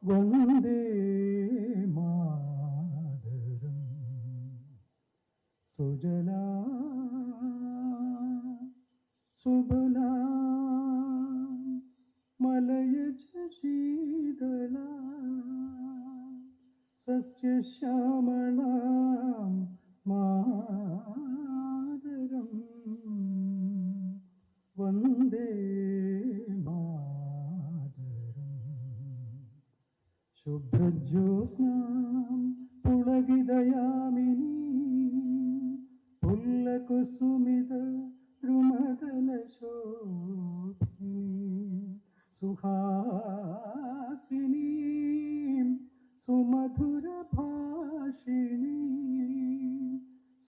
വന്ദേ മാതരം സുജലാ സുബലാ മലയജ ശീതളാ സസ്യശ്യാമളാം മാതരം വന്ദേ മാതരം. ശുഭ്രജ്യോത്സ്നാം പുളകിതയാമിനി പുല്ലകുസുമിത ദ്രുമദലശോഭിനി സുഹാസിനീം സുമധുരഭാഷിണീ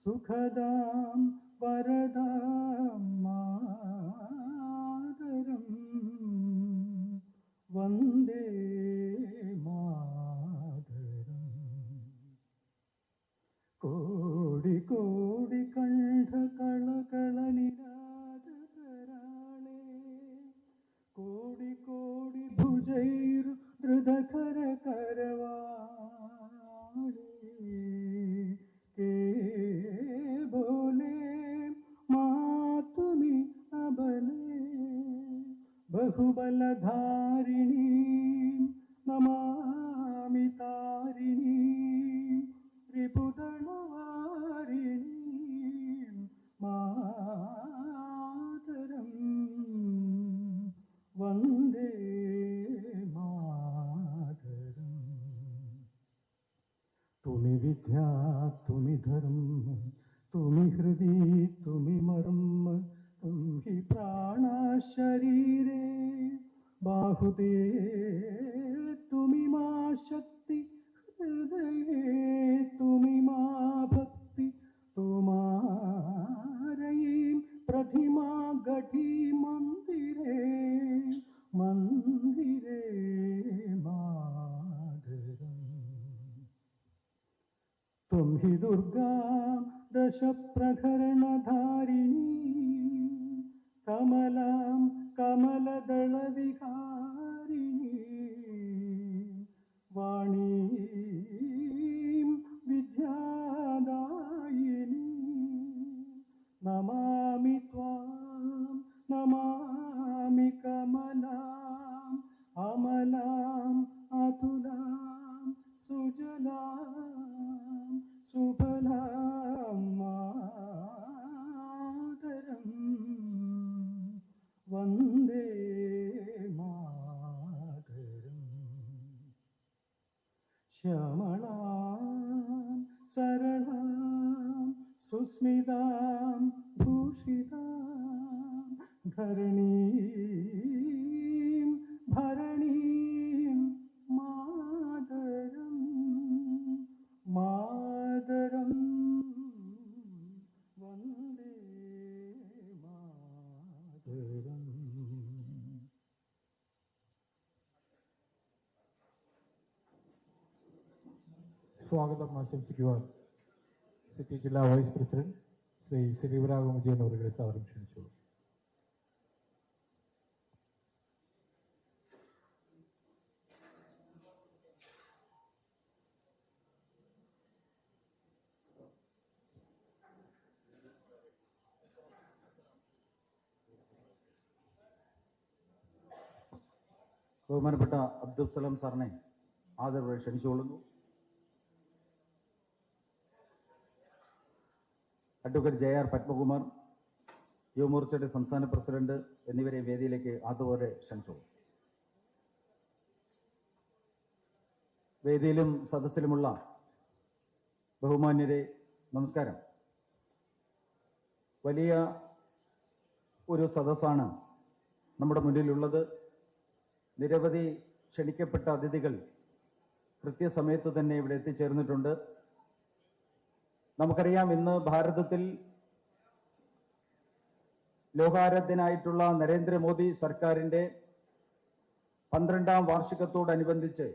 സുഖദാം വരദാം മാതരം വന്ദേ മാതരം. കോടി കോടി കണ്ഠകളകളനിരാധകരാളേ കോടി കോടി ഭുജൈർ ധൃതകര കരവാളേ കേ ബോലേ മാതുമി അബലേ ബഹുബലധാരിണീ നമാമി താരിണീ രിപുദളവാരിണീ മാതരം വന്ദേ മാതരം. തുമി വിദ്യാ തുമി ധർമ്മ തുമി ഹൃദി തുമി മർമ്മ തുമി പ്രാണാ ശരീരേ ബാഹുദേ തുമി മാ ശക്തി ഹൃദയേ തുമി മാ ഭക്തി തുമാരയീം പ്രതിമാ ഗഠി മന്ദിരേ മന്ദിരേ മാതരം. ത്വം ഹി ദുർഗാ ദശ പ്രകരണധാരിണീ കമലാം കമലദളവിഹാരിണീ വാണീം വിദ്യാദായിനീ നമാമി ത്വാം നമാമി കമലാം അമലാം അതുലാം സുജലാം സുബലാം മാതരം വന്ദേ മാതരം. ശ്യാമളാം സരളാം സുസ്മിതാം ഭൂഷിതാം ധരണീം ഭരണീം മാതരം മാതരം വന്ദേ മാതരം. സ്വാഗതം ആശംസിക്കുവാൻ സിറ്റി ജില്ലാ വൈസ് പ്രസിഡന്റ് ശ്രീ ശ്രീവരാഘവ വിജയൻ അവരുടെ സാദരം ക്ഷണിച്ചു. ബഹുമാനപ്പെട്ട അബ്ദുൽ സലാം സാറിനെ ആദരവോടെ ക്ഷണിച്ചുകൊള്ളുന്നു. അഡ്വക്കേറ്റ് JR പത്മകുമാർ, യുവമോർച്ചയുടെ സംസ്ഥാന പ്രസിഡന്റ് എന്നിവരെ വേദിയിലേക്ക് ആദരവോടെ ക്ഷണിച്ചു. വേദിയിലും സദസ്സിലുമുള്ള ബഹുമാന്യരെ നമസ്കാരം. വലിയ ഒരു സദസ്സാണ് നമ്മുടെ മുന്നിലുള്ളത്. നിരവധി ക്ഷണിക്കപ്പെട്ട അതിഥികൾ കൃത്യസമയത്ത് തന്നെ ഇവിടെ എത്തിച്ചേർന്നിട്ടുണ്ട്. നമുക്കറിയാം, ഇന്ന് ഭാരതത്തിൽ ലോകാരാധ്യനായിട്ടുള്ള നരേന്ദ്രമോദി സർക്കാരിൻ്റെ 12ാം വാർഷികത്തോടനുബന്ധിച്ച്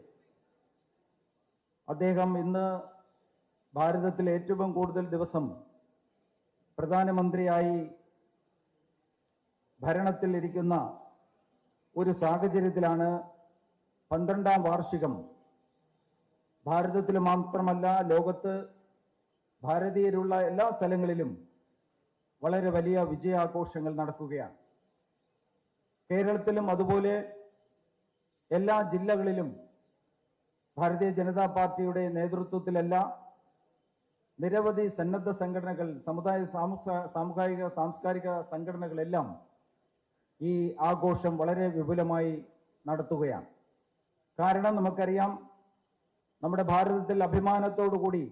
അദ്ദേഹം ഇന്ന് ഭാരതത്തിൽ ഏറ്റവും കൂടുതൽ ദിവസം പ്രധാനമന്ത്രിയായി ഭരണത്തിൽ ഇരിക്കുന്ന ഒരു സാഹചര്യത്തിലാണ് 12ാം വാർഷികം ഭാരതത്തിൽ മാത്രമല്ല ലോകത്ത് ഭാരതീയരുള്ള എല്ലാ സ്ഥലങ്ങളിലും വളരെ വലിയ വിജയാഘോഷങ്ങൾ നടക്കുകയാണ്. കേരളത്തിലും അതുപോലെ എല്ലാ ജില്ലകളിലും ഭാരതീയ ജനതാ പാർട്ടിയുടെ നേതൃത്വത്തിലല്ല നിരവധി സന്നദ്ധ സംഘടനകൾ, സമുദായ സാമൂഹിക സാംസ്കാരിക സംഘടനകളെല്ലാം ഈ ആഘോഷം വളരെ വിപുലമായി നടത്തുകയാണ്. കാരണം നമുക്കറിയാം, നമ്മുടെ ഭാരതത്തിൽ അഭിമാനത്തോടുകൂടി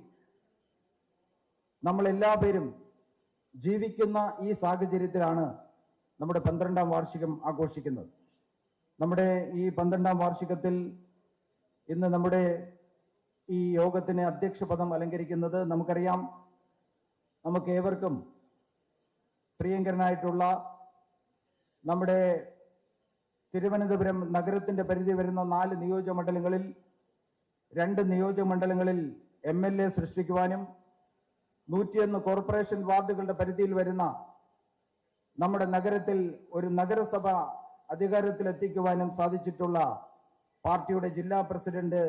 നമ്മൾ എല്ലാ പേരും ജീവിക്കുന്ന ഈ സാഹചര്യത്തിലാണ് നമ്മുടെ 12ാം വാർഷികം ആഘോഷിക്കുന്നത്. നമ്മുടെ ഈ 12ാം വാർഷികത്തിൽ ഇന്ന് നമ്മുടെ ഈ യോഗത്തിന് അധ്യക്ഷ പദം അലങ്കരിക്കുന്നത് നമുക്കറിയാം, നമുക്ക് ഏവർക്കും പ്രിയങ്കരനായിട്ടുള്ള നമ്മുടെ തിരുവനന്തപുരം നഗരത്തിന്റെ പരിധി വരുന്ന 4 നിയോജകമണ്ഡലങ്ങളിൽ 2 നിയോജകമണ്ഡലങ്ങളിൽ MLA സൃഷ്ടിക്കുവാനും 101 കോർപ്പറേഷൻ വാർഡുകളുടെ പരിധിയിൽ വരുന്ന നമ്മുടെ നഗരത്തിൽ ഒരു നഗരസഭ അധികാരത്തിലെത്തിക്കുവാനും സാധിച്ചിട്ടുള്ള പാർട്ടിയുടെ ജില്ലാ പ്രസിഡന്റ്,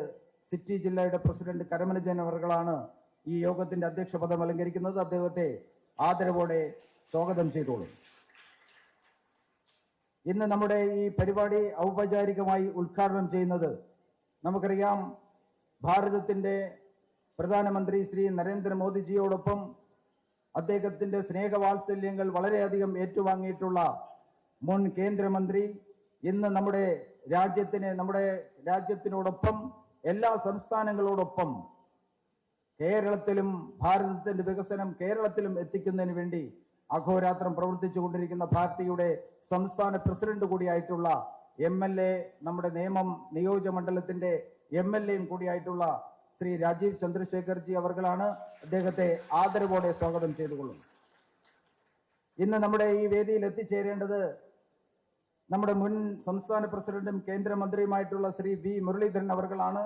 സിറ്റി ജില്ലയുടെ പ്രസിഡന്റ് കരമന ജയൻ അവർകളാണ് ഈ യോഗത്തിന്റെ അധ്യക്ഷ പദം അലങ്കരിക്കുന്നത്. അദ്ദേഹത്തെ ആദരവോടെ സ്വാഗതം ചെയ്തോളൂ. ഇന്ന് നമ്മുടെ ഈ പരിപാടി ഔപചാരികമായി ഉദ്ഘാടനം ചെയ്യുന്നത് നമുക്കറിയാം, ഭാരതത്തിന്റെ പ്രധാനമന്ത്രി ശ്രീ നരേന്ദ്രമോദിജിയോടൊപ്പം അദ്ദേഹത്തിന്റെ സ്നേഹവാത്സല്യങ്ങൾ വളരെയധികം ഏറ്റുവാങ്ങിയിട്ടുള്ള മുൻ കേന്ദ്രമന്ത്രി ഇന്ന് നമ്മുടെ രാജ്യത്തിനോടൊപ്പം എല്ലാ സംസ്ഥാനങ്ങളോടൊപ്പം കേരളത്തിലും ഭാരതത്തിന്റെ വികസനം കേരളത്തിലും എത്തിക്കുന്നതിന് വേണ്ടി അഹോരാത്രം പ്രവർത്തിച്ചു കൊണ്ടിരിക്കുന്ന പാർട്ടിയുടെ സംസ്ഥാന പ്രസിഡന്റ് കൂടിയായിട്ടുള്ള MLA, നമ്മുടെ നേമം നിയോജകമണ്ഡലത്തിന്റെ MLAയും കൂടിയായിട്ടുള്ള ശ്രീ രാജീവ് ചന്ദ്രശേഖർജി അവർകളാണ്. അദ്ദേഹത്തെ ആദരവോടെ സ്വാഗതം ചെയ്തുകൊള്ളുന്നു. ഇന്ന് നമ്മുടെ ഈ വേദിയിൽ എത്തിച്ചേരേണ്ടത് നമ്മുടെ മുൻ സംസ്ഥാന പ്രസിഡന്റും കേന്ദ്രമന്ത്രിയുമായിട്ടുള്ള ശ്രീ V മുരളീധരൻ അവർകളാണ്.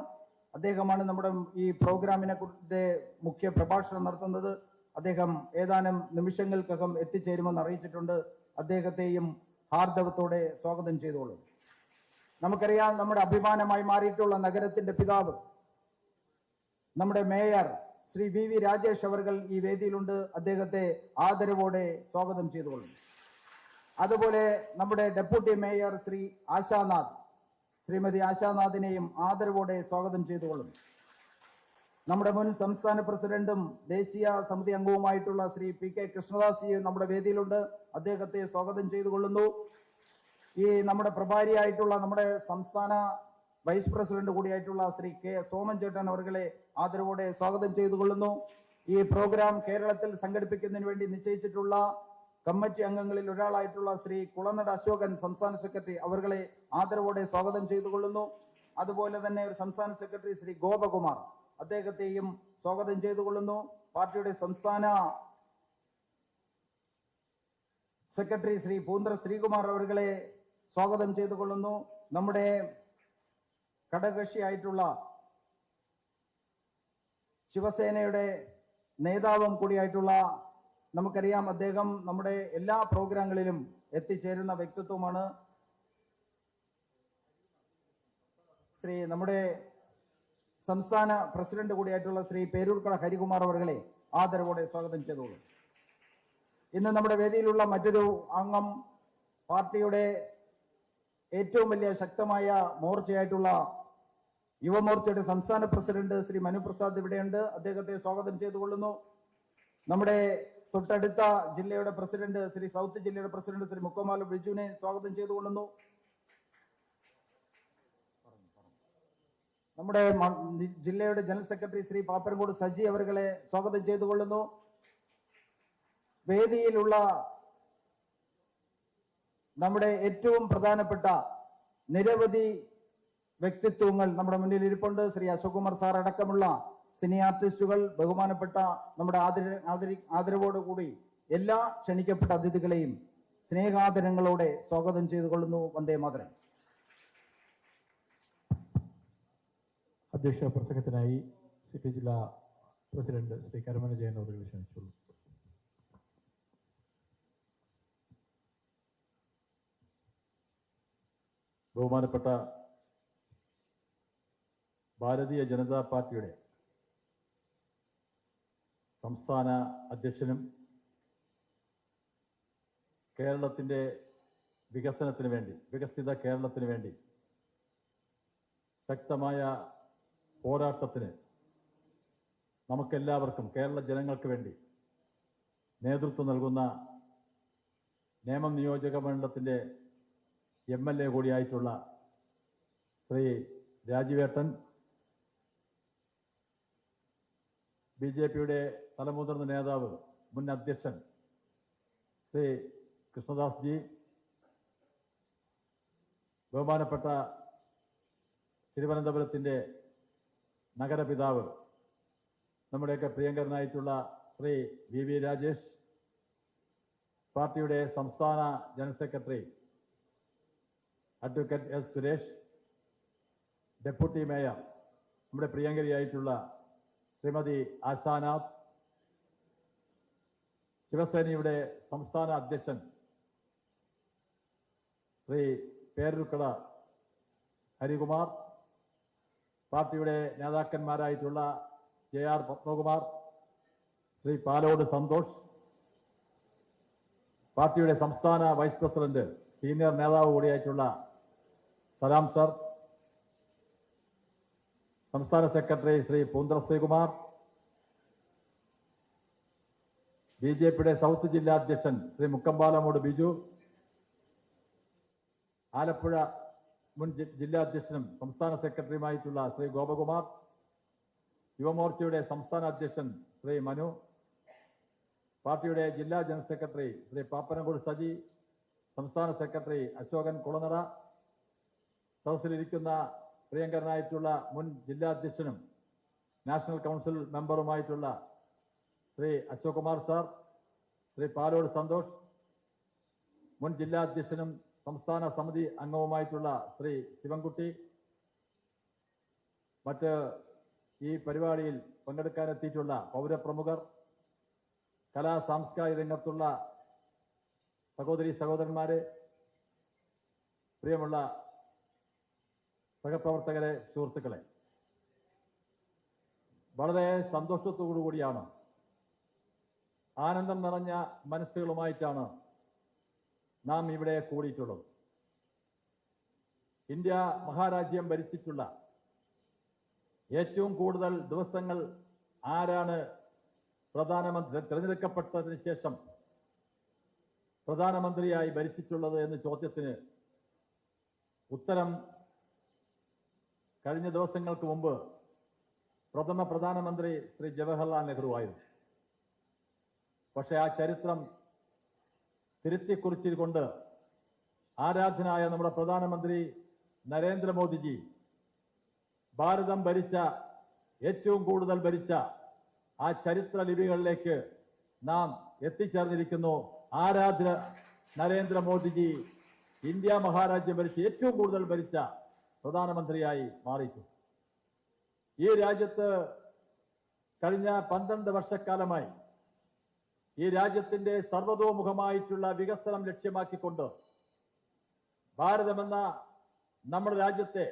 അദ്ദേഹമാണ് നമ്മുടെ ഈ പ്രോഗ്രാമിനെ കുറിച്ച് മുഖ്യ പ്രഭാഷണം നടത്തുന്നത്. അദ്ദേഹം ഏതാനും നിമിഷങ്ങൾക്കകം എത്തിച്ചേരുമെന്ന് അറിയിച്ചിട്ടുണ്ട്. അദ്ദേഹത്തെയും ഹാർദവത്തോടെ സ്വാഗതം ചെയ്തോളൂ. നമുക്കറിയാം, നമ്മുടെ അഭിമാനമായി മാറിയിട്ടുള്ള നഗരത്തിന്റെ പിതാവ്, നമ്മുടെ മേയർ ശ്രീ VV രാജേഷ് അവർകൾ ഈ വേദിയിലുണ്ട്. അദ്ദേഹത്തെ ആദരവോടെ സ്വാഗതം ചെയ്തുകൊള്ളും. അതുപോലെ നമ്മുടെ ഡെപ്യൂട്ടി മേയർ ശ്രീമതി ആശാനാഥിനെയും ആദരവോടെ സ്വാഗതം ചെയ്തുകൊള്ളും. നമ്മുടെ മുൻ സംസ്ഥാന പ്രസിഡന്റും ദേശീയ സമിതി അംഗവുമായിട്ടുള്ള ശ്രീ PK കൃഷ്ണദാസ് നമ്മുടെ വേദിയിലുണ്ട്. അദ്ദേഹത്തെ സ്വാഗതം ചെയ്തുകൊള്ളുന്നു. ഈ നമ്മുടെ പ്രഭാരിയായിട്ടുള്ള നമ്മുടെ സംസ്ഥാന വൈസ് പ്രസിഡന്റ് കൂടിയായിട്ടുള്ള ശ്രീ K സോമൻ ചേട്ടൻ അവർകളെ ആദരവോടെ സ്വാഗതം ചെയ്തുകൊള്ളുന്നു. ഈ പ്രോഗ്രാം കേരളത്തിൽ സംഘടിപ്പിക്കുന്നതിന് വേണ്ടി നിശ്ചയിച്ചിട്ടുള്ള കമ്മിറ്റി അംഗങ്ങളിൽ ഒരാളായിട്ടുള്ള ശ്രീ കുളനട അശോകൻ സംസ്ഥാന സെക്രട്ടറി അവർകളെ ആദരവോടെ സ്വാഗതം ചെയ്തുകൊള്ളുന്നു. അതുപോലെ തന്നെ ഒരു സംസ്ഥാന സെക്രട്ടറി ശ്രീ ഗോപകുമാർ, അദ്ദേഹത്തെയും സ്വാഗതം ചെയ്തുകൊള്ളുന്നു. പാർട്ടിയുടെ സംസ്ഥാന സെക്രട്ടറി ശ്രീ പൂന്ത്ര ശ്രീകുമാർ അവർകളെ സ്വാഗതം ചെയ്തുകൊള്ളുന്നു. നമ്മുടെ ഘടകകക്ഷിയായിട്ടുള്ള ശിവസേനയുടെ നേതാവും കൂടിയായിട്ടുള്ള, നമുക്കറിയാം അദ്ദേഹം നമ്മുടെ എല്ലാ പ്രോഗ്രാമുകളിലും എത്തിച്ചേരുന്ന വ്യക്തിത്വമാണ്, നമ്മുടെ സംസ്ഥാന പ്രസിഡന്റ് കൂടിയായിട്ടുള്ള ശ്രീ പേരൂർക്കട ഹരികുമാർ അവർകളെ ആദരവോടെ സ്വാഗതം ചെയ്തോളൂ. ഇന്ന് നമ്മുടെ വേദിയിലുള്ള മറ്റൊരു അംഗം പാർട്ടിയുടെ ഏറ്റവും വലിയ ശക്തമായ മോർച്ചയായിട്ടുള്ള യുവമോർച്ചയുടെ സംസ്ഥാന പ്രസിഡന്റ് ശ്രീ മനുപ്രസാദ് ഇവിടെയുണ്ട്. അദ്ദേഹത്തെ സ്വാഗതം ചെയ്തുകൊള്ളുന്നു. നമ്മുടെ തൊട്ടടുത്ത ജില്ലയുടെ പ്രസിഡന്റ് സൗത്ത് ജില്ലയുടെ പ്രസിഡന്റ് ശ്രീ മുക്കമാല ബിജുവിനെ സ്വാഗതം ചെയ്തുകൊള്ളുന്നു. നമ്മുടെ ജില്ലയുടെ ജനറൽ സെക്രട്ടറി ശ്രീ പാപ്പരങ്കോട് സജി അവർകളെ സ്വാഗതം ചെയ്തുകൊള്ളുന്നു. വേദിയിലുള്ള നമ്മുടെ ഏറ്റവും പ്രധാനപ്പെട്ട നിരവധി വ്യക്തിത്വങ്ങൾ നമ്മുടെ മുന്നിൽ ഇരിപ്പുണ്ട്. ശ്രീ അശോക് കുമാർ സാർ അടക്കമുള്ള സിനി ആർട്ടിസ്റ്റുകൾ, ബഹുമാനപ്പെട്ട നമ്മുടെ ആദരവോടുകൂടി എല്ലാ ക്ഷണിക്കപ്പെട്ട അതിഥികളെയും സ്നേഹാദരങ്ങളോടെ സ്വാഗതം ചെയ്തുകൊള്ളുന്നു. വന്ദേ മാതരം. അധ്യക്ഷ പ്രസംഗത്തിനായി സിറ്റി ജില്ലാ പ്രസിഡന്റ് ശ്രീ കരമന ജയൻ അവരെ ക്ഷണിച്ചുള്ളൂ. ബഹുമാനപ്പെട്ട ഭാരതീയ ജനതാ പാർട്ടിയുടെ സംസ്ഥാന അധ്യക്ഷനും കേരളത്തിൻ്റെ വികസനത്തിന് വേണ്ടി, വികസിത കേരളത്തിന് വേണ്ടി ശക്തമായ പോരാട്ടത്തിന് നമുക്കെല്ലാവർക്കും, കേരള ജനങ്ങൾക്ക് വേണ്ടി നേതൃത്വം നൽകുന്ന നേമം നിയോജക മണ്ഡലത്തിൻ്റെ MLA കൂടിയായിട്ടുള്ള ശ്രീ രാജീവേട്ടൻ, BJPയുടെ തലമുതിർന്ന നേതാവ്, മുൻ അധ്യക്ഷൻ ശ്രീ കൃഷ്ണദാസ് ജി, ബഹുമാനപ്പെട്ട തിരുവനന്തപുരത്തിൻ്റെ നഗരപിതാവ്, നമ്മുടെയൊക്കെ പ്രിയങ്കരനായിട്ടുള്ള ശ്രീ VV രാജേഷ്, പാർട്ടിയുടെ സംസ്ഥാന general secretary advocate S Suresh, deputy mayor നമ്മുടെ പ്രിയങ്കരിയായിട്ടുള്ള ശ്രീമതി ആശാനാഥ്, ശിവസേനയുടെ സംസ്ഥാന അധ്യക്ഷൻ ശ്രീ പേരൂർക്കട ഹരികുമാർ, പാർട്ടിയുടെ നേതാക്കന്മാരായിട്ടുള്ള JR പത്മകുമാർ, ശ്രീ പാലോട് സന്തോഷ്, പാർട്ടിയുടെ സംസ്ഥാന വൈസ് പ്രസിഡന്റ് സീനിയർ നേതാവ് കൂടിയായിട്ടുള്ള സലാം സർ, സംസ്ഥാന സെക്രട്ടറി ശ്രീ പൂന്തറ ശ്രീകുമാർ, BJPയുടെ സൗത്ത് ജില്ലാ അധ്യക്ഷൻ ശ്രീ മുക്കമ്പാലമൂട് ബിജു, ആലപ്പുഴ മുൻ ജില്ലാ അധ്യക്ഷനും സംസ്ഥാന സെക്രട്ടറിയുമായിട്ടുള്ള ശ്രീ ഗോപകുമാർ, യുവമോർച്ചയുടെ സംസ്ഥാന അധ്യക്ഷൻ ശ്രീ മനു, പാർട്ടിയുടെ ജില്ലാ ജനറൽ സെക്രട്ടറി ശ്രീ പാപ്പനംകോട് സജി, സംസ്ഥാന സെക്രട്ടറി അശോകൻ കുളനട, സദസ്സിലിരിക്കുന്ന പ്രിയങ്കരനായിട്ടുള്ള മുൻ ജില്ലാ അധ്യക്ഷനും നാഷണൽ കൗൺസിൽ മെമ്പറുമായിട്ടുള്ള ശ്രീ അശോക് കുമാർ സാർ, ശ്രീ പാലോട് സന്തോഷ്, മുൻ ജില്ലാ അധ്യക്ഷനും സംസ്ഥാന സമിതി അംഗവുമായിട്ടുള്ള ശ്രീ ശിവൻകുട്ടി, മറ്റ് ഈ പരിപാടിയിൽ പങ്കെടുക്കാനെത്തിയിട്ടുള്ള പൗരപ്രമുഖർ, കലാ സാംസ്കാരിക രംഗത്തുള്ള സഹോദരി സഹോദരന്മാരെ, പ്രിയമുള്ള സഹപ്രവർത്തകരെ, സുഹൃത്തുക്കളെ, വളരെ സന്തോഷത്തോടു കൂടിയാണ്, ആനന്ദം നിറഞ്ഞ മനസ്സുകളുമായിട്ടാണ് നാം ഇവിടെ കൂടിയിട്ടുള്ളത്. ഇന്ത്യ മഹാരാജ്യം ഭരിച്ചിട്ടുള്ള ഏറ്റവും കൂടുതൽ ദിവസങ്ങൾ ആരാണ് പ്രധാനമന്ത്രി തിരഞ്ഞെടുക്കപ്പെട്ടതിന് ശേഷം പ്രധാനമന്ത്രിയായി ഭരിച്ചിട്ടുള്ളത് എന്ന ചോദ്യത്തിന് ഉത്തരം കഴിഞ്ഞ ദിവസങ്ങൾക്ക് മുമ്പ് പ്രഥമ പ്രധാനമന്ത്രി ശ്രീ ജവഹർലാൽ നെഹ്റു ആയിരുന്നു. പക്ഷേ ആ ചരിത്രം തിരുത്തിക്കുറിച്ചുകൊണ്ട് ആരാധനായ നമ്മുടെ പ്രധാനമന്ത്രി നരേന്ദ്രമോദിജി ഭാരതം ഭരിച്ച, ഏറ്റവും കൂടുതൽ ഭരിച്ച ആ ചരിത്ര ലിപികളിലേക്ക് നാം എത്തിച്ചേർന്നിരിക്കുന്നു. ആരാധ്യ നരേന്ദ്രമോദിജി ഇന്ത്യ മഹാരാജ്യം ഭരിച്ച് ഏറ്റവും കൂടുതൽ ഭരിച്ച പ്രധാനമന്ത്രിയായി മാറിയിട്ടുണ്ട്. ഈ രാജ്യത്ത് കഴിഞ്ഞ 12 വർഷക്കാലമായി ഈ രാജ്യത്തിന്റെ സർവതോമുഖമായിട്ടുള്ള വികസനം ലക്ഷ്യമാക്കിക്കൊണ്ട് ഭാരതമെന്ന നമ്മുടെ രാജ്യത്തെ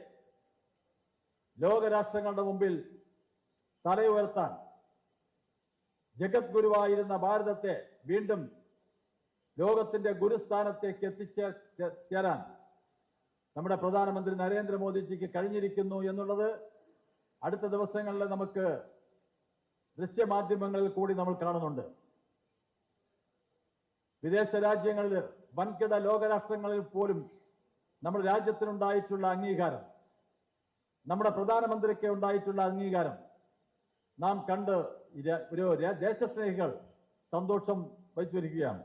ലോകരാഷ്ട്രങ്ങളുടെ മുമ്പിൽ തലയുയർത്താൻ, ജഗദ്ഗുരുവായിരുന്ന ഭാരതത്തെ വീണ്ടും ലോകത്തിന്റെ ഗുരുസ്ഥാനത്തേക്ക് എത്തിച്ചേരാൻ നമ്മുടെ പ്രധാനമന്ത്രി നരേന്ദ്രമോദിജിക്ക് കഴിഞ്ഞിരിക്കുന്നു എന്നുള്ളത് അടുത്ത ദിവസങ്ങളിൽ നമുക്ക് ദൃശ്യമാധ്യമങ്ങളിൽ കൂടി നമ്മൾ കാണുന്നുണ്ട്. വിദേശ രാജ്യങ്ങളിൽ, വൻകിട ലോകരാഷ്ട്രങ്ങളിൽ പോലും നമ്മുടെ രാജ്യത്തിനുണ്ടായിട്ടുള്ള അംഗീകാരം, നമ്മുടെ പ്രധാനമന്ത്രിക്ക് ഉണ്ടായിട്ടുള്ള അംഗീകാരം നാം കണ്ട് ഒരു ദേശസ്നേഹികൾ സന്തോഷം വഹിച്ചിരിക്കുകയാണ്.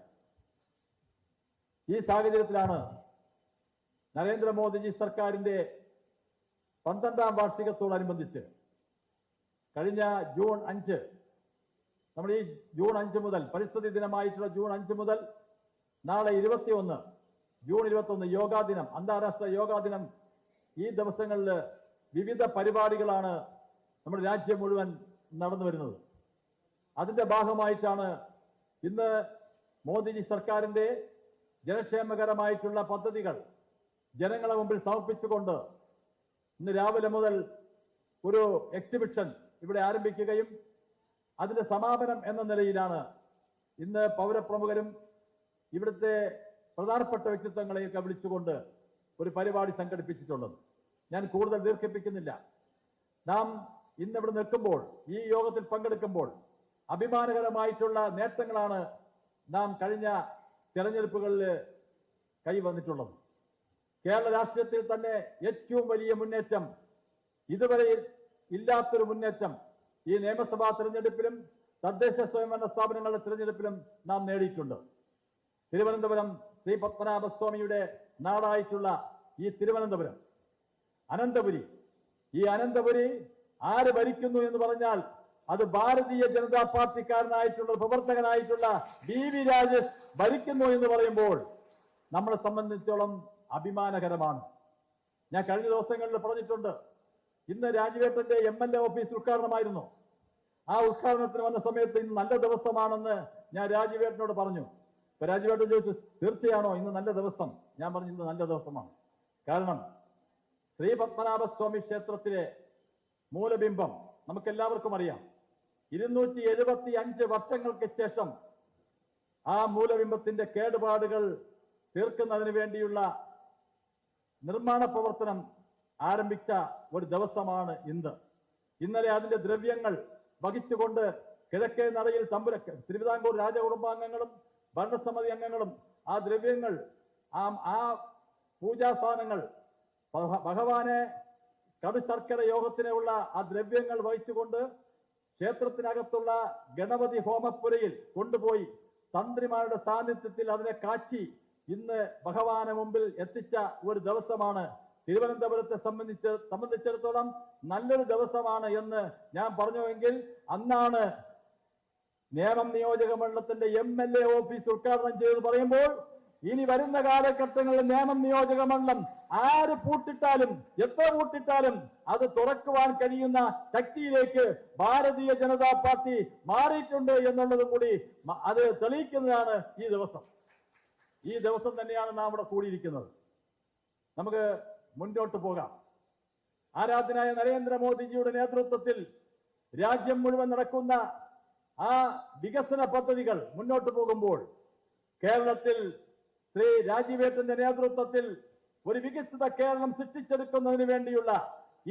ഈ സാഹചര്യത്തിലാണ് നരേന്ദ്രമോദിജി സർക്കാരിന്റെ 12ാം വാർഷികത്തോടനുബന്ധിച്ച് കഴിഞ്ഞ ജൂൺ 5, നമ്മൾ ഈ ജൂൺ 5 മുതൽ, പരിസ്ഥിതി ദിനമായിട്ടുള്ള ജൂൺ 5 മുതൽ നാളെ 21, ജൂൺ 21 യോഗാ ദിനം, അന്താരാഷ്ട്ര യോഗാ ദിനം, ഈ ദിവസങ്ങളിൽ വിവിധ പരിപാടികളാണ് നമ്മുടെ രാജ്യം മുഴുവൻ നടന്നു വരുന്നത്. അതിന്റെ ഭാഗമായിട്ടാണ് ഇന്ന് മോദിജി സർക്കാരിന്റെ ജനക്ഷേമകരമായിട്ടുള്ള പദ്ധതികൾ ജനങ്ങളെ മുമ്പിൽ സമർപ്പിച്ചുകൊണ്ട് ഇന്ന് രാവിലെ മുതൽ ഒരു എക്സിബിഷൻ ഇവിടെ ആരംഭിക്കുകയും അതിന്റെ സമാപനം എന്ന നിലയിലാണ് ഇന്ന് പൗരപ്രമുഖരും ഇവിടുത്തെ പ്രധാനപ്പെട്ട വ്യക്തിത്വങ്ങളെയൊക്കെ വിളിച്ചുകൊണ്ട് ഒരു പരിപാടി സംഘടിപ്പിച്ചിട്ടുള്ളത്. ഞാൻ കൂടുതൽ ദീർഘിപ്പിക്കുന്നില്ല. നാം ഇന്നിവിടെ നിൽക്കുമ്പോൾ, ഈ യോഗത്തിൽ പങ്കെടുക്കുമ്പോൾ അഭിമാനകരമായിട്ടുള്ള നേട്ടങ്ങളാണ് നാം കഴിഞ്ഞ തെരഞ്ഞെടുപ്പുകളിൽ കൈവന്നിട്ടുള്ളത്. കേരള രാഷ്ട്രീയത്തിൽ തന്നെ ഏറ്റവും വലിയ മുന്നേറ്റം, ഇതുവരെ ഇല്ലാത്തൊരു മുന്നേറ്റം ഈ നിയമസഭാ തെരഞ്ഞെടുപ്പിലും തദ്ദേശ സ്വയംഭരണ സ്ഥാപനങ്ങളുടെ തെരഞ്ഞെടുപ്പിലും നാം നേടിയിട്ടുണ്ട്. തിരുവനന്തപുരം ശ്രീ പത്മനാഭസ്വാമിയുടെ നാടായിട്ടുള്ള ഈ തിരുവനന്തപുരം, അനന്തപുരി, ഈ അനന്തപുരി ആര് ഭരിക്കുന്നു എന്ന് പറഞ്ഞാൽ അത് ഭാരതീയ ജനതാ പാർട്ടിക്കാരനായിട്ടുള്ള പ്രവർത്തകനായിട്ടുള്ള BV രാജേഷ് ഭരിക്കുന്നു എന്ന് പറയുമ്പോൾ നമ്മളെ സംബന്ധിച്ചോളം അഭിമാനകരമാണ്. ഞാൻ കഴിഞ്ഞ ദിവസങ്ങളിൽ പറഞ്ഞിട്ടുണ്ട്, ഇന്ന് രാജുവേട്ടന്റെ MLA ഓഫീസ് ഉദ്ഘാടനമായിരുന്നു. ആ ഉദ്ഘാടനത്തിന് വന്ന സമയത്ത് ഇന്ന് നല്ല ദിവസമാണെന്ന് ഞാൻ രാജുവേട്ടനോട് പറഞ്ഞു. ഇപ്പൊ രാജുവേട്ടൻ ചോദിച്ചു, തീർച്ചയാണോ ഇന്ന് നല്ല ദിവസം? ഞാൻ പറഞ്ഞു, ഇന്ന് നല്ല ദിവസമാണ്. കാരണം ശ്രീ പത്മനാഭസ്വാമി ക്ഷേത്രത്തിലെ മൂലബിംബം നമുക്കെല്ലാവർക്കും അറിയാം. 275 വർഷങ്ങൾക്ക് ശേഷം ആ മൂലബിംബത്തിന്റെ കേടുപാടുകൾ തീർക്കുന്നതിന് വേണ്ടിയുള്ള നിർമ്മാണ പ്രവർത്തനം ആരംഭിച്ച ഒരു ദിവസമാണ് ഇന്ന്. ഇന്നലെ അതിന്റെ ദ്രവ്യങ്ങൾ വഹിച്ചുകൊണ്ട് കിഴക്കേ നടയിൽ തിരുവിതാംകൂർ രാജകുടുംബാംഗങ്ങളും ഭരണസമിതി അംഗങ്ങളും ആ ദ്രവ്യങ്ങൾ, ആ പൂജാസ്ഥാനങ്ങൾ, ഭഗവാനെ കടുശർക്കര യോഗത്തിനുള്ള ആ ദ്രവ്യങ്ങൾ വഹിച്ചുകൊണ്ട് ക്ഷേത്രത്തിനകത്തുള്ള ഗണപതി ഹോമപ്പുരയിൽ കൊണ്ടുപോയി തന്ത്രിമാരുടെ സാന്നിധ്യത്തിൽ അതിനെ ഇന്ന് ഭഗവാന് മുമ്പിൽ എത്തിച്ച ഒരു ദിവസമാണ്. തിരുവനന്തപുരത്തെ സംബന്ധിച്ചിടത്തോളം നല്ലൊരു ദിവസമാണ് എന്ന് ഞാൻ പറഞ്ഞുവെങ്കിൽ അന്നാണ് നേമം നിയോജക മണ്ഡലത്തിന്റെ MLA ഓഫീസ് ഉദ്ഘാടനം ചെയ്ത് പറയുമ്പോൾ ഇനി വരുന്ന കാലഘട്ടങ്ങളിൽ നേമം നിയോജക മണ്ഡലം ആര് പൂട്ടിട്ടാലും എത്ര പൂട്ടിട്ടാലും അത് തുറക്കുവാൻ കഴിയുന്ന ശക്തിയിലേക്ക് ഭാരതീയ ജനതാ പാർട്ടി മാറിയിട്ടുണ്ട് എന്നുള്ളതും കൂടി അത് തെളിയിക്കുന്നതാണ് ഈ ദിവസം. ഈ ദിവസം തന്നെയാണ് നാം ഇവിടെ കൂടിയിരിക്കുന്നത്. നമുക്ക് മുന്നോട്ട് പോകാം. ആരാധനായ നരേന്ദ്രമോദിജിയുടെ നേതൃത്വത്തിൽ രാജ്യം മുഴുവൻ നടക്കുന്ന ആ വികസന പദ്ധതികൾ മുന്നോട്ട് പോകുമ്പോൾ കേരളത്തിൽ ശ്രീ രാജീവേട്ടന്റെ നേതൃത്വത്തിൽ ഒരു വികസിത കേരളം സൃഷ്ടിച്ചെടുക്കുന്നതിന് വേണ്ടിയുള്ള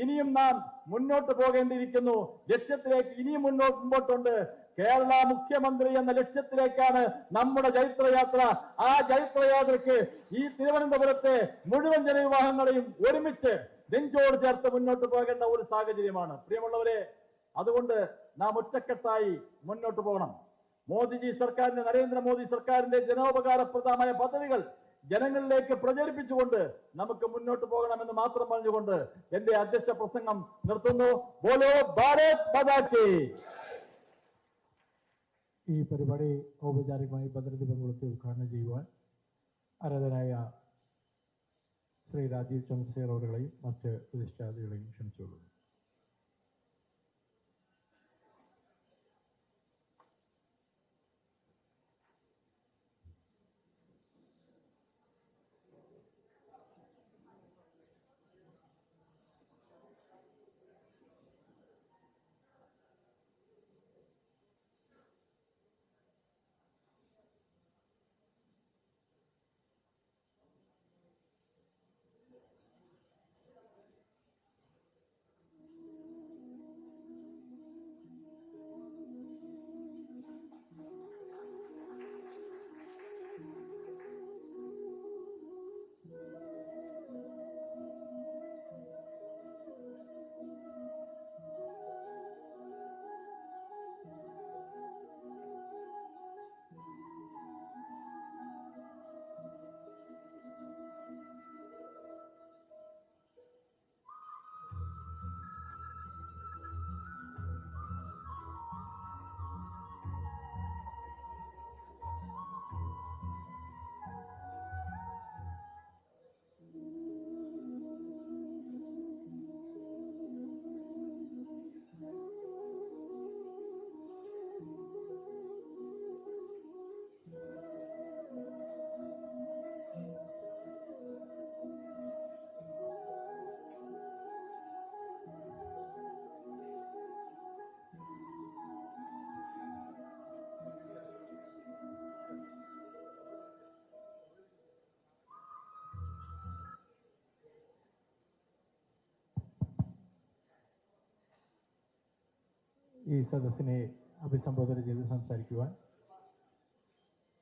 ഇനിയും നാം മുന്നോട്ട് പോകേണ്ടിയിരിക്കുന്നു. ലക്ഷ്യത്തിലേക്ക് ഇനിയും മുമ്പോട്ടുണ്ട്. കേരള മുഖ്യമന്ത്രി എന്ന ലക്ഷ്യത്തിലേക്കാണ് നമ്മുടെ ജൈത്രയാത്ര. ആ ജൈത്രയാത്രയ്ക്ക് ഈ തിരുവനന്തപുരത്തെ മുഴുവൻ ജനവിഭാഗങ്ങളെയും ഒരുമിച്ച് നെഞ്ചോട് ചേർത്ത് മുന്നോട്ട് പോകേണ്ട ഒരു സാഹചര്യമാണ്. പ്രിയമുള്ളവരെ, അതുകൊണ്ട് നാം ഒറ്റക്കെട്ടായി മുന്നോട്ട് പോകണം. മോദിജി സർക്കാരിന്റെ, നരേന്ദ്രമോദി സർക്കാരിന്റെ ജനോപകാരപ്രദമായ പദ്ധതികൾ ജനങ്ങളിലേക്ക് പ്രചരിപ്പിച്ചുകൊണ്ട് നമുക്ക് മുന്നോട്ട് പോകണമെന്ന് മാത്രം പറഞ്ഞുകൊണ്ട് എന്റെ അധ്യക്ഷ പ്രസംഗം നിർത്തുന്നു. ബോലോ ഭാരത് മാതാ കി. ഈ പരിപാടി ഔപചാരികമായി ഭദ്രദീപം കൊളുത്തി ഉദ്ഘാടനം ചെയ്യുവാൻ ആരാധനായ ശ്രീ രാജീവ് ചന്ദ്രശേഖർ അവരുടെയും മറ്റ് പ്രതിഷ്ഠാദികളെയും ക്ഷണിച്ചുകൊള്ളുന്നു. ഈ സദസ്സിനെ അഭിസംബോധന ചെയ്ത് സംസാരിക്കുവാൻ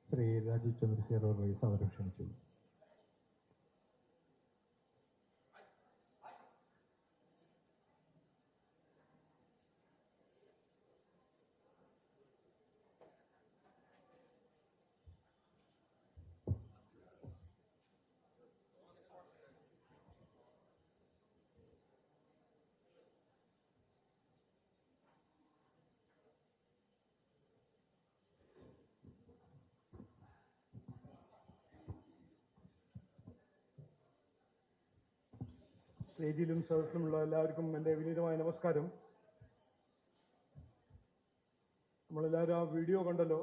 ശ്രീ രാജീവ് ചന്ദ്രശേഖർ അവരെ സാദരം ക്ഷണിച്ചു. സ്റ്റേജിലും സദസ്സിലുമുള്ള എല്ലാവർക്കും എൻ്റെ വിനീതമായ നമസ്കാരം. നമ്മളെല്ലാവരും ആ വീഡിയോ കണ്ടല്ലോ.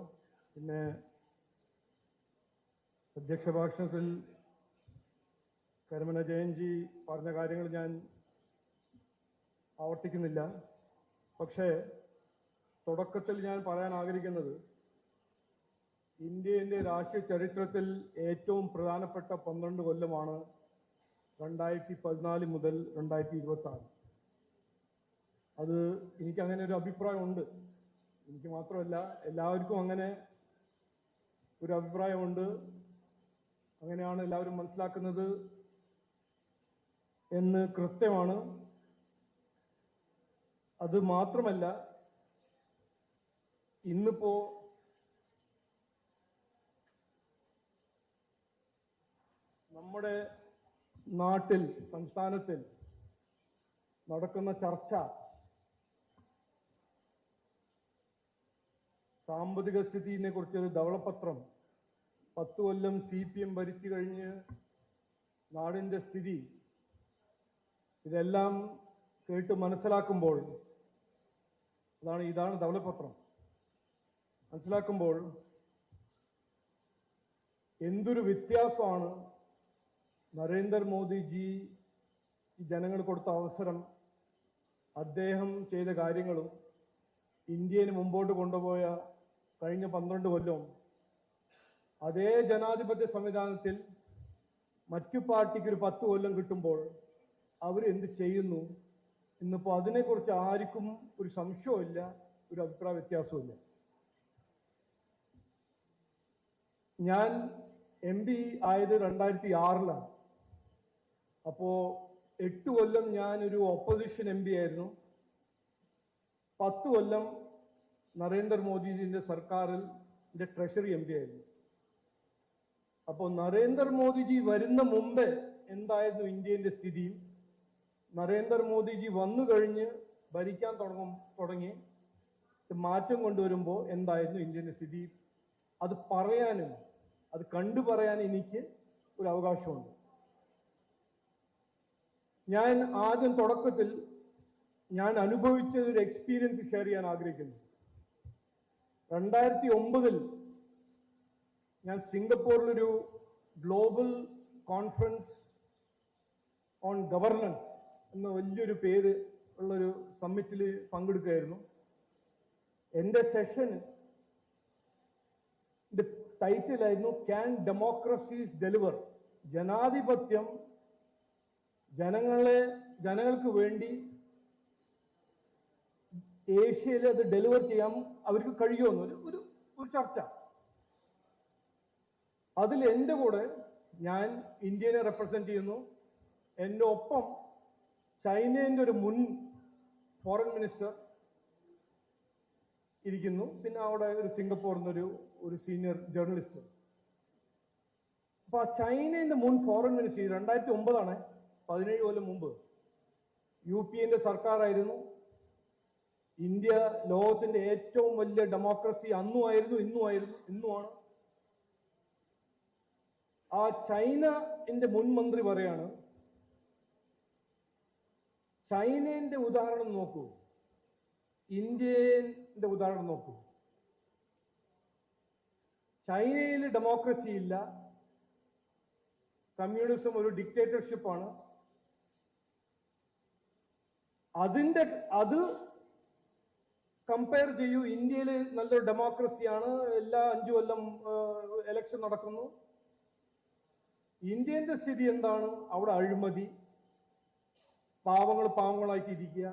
പിന്നെ അധ്യക്ഷ ഭാഷണത്തിൽ കരമന ജയൻജി പറഞ്ഞ കാര്യങ്ങൾ ഞാൻ ആവർത്തിക്കുന്നില്ല. പക്ഷേ തുടക്കത്തിൽ ഞാൻ പറയാൻ ആഗ്രഹിക്കുന്നത് ഇന്ത്യയുടെ രാഷ്ട്രീയ ചരിത്രത്തിൽ ഏറ്റവും പ്രധാനപ്പെട്ട 12 കൊല്ലമാണ് 2014 മുതൽ 2026. അത് എനിക്കങ്ങനെ ഒരു അഭിപ്രായമുണ്ട്. എനിക്ക് മാത്രമല്ല, എല്ലാവർക്കും അങ്ങനെ ഒരു അഭിപ്രായമുണ്ട്. അങ്ങനെയാണ് എല്ലാവരും മനസ്സിലാക്കുന്നത് എന്ന് കൃത്യമാണ്. അത് മാത്രമല്ല, ഇന്നിപ്പോ നമ്മുടെ നാട്ടിൽ, സംസ്ഥാനത്തിൽ നടക്കുന്ന ചർച്ച സാമ്പത്തിക സ്ഥിതിയെ കുറിച്ചൊരു ധവളപത്രം, 10 കൊല്ലം CPM ഭരിച്ചു കഴിഞ്ഞ് നാടിന്റെ സ്ഥിതി, ഇതെല്ലാം കേട്ട് മനസ്സിലാക്കുമ്പോൾ, ഇതാണ് ധവളപത്രം, മനസ്സിലാക്കുമ്പോൾ എന്തൊരു വ്യത്യാസമാണ് നരേന്ദ്രമോദിജി ഈ ജനങ്ങൾ കൊടുത്ത അവസരം, അദ്ദേഹം ചെയ്ത കാര്യങ്ങളും ഇന്ത്യയെ മുമ്പോട്ട് കൊണ്ടുപോയ കഴിഞ്ഞ 12 കൊല്ലവും, അതേ ജനാധിപത്യ സംവിധാനത്തിൽ മറ്റു പാർട്ടിക്ക് ഒരു 10 കൊല്ലം കിട്ടുമ്പോൾ അവർ എന്ത് ചെയ്യുന്നു ഇന്നിപ്പോൾ അതിനെക്കുറിച്ച് ആർക്കും ഒരു സംശയമില്ല, ഒരു അഭിപ്രായ വ്യത്യാസമില്ല. ഞാൻ MP ആയത് 2006-ലാണ്. അപ്പോ 8 കൊല്ലം ഞാനൊരു ഓപ്പോസിഷൻ MP ആയിരുന്നു. 10 കൊല്ലം നരേന്ദ്രമോദിജിന്റെ സർക്കാരിൽ ട്രഷറി MP ആയിരുന്നു. അപ്പോൾ നരേന്ദ്രമോദിജി വരുന്ന മുമ്പേ എന്തായിരുന്നു ഇന്ത്യയുടെ സ്ഥിതിയും, നരേന്ദ്രമോദിജി വന്നു കഴിഞ്ഞ് ഭരിക്കാൻ തുടങ്ങി മാറ്റം കൊണ്ടുവരുമ്പോൾ എന്തായിരുന്നു ഇന്ത്യയുടെ സ്ഥിതി, അത് പറയാനും അത് കണ്ടു പറയാൻ എനിക്ക് ഒരു അവകാശമുണ്ട്. ഞാൻ ആദ്യം തുടക്കത്തിൽ ഞാൻ അനുഭവിച്ച ഒരു എക്സ്പീരിയൻസ് ഷെയർ ചെയ്യാൻ ആഗ്രഹിക്കുന്നു. 2009 ഞാൻ സിംഗപ്പൂരിലൊരു ഗ്ലോബൽ കോൺഫറൻസ് ഓൺ ഗവർണൻസ് എന്ന വലിയൊരു പേര് ഉള്ളൊരു സമ്മിറ്റിൽ പങ്കെടുക്കുകയായിരുന്നു. എൻ്റെ സെഷന് ടൈറ്റിലായിരുന്നു ക്യാൻ ഡെമോക്രസീസ് ഡെലിവർ, ജനാധിപത്യം ജനങ്ങൾക്ക് വേണ്ടി ഏഷ്യയിൽ അത് ഡെലിവർ ചെയ്യാൻ അവർക്ക് കഴിയുമെന്ന് ഒരു ചർച്ച. അതിൽ എൻ്റെ കൂടെ ഞാൻ ഇന്ത്യനെ റെപ്രസെന്റ് ചെയ്യുന്നു, എൻ്റെ ഒപ്പം ചൈനയുടെ ഒരു മുൻ ഫോറിൻ മിനിസ്റ്റർ ഇരിക്കുന്നു, പിന്നെ അവിടെ ഒരു സിംഗപ്പൂരിൽ നിന്നൊരു സീനിയർ ജേർണലിസ്റ്റ്. അപ്പൊ ആ ചൈനയുടെ മുൻ ഫോറിൻ മിനിസ്റ്റർ 2009 17 കൊല്ലം മുമ്പ് UPA സർക്കാരായിരുന്നു. ഇന്ത്യ ലോകത്തിന്റെ ഏറ്റവും വലിയ ഡെമോക്രസി അന്നുമായിരുന്നു, ഇന്നുമാണ്. ആ ചൈനയുടെ മുൻ മന്ത്രി പറയാണ്, ചൈനയുടെ ഉദാഹരണം നോക്കൂ, ഇന്ത്യയുടെ ഉദാഹരണം നോക്കൂ. ചൈനയിൽ ഡെമോക്രസി ഇല്ല, കമ്മ്യൂണിസം ഒരു ഡിക്റ്റേറ്റർഷിപ്പാണ്. അത് കമ്പയർ ചെയ്യൂ, ഇന്ത്യയിൽ നല്ലൊരു ഡെമോക്രസിയാണ്, എല്ലാ 5 കൊല്ലം ഇലക്ഷൻ നടക്കുന്നു. ഇന്ത്യന്റെ സ്ഥിതി എന്താണ്? അവിടെ അഴിമതി, പാവങ്ങളായിട്ട് ഇരിക്കുക,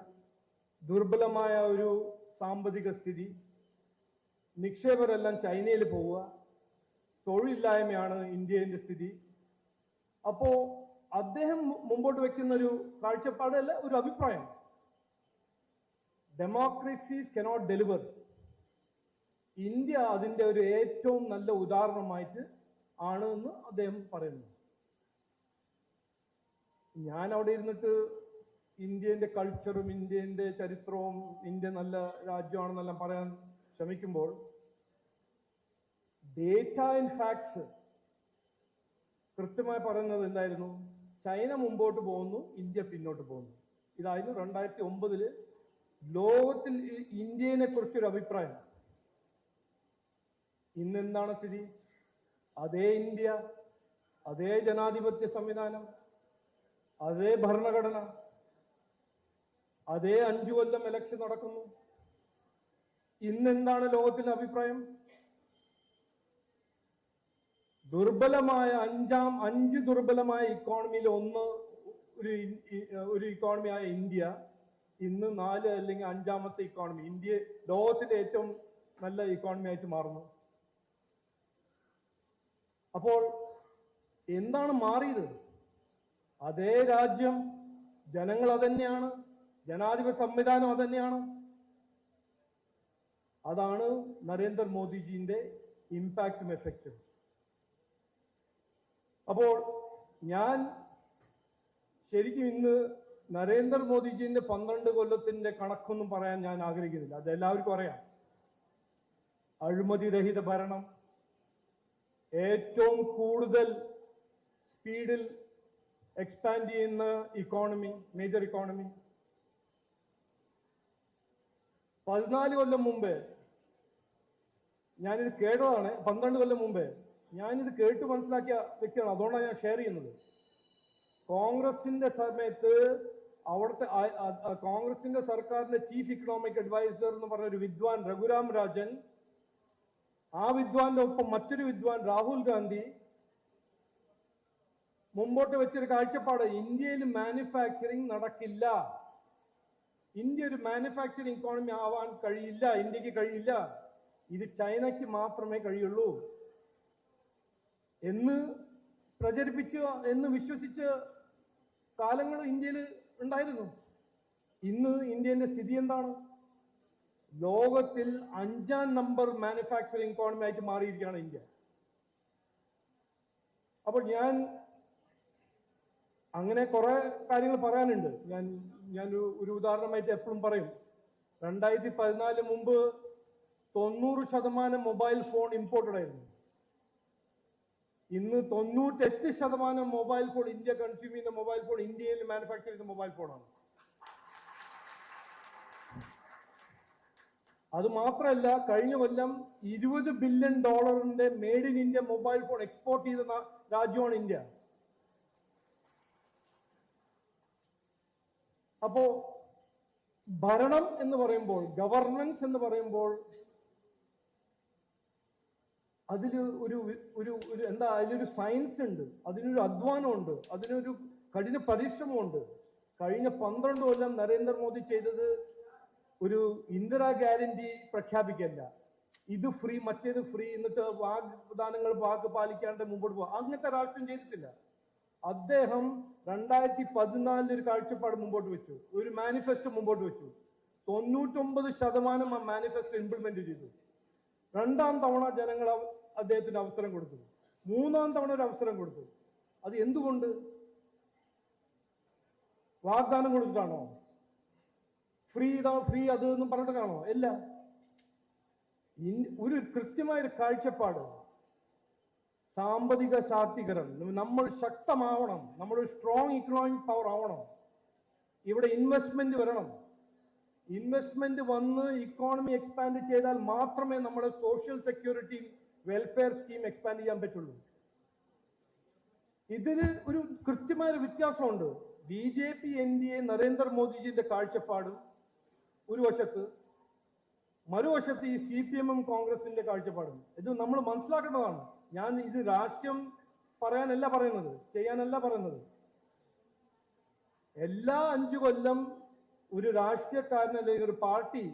ദുർബലമായ ഒരു സാമ്പത്തിക സ്ഥിതി, നിക്ഷേപരെല്ലാം ചൈനയിൽ പോവുക, തൊഴിലില്ലായ്മയാണ് ഇന്ത്യയുടെ സ്ഥിതി. അപ്പോ അദ്ദേഹം മുമ്പോട്ട് വെക്കുന്ന ഒരു കാഴ്ചപ്പാടല്ല, ഒരു അഭിപ്രായം. Democracies cannot deliver. ഇന്ത്യ അതിന്റെ ഒരു ഏറ്റവും നല്ല ഉദാഹരണമായിട്ട് ആണ് എന്ന് അദ്ദേഹം പറയുന്നു. ഞാൻ അവിടെ ഇരുന്നിട്ട് ഇന്ത്യന്റെ കൾച്ചറും ഇന്ത്യന്റെ ചരിത്രവും ഇന്ത്യ നല്ല രാജ്യമാണെന്നെല്ലാം പറയാൻ ശ്രമിക്കുമ്പോൾ ഡേറ്റ ആൻഡ് ഫാക്ട്സ് കൃത്യമായി പറയുന്നത് എന്തായിരുന്നു? ചൈന മുമ്പോട്ട് പോകുന്നു, ഇന്ത്യ പിന്നോട്ട് പോകുന്നു. ഇതായിരുന്നു 2009 ലോകത്തിൽ ഇന്ത്യയെ കുറിച്ചൊരു അഭിപ്രായം. ഇന്നെന്താണ് സ്ഥിതി? അതേ ഇന്ത്യ, അതേ ജനാധിപത്യ സംവിധാനം, അതേ ഭരണഘടന, അതേ 5 കൊല്ലം ഇലക്ഷൻ നടക്കുന്നു. ഇന്നെന്താണ് ലോകത്തിന്റെ അഭിപ്രായം? ദുർബലമായ 5 ദുർബലമായ ഇക്കോണമിയിൽ ഒരു ഇക്കോണമിയായ ഇന്ത്യ ഇന്ന് 4 അല്ലെങ്കിൽ 5ാമത്തെ ഇക്കോണമി. ഇന്ത്യ ലോകത്തിലെ ഏറ്റവും നല്ല ഇക്കോണമി ആയിട്ട് മാറുന്നു. അപ്പോൾ എന്താണ് മാറിയത്? അതേ രാജ്യം, ജനങ്ങൾ അതന്നെയാണ്, ജനാധിപത്യ സംവിധാനം അതന്നെയാണ്. അതാണ് നരേന്ദ്രമോദിജിന്റെ ഇമ്പാക്റ്റും എഫക്റ്റും. അപ്പോൾ ഞാൻ ശരിക്കും ഇന്ന് നരേന്ദ്രമോദിജിന്റെ 12 കൊല്ലത്തിന്റെ കണക്കൊന്നും പറയാൻ ഞാൻ ആഗ്രഹിക്കുന്നില്ല. അത് എല്ലാവർക്കും അറിയാം. അഴിമതിരഹിത ഭരണം, ഏറ്റവും കൂടുതൽ സ്പീഡിൽ എക്സ്പാൻഡ് ചെയ്യുന്ന ഇക്കോണമി, മേജർ ഇക്കോണമി. 14 കൊല്ലം മുമ്പേ ഞാനിത് കേട്ടതാണ്. 12 കൊല്ലം മുമ്പേ ഞാനിത് കേട്ട് മനസ്സിലാക്കിയ വ്യക്തിയാണ്. അതുകൊണ്ടാണ് ഞാൻ ഷെയർ ചെയ്യുന്നത്. കോൺഗ്രസിന്റെ സമയത്ത് അവിടുത്തെ കോൺഗ്രസിന്റെ സർക്കാരിന്റെ ചീഫ് ഇക്കണോമിക് അഡ്വൈസർ എന്ന് പറഞ്ഞ ഒരു വിദ്വാൻ രഘുരാം രാജൻ, ആ വിദ്വാന്റെ ഒപ്പം മറ്റൊരു വിദ്വാൻ രാഹുൽ ഗാന്ധി മുമ്പോട്ട് വെച്ചൊരു കാഴ്ചപ്പാട്, ഇന്ത്യയിൽ മാനുഫാക്ചറിങ് നടക്കില്ല, ഇന്ത്യ ഒരു മാനുഫാക്ചറിങ് ഇക്കോണമി ആവാൻ കഴിയില്ല, ഇന്ത്യക്ക് കഴിയില്ല, ഇത് ചൈനയ്ക്ക് മാത്രമേ കഴിയുള്ളൂ എന്ന് പ്രചരിപ്പിച്ച്, എന്ന് വിശ്വസിച്ച കാലങ്ങൾ ഇന്ത്യയിൽ ഉണ്ടായിരുന്നു. ഇന്ന് ഇന്ത്യന്റെ സ്ഥിതി എന്താണ്? ലോകത്തിൽ 5ാം നമ്പർ മാനുഫാക്ചറിങ് ഇക്കോണമി ആയിട്ട് മാറിയിരിക്കുകയാണ് ഇന്ത്യ. അപ്പോൾ ഞാൻ അങ്ങനെ കുറെ കാര്യങ്ങൾ പറയാനുണ്ട്. ഞാൻ ഒരു ഉദാഹരണമായിട്ട് എപ്പോഴും പറയും. 2014 മുമ്പ് 90% മൊബൈൽ ഫോൺ ഇമ്പോർട്ടഡ് ആയിരുന്നു. ഇന്ന് 98% മൊബൈൽ ഫോൺ, ഇന്ത്യ കൺസ്യൂം ചെയ്യുന്ന മൊബൈൽ ഫോൺ ഇന്ത്യയിൽ മാനുഫാക്ചർ ചെയ്യുന്ന മൊബൈൽ ഫോണാണ്. അത് മാത്രമല്ല, കഴിഞ്ഞ കൊല്ലം $20 billion made in India mobile phone export ചെയ്ത രാജ്യമാണ് ഇന്ത്യ. അപ്പോ ഭരണം എന്ന് പറയുമ്പോൾ, ഗവർണൻസ് എന്ന് പറയുമ്പോൾ അതില് ഒരു എന്താ, അതിലൊരു സയൻസ് ഉണ്ട്, അതിനൊരു അധ്വാനമുണ്ട്, അതിനൊരു കഠിന പരിശ്രമമുണ്ട്. കഴിഞ്ഞ 12 കൊല്ലം നരേന്ദ്രമോദി ചെയ്തത് ഒരു ഇന്ദിരാ ഗ്യാരണ്ടി പ്രഖ്യാപിക്കല്ല, ഇത് ഫ്രീ മറ്റേത് ഫ്രീ, എന്നിട്ട് വാക്ക് പാലിക്കാണ്ട് മുമ്പോട്ട് പോകുക, അങ്ങനത്തെ രാഷ്ട്രം ചെയ്തിട്ടില്ല. അദ്ദേഹം 2014 ഒരു കാഴ്ചപ്പാട് മുമ്പോട്ട് വെച്ചു, ഒരു മാനിഫെസ്റ്റോ മുമ്പോട്ട് വെച്ചു. 99% ആ മാനിഫെസ്റ്റോ ഇംപ്ലിമെന്റ് ചെയ്തു. 2ാം തവണ ജനങ്ങൾ അദ്ദേഹത്തിന് അവസരം കൊടുത്തു. 3ാം തവണ ഒരു അവസരം കൊടുത്തു. അത് എന്തുകൊണ്ട്? വാഗ്ദാനം കൊടുത്തിട്ടാണോ? ഫ്രീ അത് എന്നും പറഞ്ഞിട്ടാണോ? അല്ല. ഒരു കൃത്യമായൊരു കാഴ്ചപ്പാട്, സാമ്പത്തിക ശാക്തീകരണം, നമ്മൾ ശക്തമാവണം, നമ്മളൊരു സ്ട്രോങ് ഇക്കണോമിക് പവർ ആവണം, ഇവിടെ ഇൻവെസ്റ്റ്മെന്റ് വരണം. ഇൻവെസ്റ്റ്മെന്റ് വന്ന് ഇക്കോണമി എക്സ്പാൻഡ് ചെയ്താൽ മാത്രമേ നമ്മുടെ social security welfare scheme expand ചെയ്യാൻ പറ്റുള്ളൂ. ഇതിൽ ഒരു കൃത്യമായ വ്യത്യാസമുണ്ട്. BJP NDA നരേന്ദ്രമോദിജിന്റെ കാഴ്ചപ്പാട് ഒരു വശത്ത്, മറുവശത്ത് ഈ CPM കോൺഗ്രസിന്റെ കാഴ്ചപ്പാടും. ഇത് നമ്മൾ മനസ്സിലാക്കേണ്ടതാണ്. ഞാൻ ഇത് രാഷ്ട്രീയം പറയാനല്ല പറയുന്നത്, ചെയ്യാനല്ല പറയുന്നത്. എല്ലാ 5 കൊല്ലം ഒരു രാഷ്ട്രീയക്കാരൻ അല്ലെങ്കിൽ ഒരു പാർട്ടി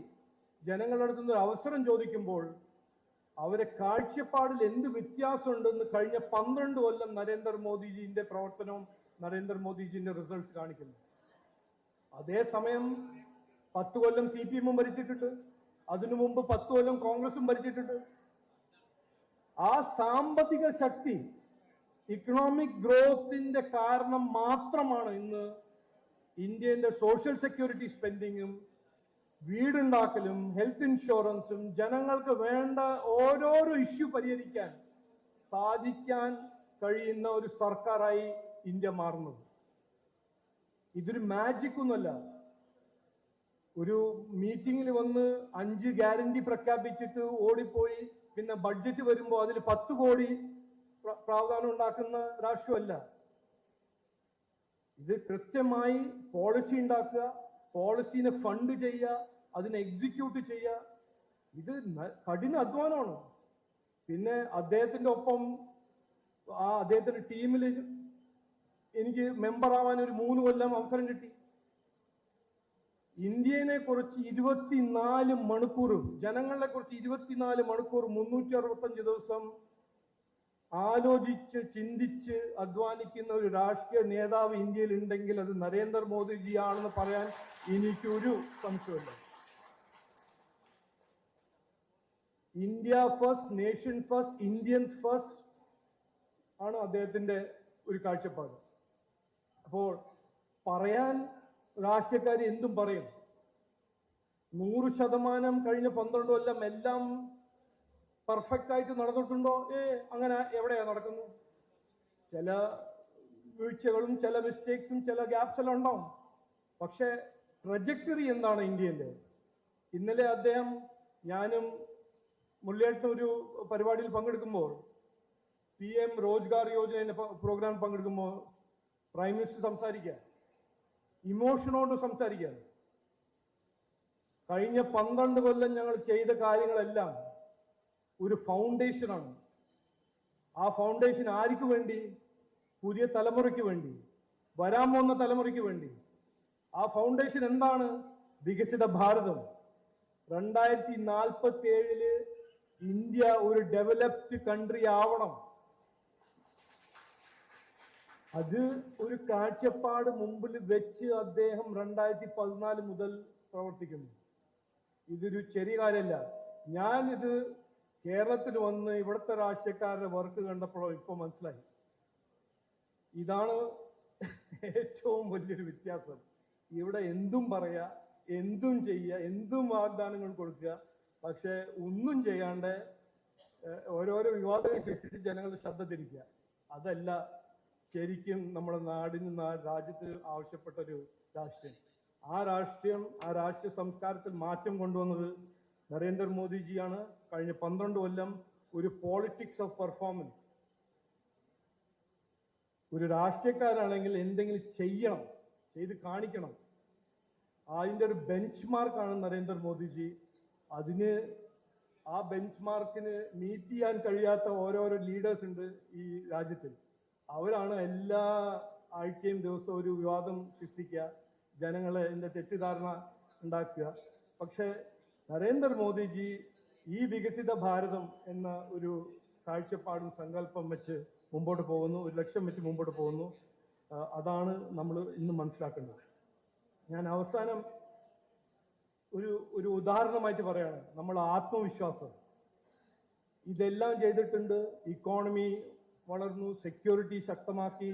ജനങ്ങളുടെ അടുത്ത് നിന്ന് ഒരു അവസരം ചോദിക്കുമ്പോൾ അവരെ കാഴ്ചപ്പാടിൽ എന്ത് വ്യത്യാസമുണ്ടെന്ന് കഴിഞ്ഞ 12 കൊല്ലം നരേന്ദ്രമോദിജിന്റെ പ്രവർത്തനവും നരേന്ദ്രമോദിജിന്റെ റിസൾട്ട്സ് കാണിക്കുന്നു. അതേസമയം 10 കൊല്ലം CPM ഭരിച്ചിട്ടുണ്ട്, അതിനു മുമ്പ് 10 കൊല്ലം കോൺഗ്രസും ഭരിച്ചിട്ടുണ്ട്. ആ സാമ്പത്തിക ശക്തി, ഇക്കണോമിക് ഗ്രോത്തിന്റെ കാരണം മാത്രമാണ് ഇന്ന് ഇന്ത്യന്റെ സോഷ്യൽ സെക്യൂരിറ്റി സ്പെൻഡിങ്ങും വീടുണ്ടാക്കലും ഹെൽത്ത് ഇൻഷുറൻസും ജനങ്ങൾക്ക് വേണ്ട ഓരോരോ ഇഷ്യൂ പരിഹരിക്കാൻ സാധിക്കാൻ കഴിയുന്ന ഒരു സർക്കാരായി ഇന്ത്യ മാറുന്നത്. ഇതൊരു മാജിക് ഒന്നുമല്ല. ഒരു മീറ്റിംഗിൽ വന്ന് 5 ഗ്യാരണ്ടി പ്രഖ്യാപിച്ചിട്ട് ഓടിപ്പോയി പിന്നെ ബഡ്ജറ്റ് വരുമ്പോൾ അതിൽ 10 കോടി പ്രാവധാനം ഉണ്ടാക്കുന്ന രാഷ്ട്രീയമല്ല. ഇത് കൃത്യമായി പോളിസി ഉണ്ടാക്കുക, പോളിസിനെ ഫണ്ട് ചെയ്യുക, അതിനെ എക്സിക്യൂട്ട് ചെയ്യുക. ഇത് കഠിന അധ്വാനമാണ്. പിന്നെ അദ്ദേഹത്തിന്റെ ഒപ്പം അദ്ദേഹത്തിന്റെ ടീമിൽ എനിക്ക് മെമ്പർ ആവാൻ ഒരു 3 കൊല്ലം അവസരം കിട്ടി. ഇന്ത്യനെ കുറിച്ച് 24 മണിക്കൂറും ജനങ്ങളെ കുറിച്ച് 24 മണിക്കൂർ 365 ദിവസം ആലോചിച്ച് ചിന്തിച്ച് അധ്വാനിക്കുന്ന ഒരു രാഷ്ട്രീയ നേതാവ് ഇന്ത്യയിൽ ഉണ്ടെങ്കിൽ അത് നരേന്ദ്രമോദിജിയാണെന്ന് പറയാൻ എനിക്കൊരു സംശയമില്ല. India first, nation first, Indians first ആണ് അദ്ദേഹത്തിന്റെ ഒരു കാഴ്ചപ്പാട്. അപ്പോൾ പറയാൻ രാഷ്ട്രീയക്കാർ എന്തും പറയും. 100% കഴിഞ്ഞ 12 കൊല്ലം എല്ലാം പെർഫെക്റ്റ് ആയിട്ട് നടന്നിട്ടുണ്ടോ? അങ്ങനെ എവിടെയാ നടക്കുന്നു? ചില വീഴ്ചകളും ചില മിസ്റ്റേക്സും ചില ഗ്യാപ്സ് എല്ലാം ഉണ്ടാവും. പക്ഷെ ട്രജക്ടറി എന്താണ് ഇന്ത്യയിലെ? ഇന്നലെ അദ്ദേഹം, ഞാനും മുരളിയേട്ടൻ ഒരു പരിപാടിയിൽ പങ്കെടുക്കുമ്പോൾ, PM റോജ്ഗാർ യോജനയുടെ പ്രോഗ്രാം പങ്കെടുക്കുമ്പോൾ പ്രൈം മിനിസ്റ്റർ സംസാരിക്കുക, ഇമോഷനോട് സംസാരിക്കുക. കഴിഞ്ഞ 12 കൊല്ലം ഞങ്ങൾ ചെയ്ത കാര്യങ്ങളെല്ലാം ഒരു ഫൗണ്ടേഷനാണ്. ആ ഫൗണ്ടേഷൻ ആർക്ക് വേണ്ടി? പുതിയ തലമുറയ്ക്ക് വേണ്ടി, വരാൻ പോകുന്ന തലമുറയ്ക്ക് വേണ്ടി. ആ ഫൗണ്ടേഷൻ എന്താണ്? വികസിത ഭാരതം. 2047 ഇന്ത്യ ഒരു ഡെവലപ്ഡ് കൺട്രി ആവണം. അത് ഒരു കാഴ്ചപ്പാട് മുമ്പിൽ വെച്ച് അദ്ദേഹം 2014 മുതൽ പ്രവർത്തിക്കുന്നു. ഇതൊരു ചെറിയ കാര്യമല്ല. ഞാനിത് കേരളത്തിൽ വന്ന് ഇവിടുത്തെ രാഷ്ട്രീയക്കാരുടെ വർക്ക് കണ്ടപ്പോഴോ ഇപ്പൊ മനസ്സിലായി. ഇതാണ് ഏറ്റവും വലിയൊരു വ്യത്യാസം. ഇവിടെ എന്തും പറയാ, എന്തും ചെയ്യുക, എന്തും വാഗ്ദാനങ്ങൾ കൊടുക്കുക, പക്ഷെ ഒന്നും ചെയ്യാണ്ട് ഓരോരോ വിവാദങ്ങൾ സൃഷ്ടിച്ച് ജനങ്ങളുടെ ശ്രദ്ധ തിരിക്കുക. അതല്ല ശരിക്കും നമ്മുടെ നാടിന് രാജ്യത്ത് ആവശ്യപ്പെട്ട ഒരു രാഷ്ട്രീയം. ആ രാഷ്ട്രീയ സംസ്കാരത്തിൽ മാറ്റം കൊണ്ടുവന്നത് നരേന്ദ്രമോദിജിയാണ്. കഴിഞ്ഞ 12 കൊല്ലം ഒരു പോളിറ്റിക്സ് ഓഫ് പെർഫോമൻസ്. ഒരു രാഷ്ട്രീയക്കാരാണെങ്കിൽ എന്തെങ്കിലും ചെയ്യണം, ചെയ്ത് കാണിക്കണം. അതിൻ്റെ ഒരു ബെഞ്ച് മാർക്കാണ് നരേന്ദ്രമോദിജി. ആ ബെഞ്ച് മാർക്കിന് മീറ്റ് ചെയ്യാൻ കഴിയാത്ത ഓരോരോ ലീഡേഴ്സ് ഉണ്ട് ഈ രാജ്യത്തിൽ. അവരാണ് എല്ലാ ആഴ്ചയും ദിവസവും ഒരു വിവാദം സൃഷ്ടിക്കുക, ജനങ്ങളെ എൻ്റെ തെറ്റിദ്ധാരണ ഉണ്ടാക്കുക. പക്ഷെ നരേന്ദ്രമോദിജി ഈ വികസിത ഭാരതം എന്ന ഒരു കാഴ്ചപ്പാടും സങ്കല്പം വെച്ച് മുമ്പോട്ട് പോകുന്നു, ഒരു ലക്ഷ്യം വെച്ച് മുമ്പോട്ട് പോകുന്നു. അതാണ് നമ്മൾ ഇന്ന് മനസ്സിലാക്കേണ്ടത്. ഞാൻ അവസാനം ഒരു ഉദാഹരണമായിട്ട് പറയാണ്. നമ്മൾ ആത്മവിശ്വാസം ഇതെല്ലാം ചെയ്തിട്ടുണ്ട്. ഇക്കോണമി വളർന്നു, സെക്യൂരിറ്റി ശക്തമാക്കി.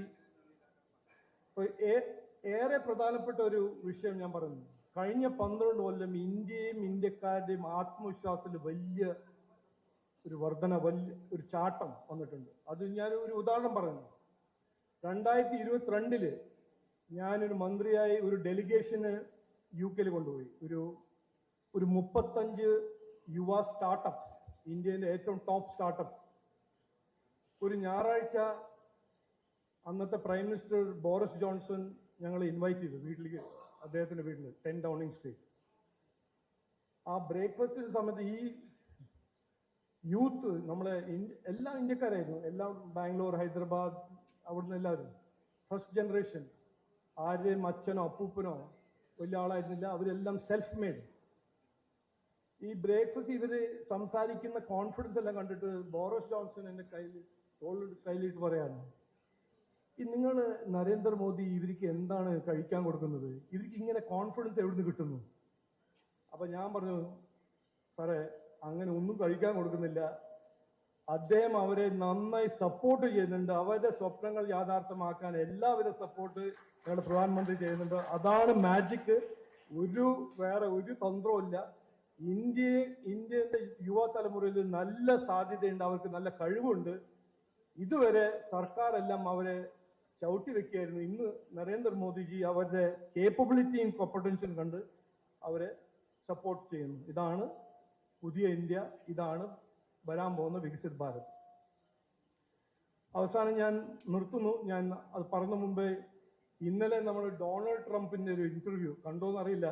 ഏറെ പ്രധാനപ്പെട്ട ഒരു വിഷയം ഞാൻ പറഞ്ഞു. കഴിഞ്ഞ 12 കൊല്ലം ഇന്ത്യയും ഇന്ത്യക്കാരുടെയും ആത്മവിശ്വാസത്തിൽ വലിയ ഒരു വർധന, വലിയ ഒരു ചാട്ടം വന്നിട്ടുണ്ട്. അത് ഞാൻ ഒരു ഉദാഹരണം പറയുന്നു. 2022 ഞാനൊരു മന്ത്രിയായി ഒരു ഡെലിഗേഷന് UK കൊണ്ടുപോയി. ഒരു 35 യുവ സ്റ്റാർട്ടപ്സ്, ഇന്ത്യയിലെ ഏറ്റവും ടോപ്പ് സ്റ്റാർട്ടപ്സ്. ഒരു ഞായറാഴ്ച അന്നത്തെ പ്രൈം മിനിസ്റ്റർ ബോറിസ് ജോൺസൺ ഞങ്ങളെ ഇൻവൈറ്റ് ചെയ്തു വീട്ടിലേക്ക്, അദ്ദേഹത്തിന്റെ വീട്ടിൽ 10 ഡൗണിംഗ് സ്ട്രീറ്റ്. ആ ബ്രേക്ക്ഫാസ്റ്റിന്റെ സമയത്ത് ഈ യൂത്ത്, നമ്മളെ എല്ലാ ഇന്ത്യക്കാരായിരുന്നു, എല്ലാം ബാംഗ്ലൂർ, ഹൈദരാബാദ്, അവിടുന്ന് എല്ലാവരും ഫസ്റ്റ് ജനറേഷൻ. ആരുടെയും അച്ഛനോ അപ്പൂപ്പനോ വലിയ ആളായിരുന്നില്ല. അവരെല്ലാം സെൽഫ് മെയ്ഡ്. ഈ ബ്രേക്ക്ഫാസ്റ്റ് ഇവര് സംസാരിക്കുന്ന കോൺഫിഡൻസ് എല്ലാം കണ്ടിട്ട് ബോറിസ് ജോൺസൺ എന്റെ കയ്യിലിട്ട് പറയാണ്, ഈ നിങ്ങൾ നരേന്ദ്രമോദി ഇവർക്ക് എന്താണ് കഴിക്കാൻ കൊടുക്കുന്നത്, ഇവർക്ക് ഇങ്ങനെ കോൺഫിഡൻസ് എവിടുന്ന് കിട്ടുന്നു? അപ്പൊ ഞാൻ പറഞ്ഞു, സാറേ അങ്ങനെ ഒന്നും കഴിക്കാൻ കൊടുക്കുന്നില്ല, അദ്ദേഹം അവരെ നന്നായി സപ്പോർട്ട് ചെയ്യുന്നുണ്ട്, അവരുടെ സ്വപ്നങ്ങൾ യാഥാർത്ഥ്യമാക്കാൻ എല്ലാവിധ സപ്പോർട്ട് ഞങ്ങളുടെ പ്രധാനമന്ത്രി ചെയ്യുന്നുണ്ട്. അതാണ് മാജിക്. വേറെ ഒരു തന്ത്രവുമില്ല. ഇന്ത്യയുടെ യുവതലമുറയിൽ നല്ല സാധ്യതയുണ്ട്, അവർക്ക് നല്ല കഴിവുണ്ട്. ഇതുവരെ സർക്കാർ എല്ലാം അവരെ ചവിട്ടി വെക്കുകയായിരുന്നു. ഇന്ന് നരേന്ദ്രമോദിജി അവരുടെ കേപ്പബിലിറ്റിയും കോമ്പറ്റൻസും കണ്ട് അവരെ സപ്പോർട്ട് ചെയ്യുന്നു. ഇതാണ് പുതിയ ഇന്ത്യ, ഇതാണ് വരാൻ പോകുന്ന വികസിത് ഭാരത്. അവസാനം ഞാൻ നിർത്തുന്നു. ഞാൻ അത് പറഞ്ഞ മുമ്പേ, ഇന്നലെ നമ്മൾ ഡൊണാൾഡ് ട്രംപിന്റെ ഒരു ഇന്റർവ്യൂ കണ്ടോന്നറിയില്ല,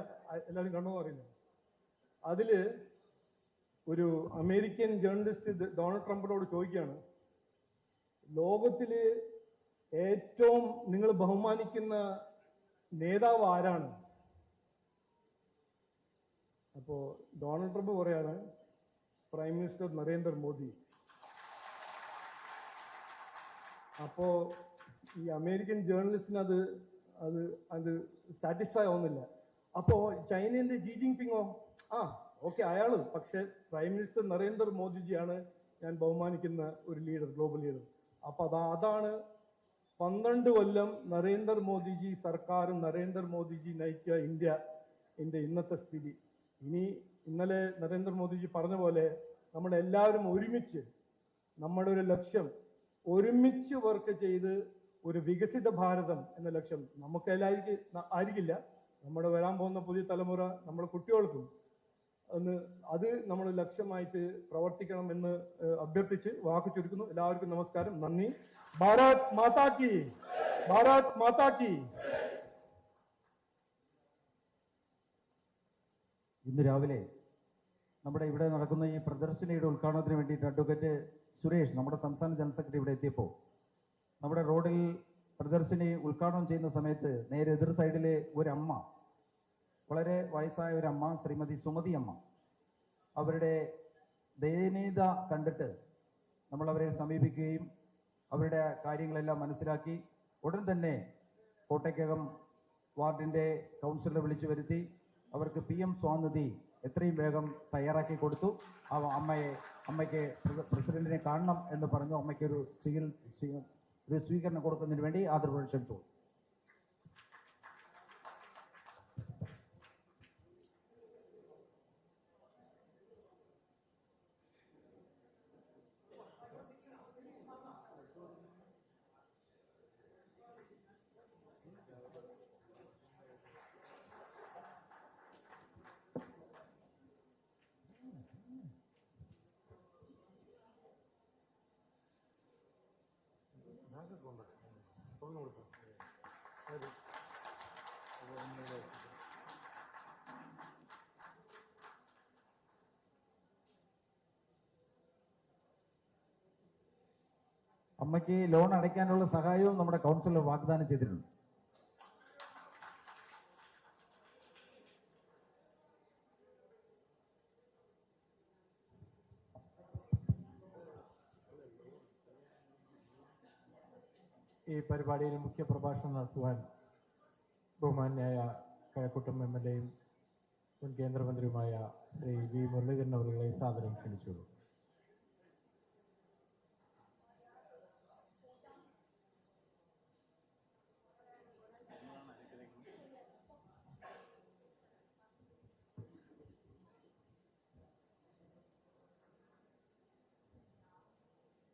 എല്ലാവരും കണ്ടോന്നറിയില്ല. അതില് ഒരു അമേരിക്കൻ ജേർണലിസ്റ്റ് ഡൊണാൾഡ് ട്രംപിനോട് ചോദിക്കുകയാണ്, ലോകത്തില് ഏറ്റവും നിങ്ങൾ ബഹുമാനിക്കുന്ന നേതാവ് ആരാണ്? അപ്പോ ഡൊണാൾഡ് ട്രംപ് പറയാണ്, പ്രൈം മിനിസ്റ്റർ നരേന്ദ്രമോദി. അപ്പോ ഈ അമേരിക്കൻ ജേർണലിസ്റ്റിന് അത് സാറ്റിസ്ഫൈ ആവുന്നില്ല. അപ്പോ ചൈനയുടെ ജി ജിൻപിങ്ങോ, ഓക്കെ അയാള്, പക്ഷെ പ്രൈം മിനിസ്റ്റർ നരേന്ദ്രമോദിജിയാണ് ഞാൻ ബഹുമാനിക്കുന്ന ഒരു ലീഡർ, ഗ്ലോബൽ ലീഡർ. അപ്പൊ അതാണ് 12 കൊല്ലം നരേന്ദ്രമോദിജി സർക്കാരും നരേന്ദ്രമോദിജി നയിച്ച ഇന്ത്യന്റെ ഇന്നത്തെ സ്ഥിതി. ഇന്നലെ നരേന്ദ്രമോദിജി പറഞ്ഞ പോലെ നമ്മളെല്ലാവരും ഒരുമിച്ച് നമ്മുടെ ഒരു ലക്ഷ്യം, ഒരുമിച്ച് വർക്ക് ചെയ്ത് ഒരു വികസിത ഭാരതം എന്ന ലക്ഷ്യം നമുക്കെല്ലാവർക്കും ആയിരിക്കില്ല, നമ്മുടെ വരാൻ പോകുന്ന പുതിയ തലമുറ, നമ്മുടെ കുട്ടികൾക്കും അത് നമ്മൾ ലക്ഷ്യമായിട്ട് പ്രവർത്തിക്കണം എന്ന് അഭ്യർത്ഥിച്ച് വാക്ക് ചുരുക്കുന്നു. എല്ലാവർക്കും നമസ്കാരം, നന്ദി. ഭാരത് മാതാ കി, ഭാരത് മാതാ കി. ഇന്ന് രാവിലെ നമ്മുടെ ഇവിടെ നടക്കുന്ന ഈ പ്രദർശനയുടെ ഉദ്ഘാടനത്തിന് വേണ്ടിയിട്ട് അഡ്വക്കേറ്റ് സുരേഷ്, നമ്മുടെ സംസ്ഥാന ജനറൽ സെക്രട്ടറി, ഇവിടെ എത്തിയപ്പോൾ നമ്മുടെ റോഡിൽ പ്രദർശനി ഉദ്ഘാടനം ചെയ്യുന്ന സമയത്ത് നേരെ എതിർ സൈഡിലെ ഒരമ്മ, വളരെ വയസ്സായ ഒരമ്മ, ശ്രീമതി സുമതി അമ്മ, അവരുടെ ദയനീയത കണ്ടിട്ട് നമ്മൾ അവരെ സമീപിക്കുകയും അവരുടെ കാര്യങ്ങളെല്ലാം മനസ്സിലാക്കി ഉടൻ തന്നെ കോട്ടയ്ക്കകം വാർഡിൻ്റെ കൗൺസിലറെ വിളിച്ചു വരുത്തി അവർക്ക് PM സ്വാനിധി എത്രയും വേഗം തയ്യാറാക്കി കൊടുത്തു. ആ അമ്മയ്ക്ക് പ്രസിഡന്റിനെ കാണണം എന്ന് പറഞ്ഞു. അമ്മയ്ക്ക് ഒരു സ്വീകരണം കൊടുക്കുന്നതിന് വേണ്ടി ആദരവ് ക്ഷണിച്ചു. അമ്മയ്ക്ക് ലോൺ അടയ്ക്കാനുള്ള സഹായവും നമ്മുടെ കൗൺസിലർ വാഗ്ദാനം ചെയ്തിട്ടുണ്ട്. ഈ പരിപാടിയിൽ മുഖ്യ പ്രഭാഷണം നടത്തുവാൻ ബഹുമാന്യായ കഴക്കൂട്ടം MLAയും മുൻ കേന്ദ്രമന്ത്രിയുമായ ശ്രീ V മുരളീധരൻ അവരുടെ സാദരം ക്ഷണിച്ചുള്ളൂ.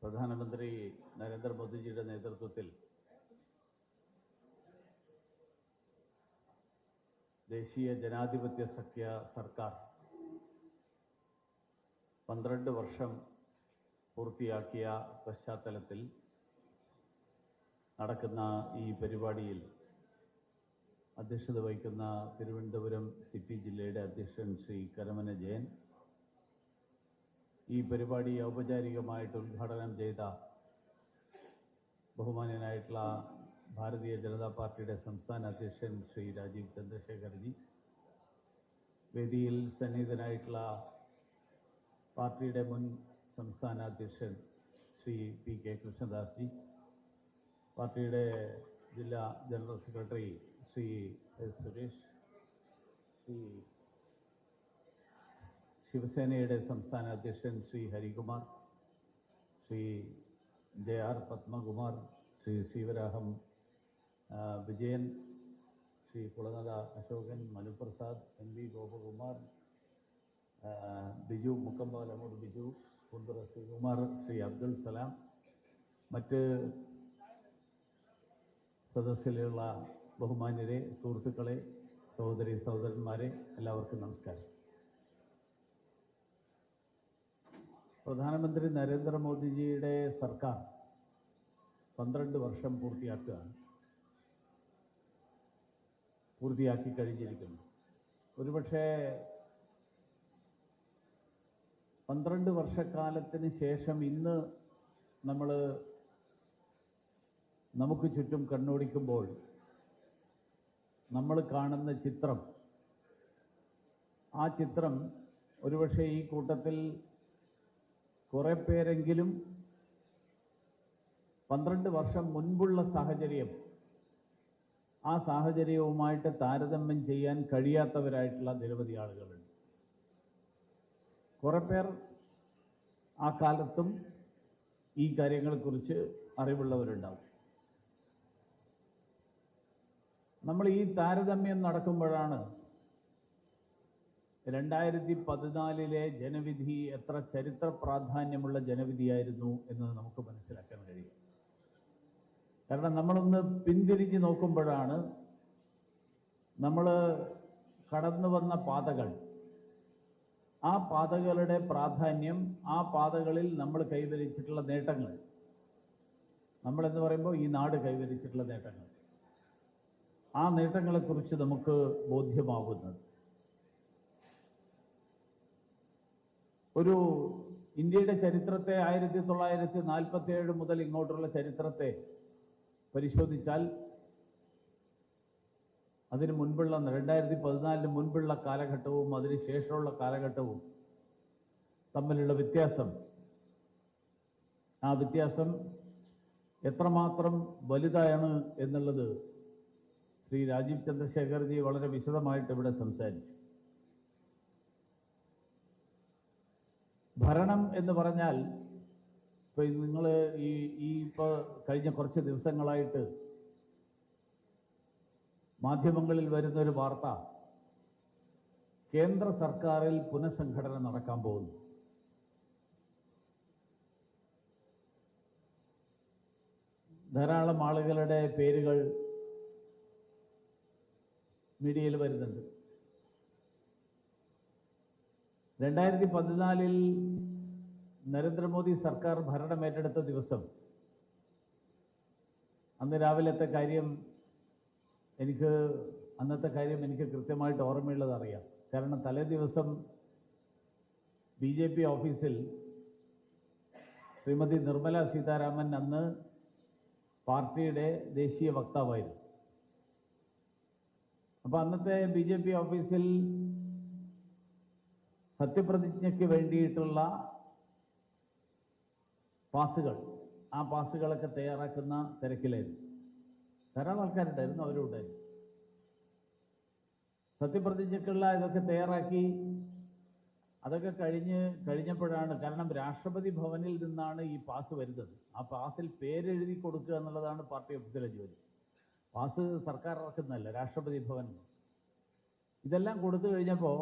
പ്രധാനമന്ത്രി നരേന്ദ്രമോദിജിയുടെ നേതൃത്വത്തിൽ ദേശീയ ജനാധിപത്യ സഖ്യ സർക്കാർ 12 വർഷം പൂർത്തിയാക്കിയ പശ്ചാത്തലത്തിൽ നടക്കുന്ന ഈ പരിപാടിയിൽ അധ്യക്ഷത വഹിക്കുന്ന തിരുവനന്തപുരം സിറ്റി ജില്ലയുടെ അധ്യക്ഷൻ ശ്രീ കരമന ജയൻ, ഈ പരിപാടി ഔപചാരികമായിട്ട് ഉദ്ഘാടനം ചെയ്ത ബഹുമാന്യനായിട്ടുള്ള ഭാരതീയ ജനതാ പാർട്ടിയുടെ സംസ്ഥാന അധ്യക്ഷൻ ശ്രീ രാജീവ് ചന്ദ്രശേഖർജി, വേദിയിൽ സന്നിഹിതനായിട്ടുള്ള പാർട്ടിയുടെ മുൻ സംസ്ഥാന അധ്യക്ഷൻ ശ്രീ പി കെ കൃഷ്ണദാസ് ജി, പാർട്ടിയുടെ ജില്ലാ general secretary Shri S Suresh, Shri ശിവസേനയുടെ സംസ്ഥാന അധ്യക്ഷൻ Shri Harikumar, Shri J R Padmakumar, Shri Sivaraham Vijayan, Shri Kulanada Ashokan, Manuprasad, M V Gopakumar, Biju Mukkampalamoor Biju, Kundara Sreekumar, Shri Abdul Salam, മറ്റ് സദസ്സിലുള്ള ബഹുമാന്യരെ, സുഹൃത്തുക്കളെ, സഹോദരി സഹോദരന്മാരെ, എല്ലാവർക്കും നമസ്കാരം. പ്രധാനമന്ത്രി നരേന്ദ്രമോദിജിയുടെ സർക്കാർ 12 വർഷം പൂർത്തിയാക്കി കഴിഞ്ഞിരിക്കുന്നു. ഒരുപക്ഷെ 12 വർഷക്കാലത്തിന് ശേഷം ഇന്ന് നമുക്ക് ചുറ്റും കണ്ണോടിക്കുമ്പോൾ നമ്മൾ കാണുന്ന ചിത്രം, ആ ചിത്രം ഒരുപക്ഷെ ഈ കൂട്ടത്തിൽ കുറെ പേരെങ്കിലും 12 വർഷം മുൻപുള്ള സാഹചര്യം, ആ സാഹചര്യവുമായിട്ട് താരതമ്യം ചെയ്യാൻ കഴിയാത്തവരായിട്ടുള്ള നിരവധി ആളുകളുണ്ട്. കുറെ പേർ ആ കാലത്തും ഈ കാര്യങ്ങളെക്കുറിച്ച് അറിവുള്ളവരുണ്ടാവും. നമ്മൾ ഈ താരതമ്യം നടക്കുമ്പോഴാണ് 2014 ജനവിധി എത്ര ചരിത്ര പ്രാധാന്യമുള്ള ജനവിധിയായിരുന്നു എന്ന് നമുക്ക് മനസ്സിലാക്കാൻ കഴിയും. കാരണം നമ്മളൊന്ന് പിന്തിരിഞ്ഞ് നോക്കുമ്പോഴാണ് നമ്മൾ കടന്നു വന്ന പാതകൾ, ആ പാതകളുടെ പ്രാധാന്യം, ആ പാതകളിൽ നമ്മൾ കൈവരിച്ചിട്ടുള്ള നേട്ടങ്ങൾ, നമ്മളെന്ന് പറയുമ്പോൾ ഈ നാട് കൈവരിച്ചിട്ടുള്ള നേട്ടങ്ങൾ, ആ നേട്ടങ്ങളെക്കുറിച്ച് നമുക്ക് ബോധ്യമാകുന്നത്. ഒരു ഇന്ത്യയുടെ ചരിത്രത്തെ 1947 മുതൽ ഇങ്ങോട്ടുള്ള ചരിത്രത്തെ പരിശോധിച്ചാൽ അതിന് മുൻപുള്ള 2014 മുൻപുള്ള കാലഘട്ടവും അതിനുശേഷമുള്ള കാലഘട്ടവും തമ്മിലുള്ള വ്യത്യാസം, ആ വ്യത്യാസം എത്രമാത്രം വലുതാണ് എന്നുള്ളത് ശ്രീ രാജീവ് ചന്ദ്രശേഖർജി വളരെ വിശദമായിട്ട് ഇവിടെ സംസാരിച്ചു. ഭരണം എന്ന് പറഞ്ഞാൽ ഇപ്പോൾ നിങ്ങൾ ഇപ്പോൾ കഴിഞ്ഞ കുറച്ച് ദിവസങ്ങളായിട്ട് മാധ്യമങ്ങളിൽ വരുന്നൊരു വാർത്ത, കേന്ദ്ര സർക്കാരിൽ പുനഃസംഘടന നടക്കാൻ പോകുന്നു. ധാരാളം ആളുകളുടെ പേരുകൾ മീഡിയയിൽ വരുന്നുണ്ട്. 2014 നരേന്ദ്രമോദി സർക്കാർ ഭരണമേറ്റെടുത്ത ദിവസം, അന്ന് രാവിലത്തെ കാര്യം എനിക്ക് കൃത്യമായിട്ട് ഓർമ്മയുള്ളത് അറിയാം. കാരണം തലേ ദിവസം BJP ഓഫീസിൽ ശ്രീമതി നിർമ്മല സീതാരാമൻ അന്ന് പാർട്ടിയുടെ ദേശീയ വക്താവായിരുന്നു. അപ്പോൾ അന്നത്തെ BJP ഓഫീസിൽ സത്യപ്രതിജ്ഞയ്ക്ക് വേണ്ടിയിട്ടുള്ള പാസുകൾ, ആ പാസുകളൊക്കെ തയ്യാറാക്കുന്ന തിരക്കിലായിരുന്നു. ധാരാളം ആൾക്കാരുണ്ടായിരുന്നു, അവരും ഉണ്ടായിരുന്നു. സത്യപ്രതിജ്ഞയ്ക്കുള്ള ഇതൊക്കെ തയ്യാറാക്കി, അതൊക്കെ കഴിഞ്ഞപ്പോഴാണ്, കാരണം രാഷ്ട്രപതി ഭവനിൽ നിന്നാണ് ഈ പാസ് വരുന്നത്. ആ പാസിൽ പേരെഴുതി കൊടുക്കുക എന്നുള്ളതാണ് പാർട്ടി ഓഫീസിലെ ജോലി. പാസ് സർക്കാർ ഇറക്കുന്നതല്ല, രാഷ്ട്രപതി ഭവൻ. ഇതെല്ലാം കൊടുത്തു കഴിഞ്ഞപ്പോൾ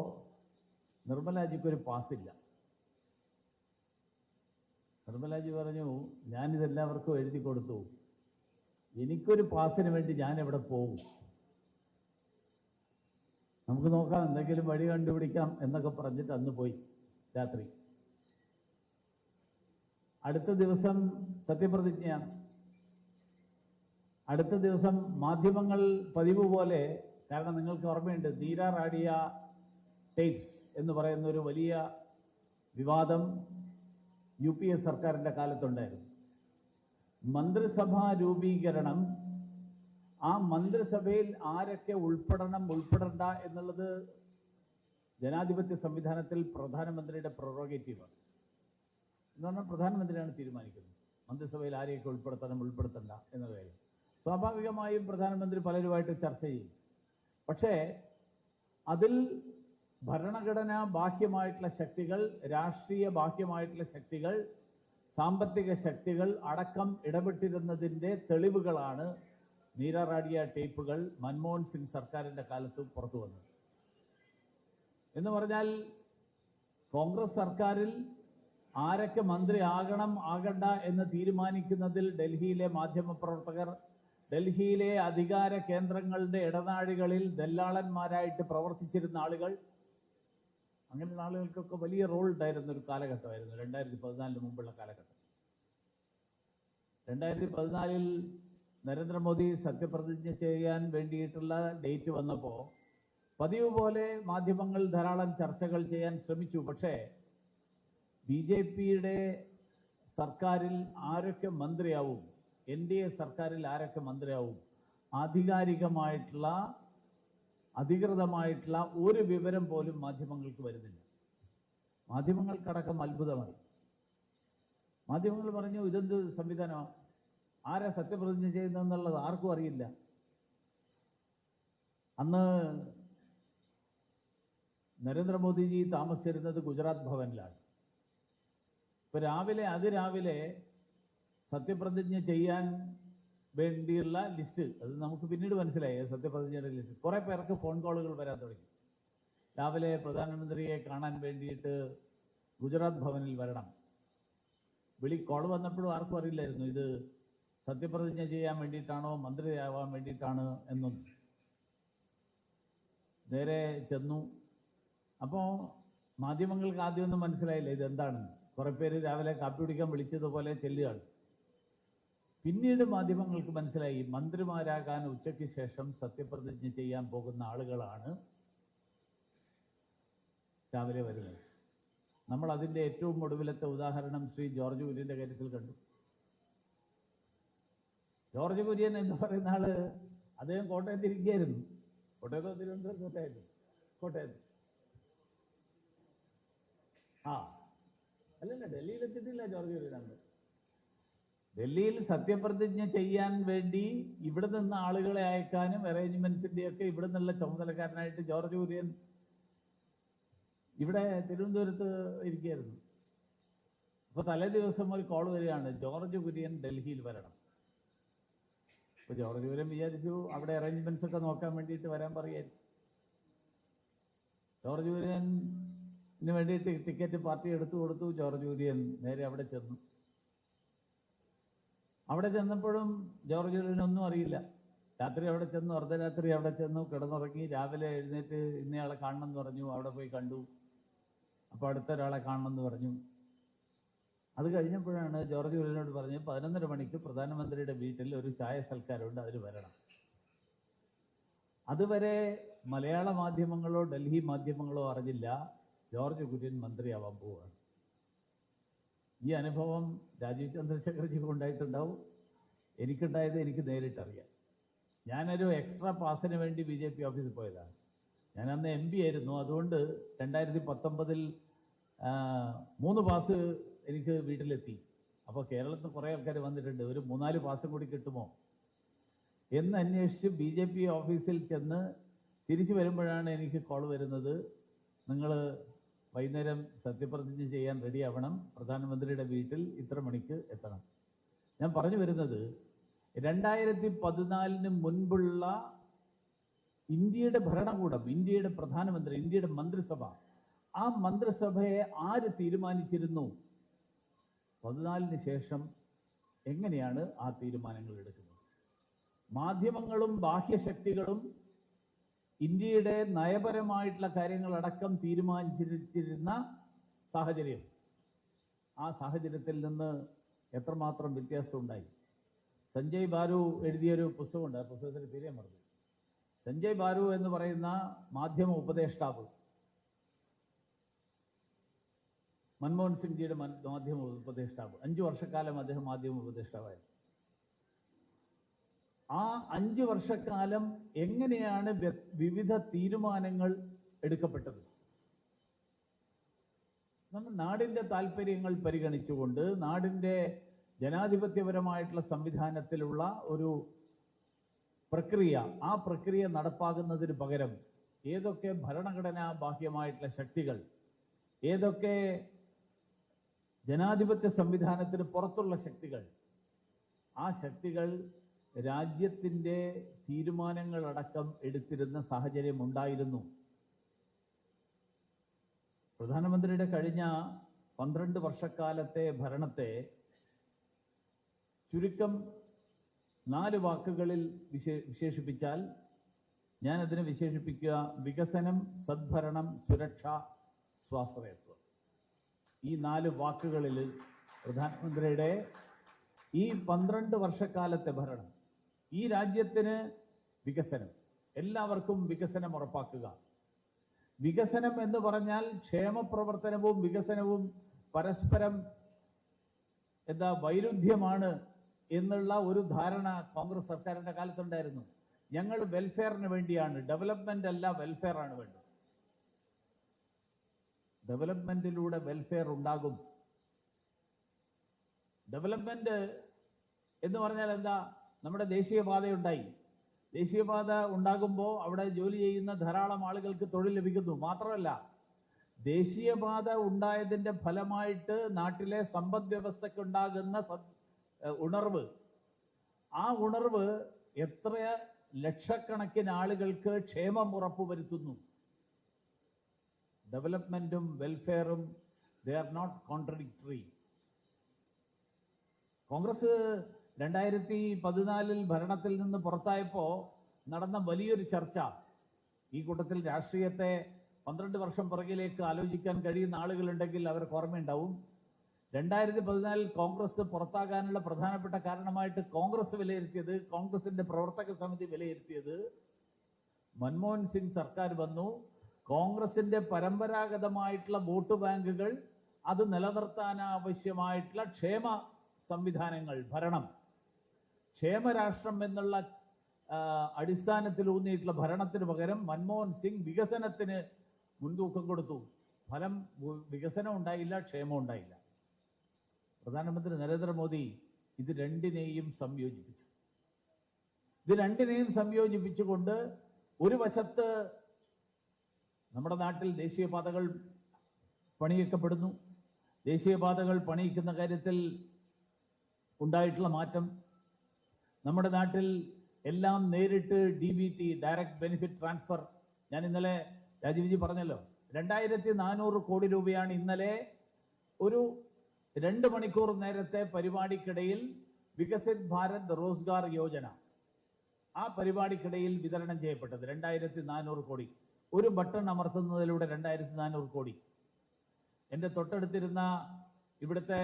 നിർമ്മലാജിക്കൊരു പാസ്സില്ല. നിർമ്മലാജി പറഞ്ഞു, ഞാനിതെല്ലാവർക്കും എഴുതി കൊടുത്തു, എനിക്കൊരു പാസിന് വേണ്ടി ഞാൻ എവിടെ പോകും, നമുക്ക് നോക്കാം, എന്തെങ്കിലും വഴി കണ്ടുപിടിക്കാം എന്നൊക്കെ പറഞ്ഞിട്ട് അന്ന് പോയി രാത്രി. അടുത്ത ദിവസം സത്യപ്രതിജ്ഞ. അടുത്ത ദിവസം മാധ്യമങ്ങൾ പതിവ് പോലെ, കാരണം നിങ്ങൾക്ക് ഓർമ്മയുണ്ട്, നീരാറാടിയ ടേപ്സ് എന്ന് പറയുന്ന ഒരു വലിയ വിവാദം UPA സർക്കാരിൻ്റെ കാലത്തുണ്ടായിരുന്നു. മന്ത്രിസഭാ രൂപീകരണം, ആ മന്ത്രിസഭയിൽ ആരൊക്കെ ഉൾപ്പെടണ്ട എന്നുള്ളത് ജനാധിപത്യ സംവിധാനത്തിൽ പ്രധാനമന്ത്രിയുടെ പ്രൊറോഗേറ്റീവാണ്. എന്ന് പറഞ്ഞാൽ പ്രധാനമന്ത്രിയാണ് തീരുമാനിക്കുന്നത് മന്ത്രിസഭയിൽ ആരെയൊക്കെ ഉൾപ്പെടുത്തണം ഉൾപ്പെടുത്തണ്ട എന്ന കാര്യം. സ്വാഭാവികമായും പ്രധാനമന്ത്രി പലരുമായിട്ട് ചർച്ച ചെയ്യും. പക്ഷേ അതിൽ ഭരണഘടനാ ബാഹ്യമായിട്ടുള്ള ശക്തികൾ, രാഷ്ട്രീയ ബാഹ്യമായിട്ടുള്ള ശക്തികൾ, സാമ്പത്തിക ശക്തികൾ അടക്കം ഇടപെട്ടിരുന്നതിൻ്റെ തെളിവുകളാണ് നീരാറാടിയ ടേപ്പുകൾ മൻമോഹൻ സിംഗ് സർക്കാരിൻ്റെ കാലത്ത് പുറത്തു വന്നത്. എന്ന് പറഞ്ഞാൽ കോൺഗ്രസ് സർക്കാരിൽ ആരൊക്കെ മന്ത്രി ആകണം ആകണ്ട എന്ന് തീരുമാനിക്കുന്നതിൽ ഡൽഹിയിലെ മാധ്യമപ്രവർത്തകർ, ഡൽഹിയിലെ അധികാര കേന്ദ്രങ്ങളുടെ ഇടനാഴികളിൽ ദല്ലാളന്മാരായിട്ട് പ്രവർത്തിച്ചിരുന്ന ആളുകൾ, അങ്ങനെയുള്ള ആളുകൾക്കൊക്കെ വലിയ റോൾ ഉണ്ടായിരുന്ന ഒരു കാലഘട്ടമായിരുന്നു 2014 മുമ്പുള്ള കാലഘട്ടം. 2014 നരേന്ദ്രമോദി സത്യപ്രതിജ്ഞ ചെയ്യാൻ വേണ്ടിയിട്ടുള്ള ഡേറ്റ് വന്നപ്പോൾ പതിവ് പോലെ മാധ്യമങ്ങൾ ധാരാളം ചർച്ചകൾ ചെയ്യാൻ ശ്രമിച്ചു. പക്ഷേ BJPയുടെ സർക്കാരിൽ ആരൊക്കെ മന്ത്രിയാവും, NDA സർക്കാരിൽ ആരൊക്കെ മന്ത്രിയാവും, ആധികാരികമായിട്ടുള്ള അധികൃതമായിട്ടുള്ള ഒരു വിവരം പോലും മാധ്യമങ്ങൾക്ക് വരുന്നില്ല. മാധ്യമങ്ങൾക്കടക്കം അത്ഭുതമായി. മാധ്യമങ്ങൾ പറഞ്ഞു, ഇതെന്ത് സംവിധാനമാണ്, ആരാ സത്യപ്രതിജ്ഞ ചെയ്യുന്നതെന്നുള്ളത് ആർക്കും അറിയില്ല. അന്ന് നരേന്ദ്രമോദിജി താമസിച്ചിരുന്നത് ഗുജറാത്ത് ഭവനിലാണ്. ഇപ്പൊ അതിരാവിലെ സത്യപ്രതിജ്ഞ ചെയ്യാൻ വേണ്ടിയുള്ള ലിസ്റ്റ്, അത് നമുക്ക് പിന്നീട് മനസ്സിലായി സത്യപ്രതിജ്ഞയുടെ ലിസ്റ്റ്. കുറെ പേർക്ക് ഫോൺ കോളുകൾ വരാൻ തുടങ്ങി. രാവിലെ പ്രധാനമന്ത്രിയെ കാണാൻ വേണ്ടിയിട്ട് ഗുജറാത്ത് ഭവനിൽ വരണം. കോൾ വന്നപ്പോഴും ആർക്കും അറിയില്ലായിരുന്നു ഇത് സത്യപ്രതിജ്ഞ ചെയ്യാൻ വേണ്ടിയിട്ടാണോ മന്ത്രിയാവാൻ വേണ്ടിയിട്ടാണ് എന്നും. നേരെ ചെന്നു. അപ്പോൾ മാധ്യമങ്ങൾക്ക് ആദ്യമൊന്നും മനസ്സിലായില്ല ഇതെന്താണെന്ന്. കുറെ പേര് രാവിലെ കാപ്പി കുടിക്കാൻ വിളിച്ചതുപോലെ ചെല്ലുകയാണ്. പിന്നീട് മാധ്യമങ്ങൾക്ക് മനസ്സിലായി മന്ത്രിമാരാകാൻ ഉച്ചയ്ക്ക് ശേഷം സത്യപ്രതിജ്ഞ ചെയ്യാൻ പോകുന്ന ആളുകളാണ് രാവിലെ വരുന്നത്. നമ്മൾ അതിൻ്റെ ഏറ്റവും ഒടുവിലത്തെ ഉദാഹരണം ശ്രീ ജോർജ് കുര്യൻ്റെ കാര്യത്തിൽ കണ്ടു. ജോർജ് കുര്യൻ എന്ന് പറയുന്ന ആള് അദ്ദേഹം കോട്ടയത്ത് ഇരിക്കുകയായിരുന്നു. കോട്ടയത്തോ തിരുവനന്തപുരത്തായിരുന്നു? കോട്ടയത്ത്. അല്ലല്ല, ഡൽഹിയിൽ എത്തിയിട്ടില്ല ജോർജ് കുര്യൻ. ഡൽഹിയിൽ സത്യപ്രതിജ്ഞ ചെയ്യാൻ വേണ്ടി ഇവിടെ നിന്ന് ആളുകളെ അയക്കാനും അറേഞ്ച്മെന്റ്സിന്റെയൊക്കെ ഇവിടെ നിന്നുള്ള ചുമതലക്കാരനായിട്ട് ജോർജ് കുര്യൻ ഇവിടെ തിരുവനന്തപുരത്ത് ഇരിക്കുകയായിരുന്നു. അപ്പൊ തലേ ദിവസം ഒരു കോൾ വരികയാണ്, ജോർജ് കുര്യൻ ഡൽഹിയിൽ വരണം. അപ്പൊ ജോർജ് കുര്യൻ വിചാരിച്ചു അവിടെ അറേഞ്ച്മെന്റ്സ് ഒക്കെ നോക്കാൻ വേണ്ടിയിട്ട് വരാൻ പറയായിരുന്നു. ജോർജ് കുര്യന് വേണ്ടിയിട്ട് ടിക്കറ്റ് പാർട്ടി എടുത്തു കൊടുത്തു. ജോർജ് കുര്യൻ നേരെ അവിടെ ചെന്നു. അവിടെ ചെന്നപ്പോഴും ജോർജ് കുര്യനൊന്നും അറിയില്ല. രാത്രി അവിടെ ചെന്നു, അർദ്ധരാത്രി അവിടെ ചെന്നു, കിടന്നുറങ്ങി. രാവിലെ എഴുന്നേറ്റ് ഇന്നയാളെ കാണണം എന്ന് പറഞ്ഞു. അവിടെ പോയി കണ്ടു. അപ്പോൾ അടുത്ത ഒരാളെ കാണണം എന്ന് പറഞ്ഞു. അത് കഴിഞ്ഞപ്പോഴാണ് ജോർജ് കുര്യനോട് പറഞ്ഞ് 11:30 മണിക്ക് പ്രധാനമന്ത്രിയുടെ വീട്ടിൽ ഒരു ചായ സൽക്കാരമുണ്ട്, അതിൽ വരണം. അതുവരെ മലയാള മാധ്യമങ്ങളോ ഡൽഹി മാധ്യമങ്ങളോ അറിഞ്ഞില്ല ജോർജ് കുര്യൻ മന്ത്രിയാവാൻ പോവുകയാണ്. ഈ അനുഭവം രാജീവ് ചന്ദ്രശേഖർജിക്ക് ഉണ്ടായിട്ടുണ്ടാവും. എനിക്കുണ്ടായത് എനിക്ക് നേരിട്ടറിയാം. ഞാനൊരു എക്സ്ട്രാ പാസിന് വേണ്ടി BJP ഓഫീസിൽ പോയതാണ്. ഞാൻ അന്ന് MP ആയിരുന്നു. അതുകൊണ്ട് 2019 3 പാസ് എനിക്ക് വീട്ടിലെത്തി. അപ്പോൾ കേരളത്തിൽ കുറേ ആൾക്കാർ വന്നിട്ടുണ്ട്, ഒരു 3-4 പാസും കൂടി കിട്ടുമോ എന്ന് അന്വേഷിച്ച് BJP ഓഫീസിൽ ചെന്ന് തിരിച്ചു വരുമ്പോഴാണ് എനിക്ക് കോൾ വരുന്നത്, നിങ്ങൾ വൈകുന്നേരം സത്യപ്രതിജ്ഞ ചെയ്യാൻ റെഡിയാവണം, പ്രധാനമന്ത്രിയുടെ വീട്ടിൽ ഇത്ര മണിക്ക് എത്തണം. ഞാൻ പറഞ്ഞു വരുന്നത് 2014 മുൻപുള്ള ഇന്ത്യയുടെ ഭരണകൂടം, ഇന്ത്യയുടെ പ്രധാനമന്ത്രി, ഇന്ത്യയുടെ മന്ത്രിസഭ, ആ മന്ത്രിസഭയെ ആര് തീരുമാനിച്ചിരുന്നു? 14 ശേഷം എങ്ങനെയാണ് ആ തീരുമാനങ്ങൾ എടുക്കുന്നത്? മാധ്യമങ്ങളും ബാഹ്യശക്തികളും ഇന്ത്യയുടെ നയപരമായിട്ടുള്ള കാര്യങ്ങളടക്കം തീരുമാനിച്ചിരുന്ന സാഹചര്യം, ആ സാഹചര്യത്തിൽ നിന്ന് എത്രമാത്രം വ്യത്യാസം ഉണ്ടായി? സഞ്ജയ് ബാരു എഴുതിയൊരു പുസ്തകമുണ്ട്, ആ പുസ്തകത്തിന് പേരേ മറന്നു. സഞ്ജയ് ബാരു എന്ന് പറയുന്ന മാധ്യമ ഉപദേഷ്ടാവ്, മൻമോഹൻ സിംഗ്ജിയുടെ മാധ്യമ ഉപദേഷ്ടാവ്, 5 വർഷക്കാലം അദ്ദേഹം മാധ്യമ ഉപദേഷ്ടാവായിരുന്നു. ആ 5 വർഷക്കാലം എങ്ങനെയാണ് വിവിധ തീരുമാനങ്ങൾ എടുക്കപ്പെട്ടത്? നമ്മൾ നാടിൻ്റെ താല്പര്യങ്ങൾ പരിഗണിച്ചുകൊണ്ട് നാടിൻ്റെ ജനാധിപത്യപരമായിട്ടുള്ള സംവിധാനത്തിലുള്ള ഒരു പ്രക്രിയ, ആ പ്രക്രിയ നടപ്പാകുന്നതിന് പകരം ഏതൊക്കെ ഭരണഘടനാ ബാഹ്യമായിട്ടുള്ള ശക്തികൾ, ഏതൊക്കെ ജനാധിപത്യ സംവിധാനത്തിന് പുറത്തുള്ള ശക്തികൾ, ആ ശക്തികൾ രാജ്യത്തിൻ്റെ തീരുമാനങ്ങളടക്കം എടുത്തിരുന്ന സാഹചര്യം ഉണ്ടായിരുന്നു. പ്രധാനമന്ത്രിയുടെ കഴിഞ്ഞ 12 വർഷക്കാലത്തെ ഭരണത്തെ ചുരുക്കം 4 വാക്കുകളിൽ വിശേഷിപ്പിച്ചാൽ ഞാനതിനെ വിശേഷിപ്പിക്കുക വികസനം, സദ്ഭരണം, സുരക്ഷ, സ്വാശ്രയത്വം. ഈ 4 വാക്കുകളിൽ പ്രധാനമന്ത്രിയുടെ ഈ 12 വർഷക്കാലത്തെ ഭരണം, ഈ രാജ്യത്തിന് വികസനം, എല്ലാവർക്കും വികസനം ഉറപ്പാക്കുക. വികസനം എന്ന് പറഞ്ഞാൽ ക്ഷേമപ്രവർത്തനവും വികസനവും പരസ്പരം വൈരുദ്ധ്യമാണ് എന്നുള്ള ഒരു ധാരണ കോൺഗ്രസ് സർക്കാരിന്റെ കാലത്തുണ്ടായിരുന്നു. ഞങ്ങൾ വെൽഫെയറിന് വേണ്ടിയാണ്, ഡെവലപ്മെന്റ് അല്ല വെൽഫെയർ ആണ് വേണ്ടത്. ഡെവലപ്മെന്റിലൂടെ വെൽഫെയർ ഉണ്ടാകും. ഡെവലപ്മെന്റ് എന്ന് പറഞ്ഞാൽ എന്താ? നമ്മുടെ ദേശീയപാതയുണ്ടായി. ദേശീയപാത ഉണ്ടാകുമ്പോൾ അവിടെ ജോലി ചെയ്യുന്ന ധാരാളം ആളുകൾക്ക് തൊഴിൽ ലഭിക്കുന്നു. മാത്രമല്ല, ദേശീയപാത ഉണ്ടായതിന്റെ ഫലമായിട്ട് നാട്ടിലെ സമ്പദ് വ്യവസ്ഥയ്ക്ക് ഉണ്ടാകുന്ന ഉണർവ്, ആ ഉണർവ് എത്ര ലക്ഷക്കണക്കിന് ആളുകൾക്ക് ക്ഷേമം ഉറപ്പുവരുത്തുന്നു. ഡെവലപ്മെന്റും വെൽഫെയറും they are not contradictory. Congress 2014 ഭരണത്തിൽ നിന്ന് പുറത്തായപ്പോൾ നടന്ന വലിയൊരു ചർച്ച, ഈ കൂട്ടത്തിൽ രാഷ്ട്രീയത്തെ 12 വർഷം പുറകിലേക്ക് ആലോചിക്കാൻ കഴിയുന്ന ആളുകളുണ്ടെങ്കിൽ അവർക്ക് ഓർമ്മയുണ്ടാവും. 2014 കോൺഗ്രസ് പുറത്താകാനുള്ള പ്രധാനപ്പെട്ട കാരണമായിട്ട് കോൺഗ്രസ് വിലയിരുത്തിയത്, കോൺഗ്രസിന്റെ പ്രവർത്തക സമിതി വിലയിരുത്തിയത്, മൻമോഹൻ സിംഗ് സർക്കാർ വന്നു, കോൺഗ്രസിന്റെ പരമ്പരാഗതമായിട്ടുള്ള വോട്ട് ബാങ്കുകൾ അത് നിലനിർത്താൻ ആവശ്യമായിട്ടുള്ള ക്ഷേമ സംവിധാനങ്ങൾ, ഭരണം, ക്ഷേമരാഷ്ട്രം എന്നുള്ള അടിസ്ഥാനത്തിൽ ഊന്നിയിട്ടുള്ള ഭരണത്തിന് പകരം മൻമോഹൻ സിംഗ് വികസനത്തിന് മുൻതൂക്കം കൊടുത്തു. ഫലം വികസനം ഉണ്ടായില്ല, ക്ഷേമം ഉണ്ടായില്ല. പ്രധാനമന്ത്രി നരേന്ദ്രമോദി ഇത് രണ്ടിനെയും സംയോജിപ്പിച്ചുകൊണ്ട് ഒരു വശത്ത് നമ്മുടെ നാട്ടിൽ ദേശീയപാതകൾ പണിയിക്കപ്പെടുന്നു. ദേശീയപാതകൾ പണിയിക്കുന്ന കാര്യത്തിൽ ഉണ്ടായിട്ടുള്ള മാറ്റം, നമ്മുടെ നാട്ടിൽ എല്ലാം നേരിട്ട് DBT, ഡയറക്റ്റ് ബെനിഫിറ്റ് ട്രാൻസ്ഫർ. ഞാൻ ഇന്നലെ രാജീവ്ജി പറഞ്ഞല്ലോ, 2400 കോടി രൂപയാണ് ഇന്നലെ ഒരു 2 മണിക്കൂർ നേരത്തെ പരിപാടിക്കിടയിൽ വികസിത് ഭാരത് റോസ്ഗാർ യോജന, ആ പരിപാടിക്കിടയിൽ വിതരണം ചെയ്യപ്പെട്ടത് 2400 കോടി. ഒരു ബട്ടൺ അമർത്തുന്നതിലൂടെ 2400 കോടി. എൻ്റെ തൊട്ടടുത്തിരുന്ന ഇവിടുത്തെ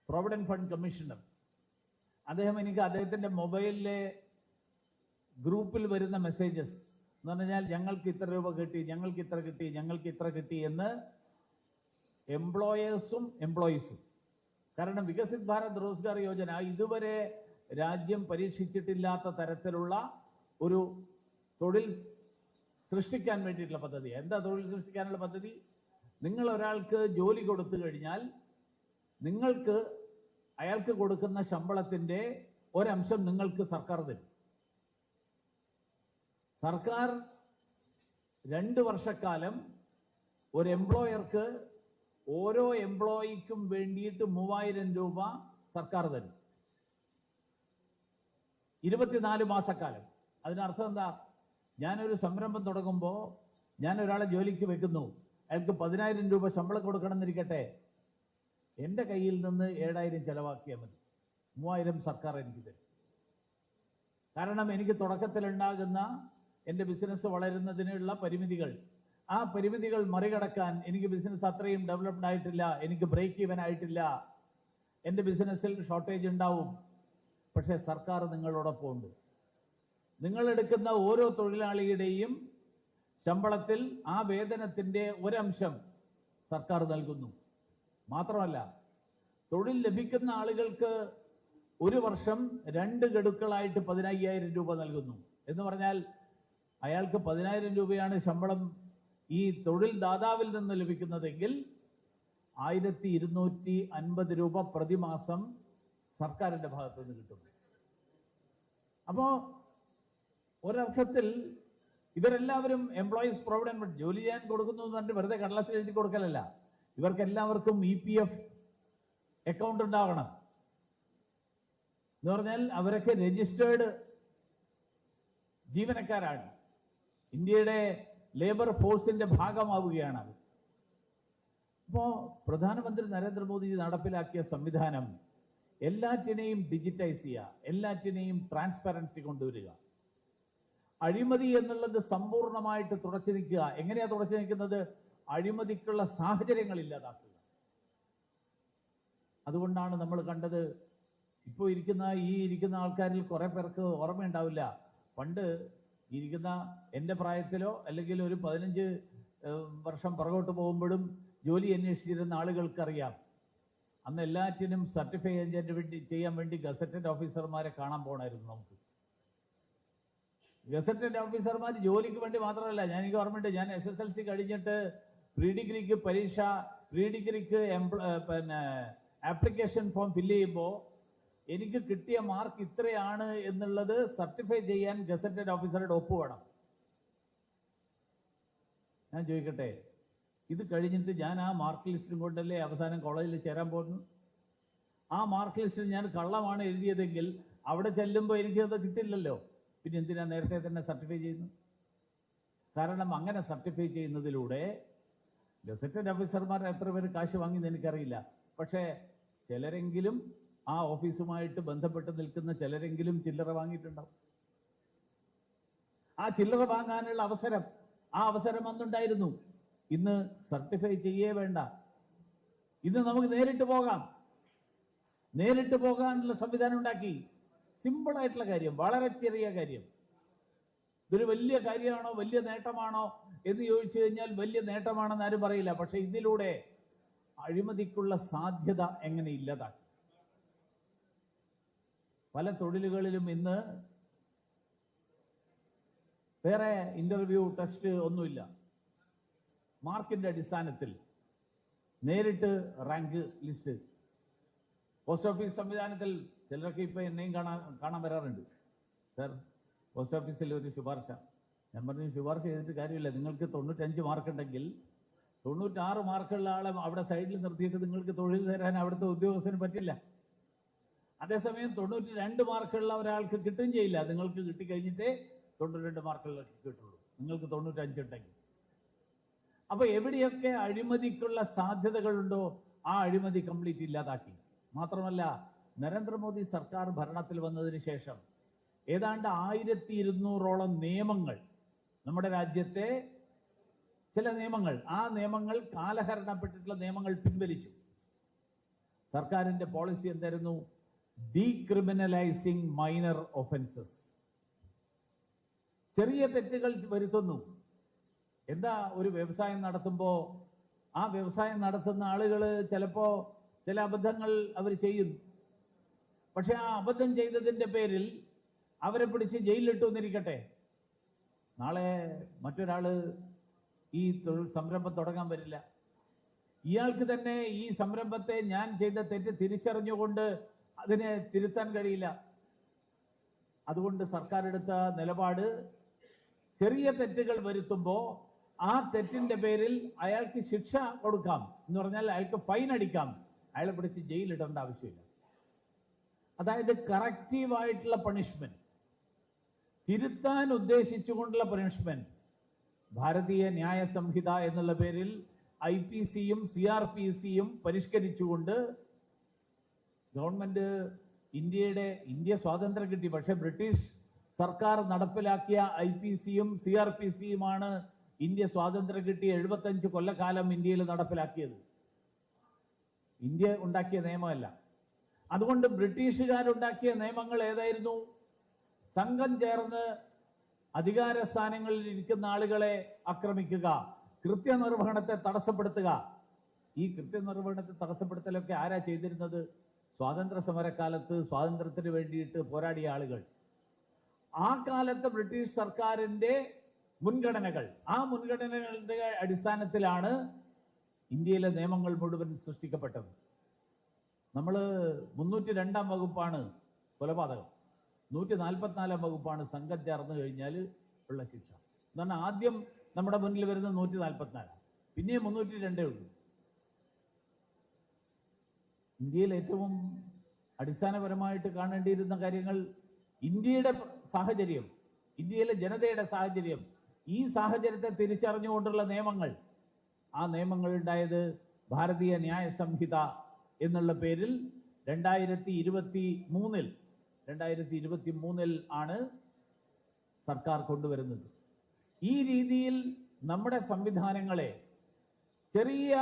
പ്രൊവിഡന്റ് ഫണ്ട് കമ്മീഷണർ, അദ്ദേഹം എനിക്ക് അദ്ദേഹത്തിന്റെ മൊബൈലിലെ ഗ്രൂപ്പിൽ വരുന്ന മെസ്സേജസ് എന്ന് പറഞ്ഞാൽ ഞങ്ങൾക്ക് ഇത്ര രൂപ കിട്ടി, ഞങ്ങൾക്ക് ഇത്ര കിട്ടി, ഞങ്ങൾക്ക് ഇത്ര കിട്ടി എന്ന് എംപ്ലോയേഴ്സും എംപ്ലോയീസും. കാരണം വികസിത് ഭാരത് റോസ്ഗാർ യോജന ഇതുവരെ രാജ്യം പരീക്ഷിച്ചിട്ടില്ലാത്ത തരത്തിലുള്ള ഒരു തൊഴിൽ സൃഷ്ടിക്കാൻ വേണ്ടിയിട്ടുള്ള പദ്ധതി. എന്താ തൊഴിൽ സൃഷ്ടിക്കാനുള്ള പദ്ധതി? നിങ്ങൾ ഒരാൾക്ക് ജോലി കൊടുത്തു കഴിഞ്ഞാൽ നിങ്ങൾക്ക് അയാൾക്ക് കൊടുക്കുന്ന ശമ്പളത്തിന്റെ ഒരംശം നിങ്ങൾക്ക് സർക്കാർ തരും. സർക്കാർ 2 വർഷക്കാലം ഒരു എംപ്ലോയർക്ക് ഓരോ എംപ്ലോയിക്കും വേണ്ടിയിട്ട് 3000 രൂപ സർക്കാർ തരും. 24 മാസക്കാലം. അതിനർത്ഥം എന്താ? ഞാനൊരു സംരംഭം തുടങ്ങുമ്പോൾ ഞാൻ ഒരാളെ ജോലിക്ക് വെക്കുന്നു, അയാൾക്ക് 10000 രൂപ ശമ്പളം കൊടുക്കണം എന്നിരിക്കട്ടെ, എൻ്റെ കയ്യിൽ നിന്ന് 7000 ചെലവാക്കിയാൽ മതി, 3000 സർക്കാർ എനിക്ക് തരും. കാരണം എനിക്ക് തുടക്കത്തിലുണ്ടാകുന്ന എൻ്റെ ബിസിനസ് വളരുന്നതിനുള്ള പരിമിതികൾ, ആ പരിമിതികൾ മറികടക്കാൻ എനിക്ക് ബിസിനസ് അത്രയും ഡെവലപ്ഡ് ആയിട്ടില്ല, എനിക്ക് ബ്രേക്ക് ഈവൻ ആയിട്ടില്ല, എൻ്റെ ബിസിനസ്സിൽ ഷോർട്ടേജ് ഉണ്ടാവും. പക്ഷേ സർക്കാർ നിങ്ങളോടൊപ്പം ഉണ്ട്. നിങ്ങൾ എടുക്കുന്ന ഓരോ തൊഴിലാളിയുടെയും ശമ്പളത്തിൽ ആ വേതനത്തിന്റെ ഒരംശം സർക്കാർ നൽകുന്നു. മാത്രമല്ല, തൊഴിൽ ലഭിക്കുന്ന ആളുകൾക്ക് ഒരു വർഷം 2 ഗഡുക്കളായിട്ട് 15000 രൂപ നൽകുന്നു. എന്ന് പറഞ്ഞാൽ അയാൾക്ക് 10000 രൂപയാണ് ശമ്പളം ഈ തൊഴിൽ ദാതാവിൽ നിന്ന് ലഭിക്കുന്നതെങ്കിൽ 1250 രൂപ പ്രതിമാസം സർക്കാരിന്റെ ഭാഗത്ത് നിന്ന് കിട്ടും. അപ്പോ ഒരർത്ഥത്തിൽ ഇവരെല്ലാവരും എംപ്ലോയീസ് പ്രൊവിഡന്റ് ഫണ്ട് ജോലി ചെയ്യാൻ കൊടുക്കുന്നു എന്ന് പറഞ്ഞിട്ട് വെറുതെ കടലാസിൽ എഴുതി കൊടുക്കലല്ല. ഇവർക്ക് എല്ലാവർക്കും EPF അക്കൗണ്ട് ഉണ്ടാവണം. എന്ന് പറഞ്ഞാൽ അവരൊക്കെ രജിസ്റ്റേർഡ് ജീവനക്കാരാണ്, ഇന്ത്യയുടെ ലേബർ ഫോഴ്സിന്റെ ഭാഗമാവുകയാണ് അത്. അപ്പോ പ്രധാനമന്ത്രി നരേന്ദ്രമോദി നടപ്പിലാക്കിയ സംവിധാനം എല്ലാറ്റിനെയും ഡിജിറ്റൈസ് ചെയ്യുക, എല്ലാറ്റിനെയും ട്രാൻസ്പെറൻസി കൊണ്ടുവരിക, അഴിമതി എന്നുള്ളത് സമ്പൂർണ്ണമായിട്ട് തുടച്ചു നിൽക്കുക. എങ്ങനെയാ തുടച്ചു നിൽക്കുന്നത്? അഴിമതിക്കുള്ള സാഹചര്യങ്ങൾ ഇല്ലാതാക്കുക. അതുകൊണ്ടാണ് നമ്മൾ കണ്ടത്, ഇപ്പോൾ ഇരിക്കുന്ന ആൾക്കാരിൽ കുറെ പേർക്ക് ഓർമ്മയുണ്ടാവില്ല, പണ്ട് ഇരിക്കുന്ന എൻ്റെ പ്രായത്തിലോ അല്ലെങ്കിൽ ഒരു 15 വർഷം പുറകോട്ട് പോകുമ്പോഴും ജോലി അന്വേഷിച്ചിരുന്ന ആളുകൾക്കറിയാം, അന്ന് എല്ലാറ്റിനും സർട്ടിഫൈ ചെയ്യാൻ വേണ്ടി ഗസറ്റഡ് ഓഫീസർമാരെ കാണാൻ പോകണമായിരുന്നു നമുക്ക്. ഗസറ്റഡ് ഓഫീസർമാർ ജോലിക്ക് വേണ്ടി മാത്രമല്ല, എനിക്ക് ഓർമ്മയുണ്ട്, ഞാൻ SSLC കഴിഞ്ഞിട്ട് പ്രീ ഡിഗ്രിക്ക് ആപ്ലിക്കേഷൻ ഫോം ഫില്ല് ചെയ്യുമ്പോൾ എനിക്ക് കിട്ടിയ മാർക്ക് ഇത്രയാണ് എന്നുള്ളത് സർട്ടിഫൈ ചെയ്യാൻ ഗസറ്റഡ് ഓഫീസറുടെ ഒപ്പ് വേണം. ഞാൻ ചോദിക്കട്ടെ, ഇത് കഴിഞ്ഞിട്ട് ഞാൻ ആ മാർക്ക് ലിസ്റ്റും കൊണ്ടല്ലേ അവസാനം കോളേജിൽ ചേരാൻ പോകുന്നു? ആ മാർക്ക് ലിസ്റ്റിൽ ഞാൻ കള്ളമാണ് എഴുതിയതെങ്കിൽ അവിടെ ചെല്ലുമ്പോൾ എനിക്കത് കിട്ടില്ലല്ലോ. പിന്നെ എന്തിനാ നേരത്തെ തന്നെ സർട്ടിഫൈ ചെയ്യുന്നു? കാരണം അങ്ങനെ സർട്ടിഫൈ ചെയ്യുന്നതിലൂടെ ഗസറ്റഡ് ഓഫീസർമാർ എത്ര പേര് കാശ് വാങ്ങിയെന്ന് എനിക്കറിയില്ല, പക്ഷേ ചിലരെങ്കിലും ആ ഓഫീസുമായിട്ട് ബന്ധപ്പെട്ട് നിൽക്കുന്ന ചിലരെങ്കിലും ചില്ലറ വാങ്ങിയിട്ടുണ്ടാവും. ആ ചില്ലറ വാങ്ങാനുള്ള അവസരം അന്നുണ്ടായിരുന്നു. ഇന്ന് സർട്ടിഫൈ ചെയ്യേ വേണ്ട, ഇന്ന് നമുക്ക് നേരിട്ട് പോകാനുള്ള സംവിധാനം ഉണ്ടാക്കി. സിമ്പിൾ ആയിട്ടുള്ള കാര്യം, വളരെ ചെറിയ കാര്യം. ഇതൊരു വലിയ കാര്യമാണോ വലിയ നേട്ടമാണോ എന്ന് ചോദിച്ചു കഴിഞ്ഞാൽ വലിയ നേട്ടമാണെന്ന് ആരും പറയില്ല. പക്ഷെ ഇതിലൂടെ അഴിമതിക്കുള്ള സാധ്യത എങ്ങനെ ഇല്ലാതാക്കി? പല തൊഴിലുകളിലും ഇന്ന് വേറെ ഇന്റർവ്യൂ ടെസ്റ്റ് ഒന്നുമില്ല, മാർക്കിന്റെ അടിസ്ഥാനത്തിൽ നേരിട്ട് റാങ്ക് ലിസ്റ്റ്. പോസ്റ്റ് ഓഫീസ് സംവിധാനത്തിൽ ചിലരൊക്കെ ഇപ്പൊ എന്നെയും കാണാൻ വരാറുണ്ട്. സർ, പോസ്റ്റ് ഓഫീസിൽ ഒരു ശുപാർശ. ഞാൻ പറഞ്ഞു, ശുപാർശ ചെയ്തിട്ട് കാര്യമില്ല. നിങ്ങൾക്ക് 95 മാർക്ക് ഉണ്ടെങ്കിൽ 96 മാർക്കുള്ള ആളെ അവിടെ സൈഡിൽ നിർത്തിയിട്ട് നിങ്ങൾക്ക് തൊഴിൽ തരാൻ അവിടുത്തെ ഉദ്യോഗസ്ഥന് പറ്റില്ല. അതേസമയം 92 മാർക്കുള്ള ഒരാൾക്ക് കിട്ടുകയും ചെയ്യില്ല. നിങ്ങൾക്ക് കിട്ടിക്കഴിഞ്ഞിട്ടേ 92 മാർക്കുള്ള കിട്ടുള്ളൂ, നിങ്ങൾക്ക് 95 ഉണ്ടെങ്കിൽ. അപ്പൊ എവിടെയൊക്കെ അഴിമതിക്കുള്ള സാധ്യതകളുണ്ടോ ആ അഴിമതി കംപ്ലീറ്റ് ഇല്ലാതാക്കി. മാത്രമല്ല, നരേന്ദ്രമോദി സർക്കാർ ഭരണത്തിൽ വന്നതിന് ശേഷം ഏതാണ്ട് 1200ഓളം നിയമങ്ങൾ, നമ്മുടെ രാജ്യത്തെ ചില നിയമങ്ങൾ, ആ നിയമങ്ങൾ കാലഹരണപ്പെട്ടിട്ടുള്ള നിയമങ്ങൾ പിൻവലിച്ചു. സർക്കാരിന്റെ പോളിസി എന്തായിരുന്നു? ഡീക്രിമിനലൈസിംഗ് മൈനർ ഒഫൻസസ്. ചെറിയ തെറ്റുകൾ വരുത്തുന്നു. എന്താ, ഒരു വ്യവസായം നടത്തുമ്പോൾ ആ വ്യവസായം നടത്തുന്ന ആളുകൾ ചിലപ്പോ ചില അബദ്ധങ്ങൾ അവർ ചെയ്യുന്നു. പക്ഷെ ആ അബദ്ധം ചെയ്തതിന്റെ പേരിൽ അവരെ പിടിച്ച് ജയിലിലിട്ടു എന്നിരിക്കട്ടെ, നാളെ മറ്റൊരാള് ഈ സംരംഭം തുടങ്ങാൻ വരില്ല. ഇയാൾക്ക് തന്നെ ഈ സംരംഭത്തെ ഞാൻ ചെയ്ത തെറ്റ് തിരിച്ചറിഞ്ഞുകൊണ്ട് അതിനെ തിരുത്താൻ കഴിയില്ല. അതുകൊണ്ട് സർക്കാർ എടുത്ത നിലപാട്, ചെറിയ തെറ്റുകൾ വരുത്തുമ്പോൾ ആ തെറ്റിന്റെ പേരിൽ അയാൾക്ക് ശിക്ഷ കൊടുക്കാം എന്ന് പറഞ്ഞാൽ അയാൾക്ക് ഫൈൻ അടിക്കാം, അയാളെ പിടിച്ച് ജയിലിടേണ്ട ആവശ്യമില്ല. അതായത് കറക്റ്റീവായിട്ടുള്ള പണിഷ്മെന്റ്, തിരുത്താൻ ഉദ്ദേശിച്ചുകൊണ്ടുള്ള പണിഷ്മെന്റ്. ഭാരതീയ ന്യായ സംഹിത എന്നുള്ള പേരിൽ IPCയും CRPCയും പരിഷ്കരിച്ചുകൊണ്ട് ഗവൺമെന്റ് ഇന്ത്യ സ്വാതന്ത്ര്യം കിട്ടി. പക്ഷെ ബ്രിട്ടീഷ് സർക്കാർ നടപ്പിലാക്കിയ IPCയും CRPCയുമാണ് ഇന്ത്യ സ്വാതന്ത്ര്യം കിട്ടി 75 കൊല്ലക്കാലം ഇന്ത്യയിൽ നടപ്പിലാക്കിയത്. ഇന്ത്യ ഉണ്ടാക്കിയ നിയമമല്ല. അതുകൊണ്ട് ബ്രിട്ടീഷുകാരുണ്ടാക്കിയ നിയമങ്ങൾ ഏതായിരുന്നു? സംഘം ചേർന്ന് അധികാര സ്ഥാനങ്ങളിൽ ഇരിക്കുന്ന ആളുകളെ ആക്രമിക്കുക, കൃത്യനിർവഹണത്തെ തടസ്സപ്പെടുത്തുക. ഈ കൃത്യനിർവഹണത്തെ തടസ്സപ്പെടുത്തലൊക്കെ ആരാ ചെയ്തിരുന്നത്? സ്വാതന്ത്ര്യ സമരക്കാലത്ത് സ്വാതന്ത്ര്യത്തിന് വേണ്ടിയിട്ട് പോരാടിയ ആളുകൾ. ആ കാലത്ത് ബ്രിട്ടീഷ് സർക്കാരിന്റെ മുൻഗണനകൾ. ആ മുൻഗണനകളുടെ അടിസ്ഥാനത്തിലാണ് ഇന്ത്യയിലെ നിയമങ്ങൾ മുഴുവൻ സൃഷ്ടിക്കപ്പെട്ടത്. നമ്മൾ 302 വകുപ്പാണ് കൊലപാതകം, 144 വകുപ്പാണ് സംഘം ചേർന്ന് കഴിഞ്ഞാൽ ഉള്ള ശിക്ഷ. എന്താണ് ആദ്യം നമ്മുടെ മുന്നിൽ വരുന്നത് 144, പിന്നെ 302 ഉള്ളൂ. ഇന്ത്യയിൽ ഏറ്റവും അടിസ്ഥാനപരമായിട്ട് കാണേണ്ടിയിരുന്ന കാര്യങ്ങൾ ഇന്ത്യയുടെ സാഹചര്യം, ഇന്ത്യയിലെ ജനതയുടെ സാഹചര്യം, ഈ സാഹചര്യത്തെ തിരിച്ചറിഞ്ഞുകൊണ്ടുള്ള നിയമങ്ങൾ. ആ നിയമങ്ങൾ ഉണ്ടായത് ഭാരതീയ ന്യായ സംഹിത എന്നുള്ള പേരിൽ 2023 ആണ് സർക്കാർ കൊണ്ടുവരുന്നത്. ഈ രീതിയിൽ നമ്മുടെ സംവിധാനങ്ങളെ ചെറിയ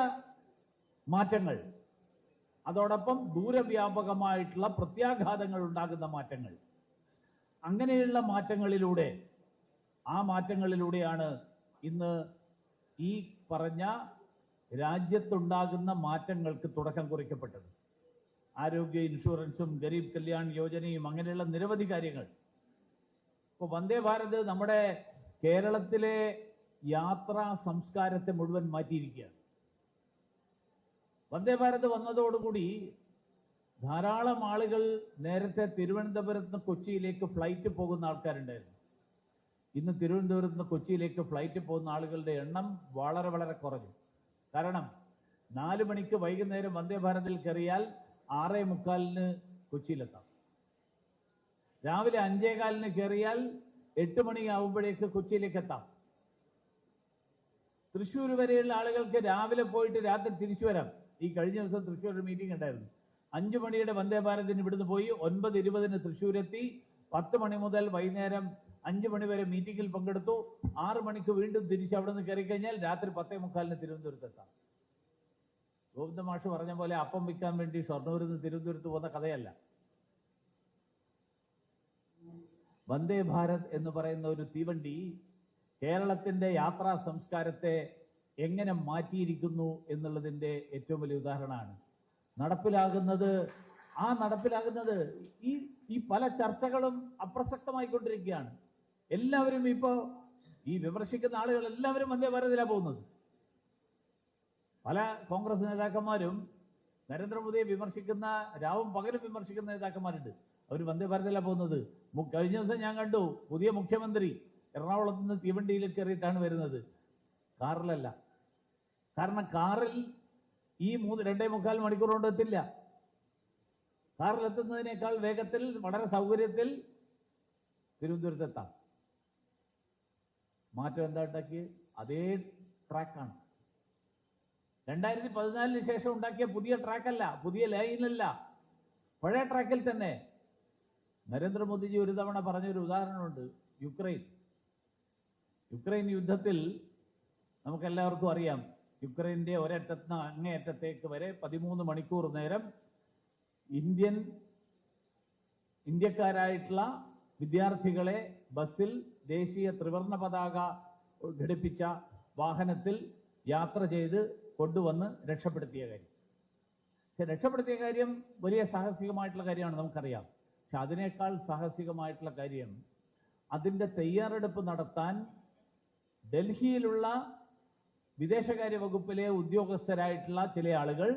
മാറ്റങ്ങൾ, അതോടൊപ്പം ദൂരവ്യാപകമായിട്ടുള്ള പ്രത്യാഘാതങ്ങൾ ഉണ്ടാകുന്ന മാറ്റങ്ങൾ, അങ്ങനെയുള്ള മാറ്റങ്ങളിലൂടെയാണ് ഇന്ന് ഈ പറഞ്ഞ രാജ്യത്തുണ്ടാകുന്ന മാറ്റങ്ങൾക്ക് തുടക്കം കുറിക്കപ്പെട്ടത്. ആരോഗ്യ ഇൻഷുറൻസും ഗരീബ് കല്യാൺ യോജനയും അങ്ങനെയുള്ള നിരവധി കാര്യങ്ങൾ. ഇപ്പോൾ വന്ദേ ഭാരത് നമ്മുടെ കേരളത്തിലെ യാത്രാ സംസ്കാരത്തെ മുഴുവൻ മാറ്റിയിരിക്കുകയാണ്. വന്ദേ ഭാരത് വന്നതോടുകൂടി ധാരാളം ആളുകൾ നേരത്തെ തിരുവനന്തപുരത്ത് നിന്ന് കൊച്ചിയിലേക്ക് ഫ്ലൈറ്റ് പോകുന്ന ആൾക്കാരുണ്ടായിരുന്നു. ഇന്ന് തിരുവനന്തപുരത്ത് നിന്ന് കൊച്ചിയിലേക്ക് ഫ്ലൈറ്റ് പോകുന്ന ആളുകളുടെ എണ്ണം വളരെ വളരെ കുറഞ്ഞു. കാരണം 4 മണിക്ക് വൈകുന്നേരം വന്ദേ ഭാരതിൽ കയറിയാൽ 6:45 കൊച്ചിയിലെത്താം. രാവിലെ 5:15 കയറിയാൽ 8 മണിയാവുമ്പോഴേക്ക് കൊച്ചിയിലേക്ക് എത്താം. തൃശ്ശൂർ വരെയുള്ള ആളുകൾക്ക് രാവിലെ പോയിട്ട് രാത്രി തിരിച്ചു വരാം. ഈ കഴിഞ്ഞ ദിവസം തൃശ്ശൂർ ഒരു മീറ്റിംഗ് ഉണ്ടായിരുന്നു. 5 മണിയുടെ വന്ദേ ഭാരതിന് ഇവിടുന്ന് പോയി 9:20 തൃശ്ശൂരെത്തി. 10 മണി മുതൽ വൈകുന്നേരം 5 മണി വരെ മീറ്റിംഗിൽ പങ്കെടുത്തു. 6 മണിക്ക് വീണ്ടും തിരിച്ച് അവിടെ നിന്ന് കയറി കഴിഞ്ഞാൽ രാത്രി 10:45 തിരുവനന്തപുരത്ത് എത്താം. ഗോവിന്ദ മാഷ് പറഞ്ഞ പോലെ അപ്പം വിൽക്കാൻ വേണ്ടി ഷൊർണൂരിൽ നിന്ന് തിരുവനന്തപുരത്ത് പോകുന്ന കഥയല്ല. വന്ദേ ഭാരത് എന്ന് പറയുന്ന ഒരു തീവണ്ടി കേരളത്തിന്റെ യാത്രാ സംസ്കാരത്തെ എങ്ങനെ മാറ്റിയിരിക്കുന്നു എന്നുള്ളതിന്റെ ഏറ്റവും വലിയ ഉദാഹരണമാണ്. നടപ്പിലാകുന്നത് ഈ പല ചർച്ചകളും അപ്രസക്തമായിക്കൊണ്ടിരിക്കുകയാണ്. എല്ലാവരും ഇപ്പോൾ ഈ വിമർശിക്കുന്ന ആളുകൾ എല്ലാവരും വന്ദേ ഭാരതിലാണ് പോകുന്നത്. പല കോൺഗ്രസ് നേതാക്കന്മാരും നരേന്ദ്രമോദിയെ വിമർശിക്കുന്ന, രാവും പകലും വിമർശിക്കുന്ന നേതാക്കന്മാരുണ്ട്. അവർ വന്ദേ ഭാരതിലാണ് പോകുന്നത്. കഴിഞ്ഞ ദിവസം ഞാൻ കണ്ടു, പുതിയ മുഖ്യമന്ത്രി എറണാകുളത്ത് നിന്ന് തീവണ്ടിയിൽ കയറിയിട്ടാണ് വരുന്നത്, കാറിലല്ല. കാരണം കാറിൽ ഈ 2.25 മണിക്കൂർ കൊണ്ട് എത്തില്ല. കാറിലെത്തുന്നതിനേക്കാൾ വേഗത്തിൽ, വളരെ സൗകര്യത്തിൽ തിരുവനന്തപുരത്തെത്താം. മാറ്റം എന്താ ഉണ്ടാക്കിയത്? അതേ ട്രാക്കാണ്. 2014 ശേഷം ഉണ്ടാക്കിയ പുതിയ ട്രാക്കല്ല, പുതിയ ലൈനല്ല, പഴയ ട്രാക്കിൽ തന്നെ. നരേന്ദ്രമോദിജി ഒരു തവണ പറഞ്ഞൊരു ഉദാഹരണമുണ്ട്. യുക്രൈൻ യുദ്ധത്തിൽ നമുക്കെല്ലാവർക്കും അറിയാം, യുക്രൈൻ്റെ ഒരറ്റത്ത് അങ്ങേയറ്റത്തേക്ക് വരെ 13 മണിക്കൂർ നേരം ഇന്ത്യക്കാരായിട്ടുള്ള വിദ്യാർത്ഥികളെ ബസ്സിൽ ദേശീയ ത്രിവർണ്ണ പതാക ഘടിപ്പിച്ച വാഹനത്തിൽ യാത്ര ചെയ്ത് കൊണ്ടുവന്ന് രക്ഷപ്പെടുത്തിയ കാര്യം വലിയ സാഹസികമായിട്ടുള്ള കാര്യമാണ്, നമുക്കറിയാം. പക്ഷെ അതിനേക്കാൾ സാഹസികമായിട്ടുള്ള കാര്യം, അതിൻ്റെ തയ്യാറെടുപ്പ് നടത്താൻ ഡൽഹിയിലുള്ള വിദേശകാര്യ വകുപ്പിലെ ഉദ്യോഗസ്ഥരായിട്ടുള്ള ചില ആളുകൾ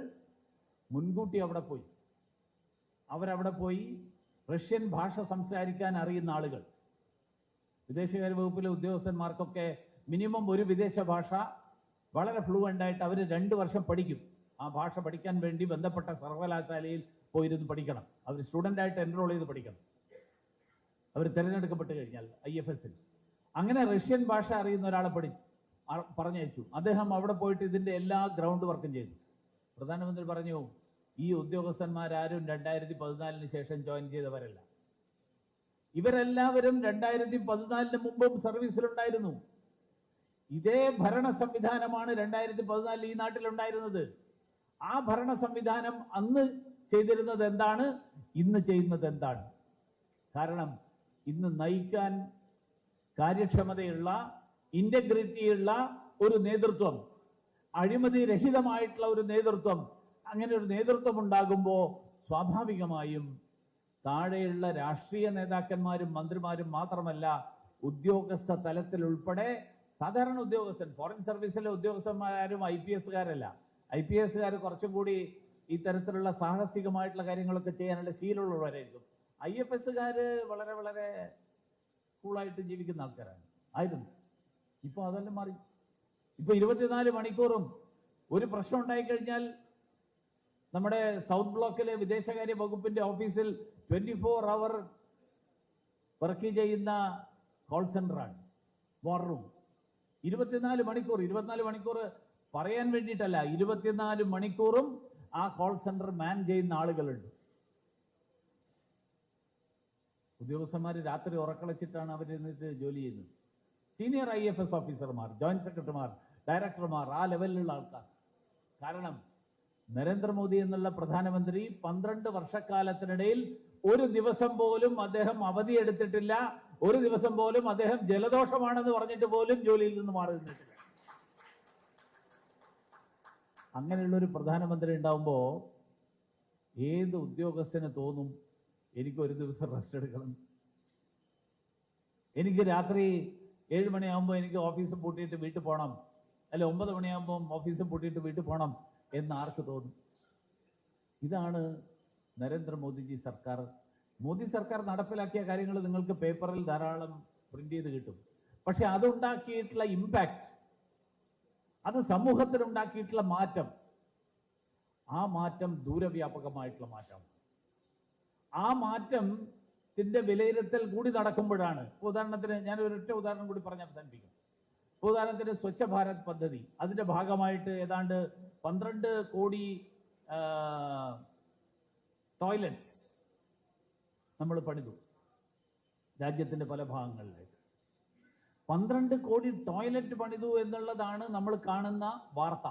മുൻകൂട്ടി അവരവിടെ പോയി റഷ്യൻ ഭാഷ സംസാരിക്കാൻ അറിയുന്ന ആളുകൾ. വിദേശകാര്യ വകുപ്പിലെ ഉദ്യോഗസ്ഥന്മാർക്കൊക്കെ മിനിമം ഒരു വിദേശ ഭാഷ വളരെ ഫ്ലുവൻ്റ് ആയിട്ട് അവർ 2 വർഷം പഠിക്കും. ആ ഭാഷ പഠിക്കാൻ വേണ്ടി ബന്ധപ്പെട്ട സർവകലാശാലയിൽ പോയിരുന്ന് പഠിക്കണം. അവർ സ്റ്റുഡൻ്റായിട്ട് എൻറോൾ ചെയ്ത് പഠിക്കണം. അവർ തിരഞ്ഞെടുക്കപ്പെട്ട് കഴിഞ്ഞാൽ IFS-ൽ. അങ്ങനെ റഷ്യൻ ഭാഷ അറിയുന്ന ഒരാളെ പറഞ്ഞയച്ചു. അദ്ദേഹം അവിടെ പോയിട്ട് ഇതിൻ്റെ എല്ലാ ഗ്രൗണ്ട് വർക്കും ചെയ്തു. പ്രധാനമന്ത്രി പറഞ്ഞു, ഈ ഉദ്യോഗസ്ഥന്മാരാരും 2014 ശേഷം ജോയിൻ ചെയ്തവരല്ല. ഇവരെല്ലാവരും 2014 മുമ്പും സർവീസിലുണ്ടായിരുന്നു. ഇതേ ഭരണ സംവിധാനമാണ് 2014 ഈ നാട്ടിലുണ്ടായിരുന്നത്. ആ ഭരണ സംവിധാനം അന്ന് ചെയ്തിരുന്നത് എന്താണ്, ഇന്ന് ചെയ്യുന്നത് എന്താണ്? കാരണം ഇന്ന് നയിക്കാൻ കാര്യക്ഷമതയുള്ള, ഇന്റഗ്രിറ്റിയുള്ള ഒരു നേതൃത്വം, അഴിമതി രഹിതമായിട്ടുള്ള ഒരു നേതൃത്വം, അങ്ങനെ ഒരു നേതൃത്വം ഉണ്ടാകുമ്പോൾ സ്വാഭാവികമായും താഴെയുള്ള രാഷ്ട്രീയ നേതാക്കന്മാരും മന്ത്രിമാരും മാത്രമല്ല, ഉദ്യോഗസ്ഥ തലത്തിൽ ഉൾപ്പെടെ സാധാരണ ഉദ്യോഗസ്ഥൻ, ഫോറിൻ സർവീസിലെ ഉദ്യോഗസ്ഥന്മാരും IPSകാരല്ല. IPSകാർ കുറച്ചും കൂടി ഇത്തരത്തിലുള്ള സാഹസികമായിട്ടുള്ള കാര്യങ്ങളൊക്കെ ചെയ്യാനുള്ള ശീലമുള്ളവരായിരിക്കും. IFSകാർ വളരെ വളരെ കൂളായിട്ട് ജീവിക്കുന്ന ആൾക്കാരാണ് ആയിരുന്നു. ഇപ്പോൾ അതെല്ലാം മാറി. ഇപ്പോൾ 24 മണിക്കൂറും ഒരു പ്രശ്നം ഉണ്ടായിക്കഴിഞ്ഞാൽ നമ്മുടെ സൗത്ത് ബ്ലോക്കിലെ വിദേശകാര്യ വകുപ്പിന്റെ ഓഫീസിൽ 24 അവർ വർക്ക് ചെയ്യുന്ന കോൾ സെന്ററാണ് വാർ റൂം. 24 മണിക്കൂർ പറയാൻ വേണ്ടിയിട്ടല്ല, 24 മണിക്കൂറും ആ കോൾ സെന്റർ മാൻ ചെയ്യുന്ന ആളുകളുണ്ട്. ഉദ്യോഗസ്ഥന്മാർ രാത്രി ഉറക്കളച്ചിട്ടാണ് അവർ എന്നിട്ട് ജോലി ചെയ്യുന്നത്. സീനിയർ IFS ഓഫീസർമാർ, ജോയിന്റ് സെക്രട്ടറിമാർ, ഡയറക്ടർമാർ, ആ ലെവലിലുള്ള ആൾക്കാർ. കാരണം നരേന്ദ്രമോദി എന്നുള്ള പ്രധാനമന്ത്രി 12 വർഷക്കാലത്തിനിടയിൽ ഒരു ദിവസം പോലും അദ്ദേഹം അവധിയെടുത്തിട്ടില്ല. ഒരു ദിവസം പോലും അദ്ദേഹം ജലദോഷമാണെന്ന് പറഞ്ഞിട്ട് പോലും ജോലിയിൽ നിന്ന് മാറി നിന്നിട്ടില്ല. അങ്ങനെയുള്ള ഒരു പ്രധാനമന്ത്രി ഉണ്ടാവുമ്പോൾ ഏത് ഉദ്യോഗസ്ഥന് തോന്നും എനിക്ക് ഒരു ദിവസം റെസ്റ്റ് എടുക്കണം, എനിക്ക് രാത്രി 7 മണിയാകുമ്പോൾ എനിക്ക് ഓഫീസ് പൂട്ടിയിട്ട് വീട്ടിൽ പോകണം, അല്ലെ 9 മണിയാകുമ്പോൾ ഓഫീസ് പൂട്ടിയിട്ട് വീട്ടിൽ പോകണം എന്ന് ആർക്ക് തോന്നും? ഇതാണ് നരേന്ദ്രമോദിജി സർക്കാർ. മോദി സർക്കാർ നടപ്പിലാക്കിയ കാര്യങ്ങൾ നിങ്ങൾക്ക് പേപ്പറിൽ ധാരാളം പ്രിന്റ് ചെയ്ത് കിട്ടും. പക്ഷെ അതുണ്ടാക്കിയിട്ടുള്ള ഇമ്പാക്ട്, അത് സമൂഹത്തിനുണ്ടാക്കിയിട്ടുള്ള മാറ്റം, ആ മാറ്റം ദൂരവ്യാപകമായിട്ടുള്ള മാറ്റം. ആ മാറ്റത്തിന്റെ വിലയിരുത്തൽ കൂടി നടക്കുമ്പോഴാണ്, ഉദാഹരണത്തിന് ഞാൻ ഒരൊറ്റ ഉദാഹരണം കൂടി പറഞ്ഞ് അവസാനിപ്പിക്കും. ഉദാഹരണത്തിന് സ്വച്ഛ ഭാരത് പദ്ധതി, അതിന്റെ ഭാഗമായിട്ട് ഏതാണ്ട് 12 കോടി ടോയ്ലറ്റ്സ് നമ്മൾ പണിതു രാജ്യത്തിന്റെ പല ഭാഗങ്ങളിലേക്ക്. 12 കോടി ടോയ്ലറ്റ് പണിതു എന്നുള്ളതാണ് നമ്മൾ കാണുന്ന വാർത്ത.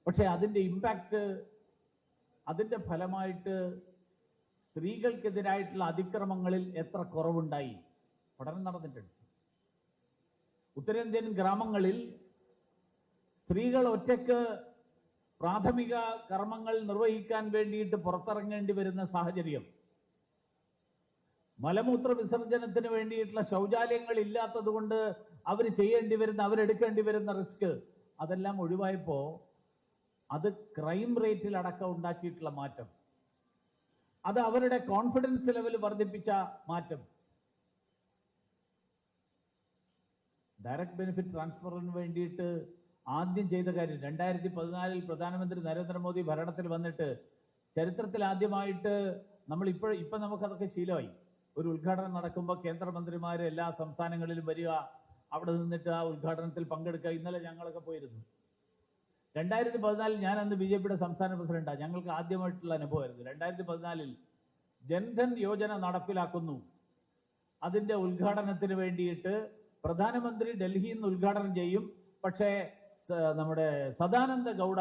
പക്ഷെ അതിന്റെ ഇമ്പാക്ട്, അതിന്റെ ഫലമായിട്ട് സ്ത്രീകൾക്കെതിരായിട്ടുള്ള അതിക്രമങ്ങളിൽ എത്ര കുറവുണ്ടായി? പഠനം നടന്നിട്ടുണ്ട്. ഉത്തരേന്ത്യൻ ഗ്രാമങ്ങളിൽ സ്ത്രീകൾ ഒറ്റയ്ക്ക് പ്രാഥമിക കർമ്മങ്ങൾ നിർവഹിക്കാൻ വേണ്ടിയിട്ട് പുറത്തിറങ്ങേണ്ടി വരുന്ന സാഹചര്യം, മലമൂത്ര വിസർജനത്തിന് വേണ്ടിയിട്ടുള്ള ശൗചാലയങ്ങൾ ഇല്ലാത്തത് കൊണ്ട് അവരെടുക്കേണ്ടി വരുന്ന റിസ്ക്, അതെല്ലാം ഒഴിവായപ്പോ അത് ക്രൈം റേറ്റിൽ അടക്കം ഉണ്ടാക്കിയിട്ടുള്ള മാറ്റം, അത് അവരുടെ കോൺഫിഡൻസ് ലെവൽ വർദ്ധിപ്പിച്ച മാറ്റം. ഡയറക്റ്റ് ബെനിഫിറ്റ് ട്രാൻസ്ഫറിന് വേണ്ടിയിട്ട് ആദ്യം ചെയ്ത കാര്യം, 2014 പ്രധാനമന്ത്രി നരേന്ദ്രമോദി ഭരണത്തിൽ വന്നിട്ട് ചരിത്രത്തിൽ ആദ്യമായിട്ട് ഇപ്പൊ നമുക്കതൊക്കെ ശീലമായി. ഒരു ഉദ്ഘാടനം നടക്കുമ്പോൾ കേന്ദ്രമന്ത്രിമാർ എല്ലാ സംസ്ഥാനങ്ങളിലും വരിക, അവിടെ നിന്നിട്ട് ആ ഉദ്ഘാടനത്തിൽ പങ്കെടുക്കുക. ഇന്നലെ ഞങ്ങളൊക്കെ പോയിരുന്നു. 2014 ഞാൻ അന്ന് BJPയുടെ സംസ്ഥാന പ്രസിഡന്റാണ്. ഞങ്ങൾക്ക് ആദ്യമായിട്ടുള്ള അനുഭവമായിരുന്നു. 2014 ജൻധൻ യോജന നടപ്പിലാക്കുന്നു. അതിന്റെ ഉദ്ഘാടനത്തിന് വേണ്ടിയിട്ട് പ്രധാനമന്ത്രി ഡൽഹിയിൽ നിന്ന് ഉദ്ഘാടനം ചെയ്യും. പക്ഷേ നമ്മുടെ സദാനന്ദ ഗൗഡ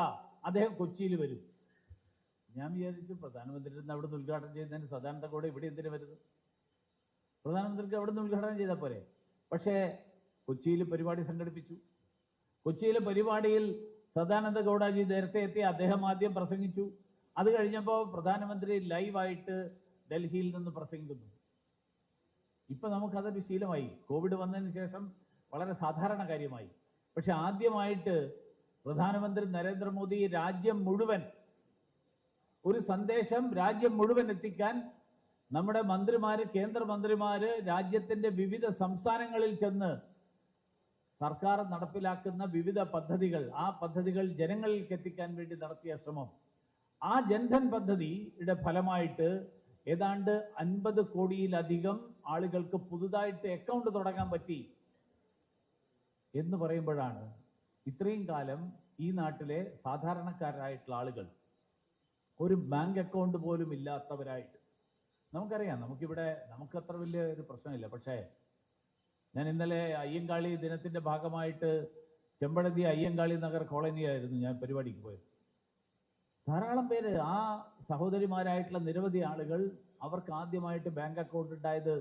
അദ്ദേഹം കൊച്ചിയിൽ വരും. ഞാൻ വിചാരിച്ചു പ്രധാനമന്ത്രി അവിടെ നിന്ന് ഉദ്ഘാടനം ചെയ്യുന്നതിന് സദാനന്ദ ഗൗഡ ഇവിടെ എന്തിനു വരുന്നത്? പ്രധാനമന്ത്രിക്ക് അവിടെ നിന്ന് ഉദ്ഘാടനം ചെയ്താൽ പോരെ. പക്ഷേ കൊച്ചിയിൽ പരിപാടി സംഘടിപ്പിച്ചു. കൊച്ചിയിലെ പരിപാടിയിൽ സദാനന്ദ ഗൗഡജി നേരത്തെ എത്തി. അദ്ദേഹം ആദ്യം പ്രസംഗിച്ചു. അത് കഴിഞ്ഞപ്പോൾ പ്രധാനമന്ത്രി ലൈവായിട്ട് ഡൽഹിയിൽ നിന്ന് പ്രസംഗിക്കുന്നു. ഇപ്പൊ നമുക്കതൊരു ശീലമായി. കോവിഡ് വന്നതിന് ശേഷം വളരെ സാധാരണ കാര്യമായി. പക്ഷെ ആദ്യമായിട്ട് പ്രധാനമന്ത്രി നരേന്ദ്രമോദി രാജ്യം മുഴുവൻ ഒരു സന്ദേശം രാജ്യം മുഴുവൻ എത്തിക്കാൻ നമ്മുടെ മന്ത്രിമാര്, കേന്ദ്രമന്ത്രിമാര് രാജ്യത്തിന്റെ വിവിധ സംസ്ഥാനങ്ങളിൽ ചെന്ന് സർക്കാർ നടപ്പിലാക്കുന്ന വിവിധ പദ്ധതികൾ, ആ പദ്ധതികൾ ജനങ്ങളിലേക്ക് എത്തിക്കാൻ വേണ്ടി നടത്തിയ ശ്രമം, ആ ജൻധൻ പദ്ധതിയുടെ ഫലമായിട്ട് ഏതാണ്ട് 50 കോടിയിലധികം ആളുകൾക്ക് പുതുതായിട്ട് അക്കൗണ്ട് തുടങ്ങാൻ പറ്റി എന്ന് പറയുമ്പോഴാണ് ഇത്രയും കാലം ഈ നാട്ടിലെ സാധാരണക്കാരായിട്ടുള്ള ആളുകൾ ഒരു ബാങ്ക് അക്കൗണ്ട് പോലും ഇല്ലാത്തവരായിട്ട്, നമുക്കറിയാം, നമുക്ക് അത്ര വലിയ ഒരു പ്രശ്നമില്ല. പക്ഷേ ഞാൻ ഇന്നലെ അയ്യങ്കാളി ദിനത്തിന്റെ ഭാഗമായിട്ട് ചെമ്പഴന്തി അയ്യങ്കാളി നഗർ കോളനിയായിരുന്നു ഞാൻ പരിപാടിക്ക് പോയത്. ധാരാളം പേര്, ആ സഹോദരിമാരായിട്ടുള്ള നിരവധി ആളുകൾ, അവർക്ക് ആദ്യമായിട്ട് ബാങ്ക് അക്കൗണ്ട് ഉണ്ടായത്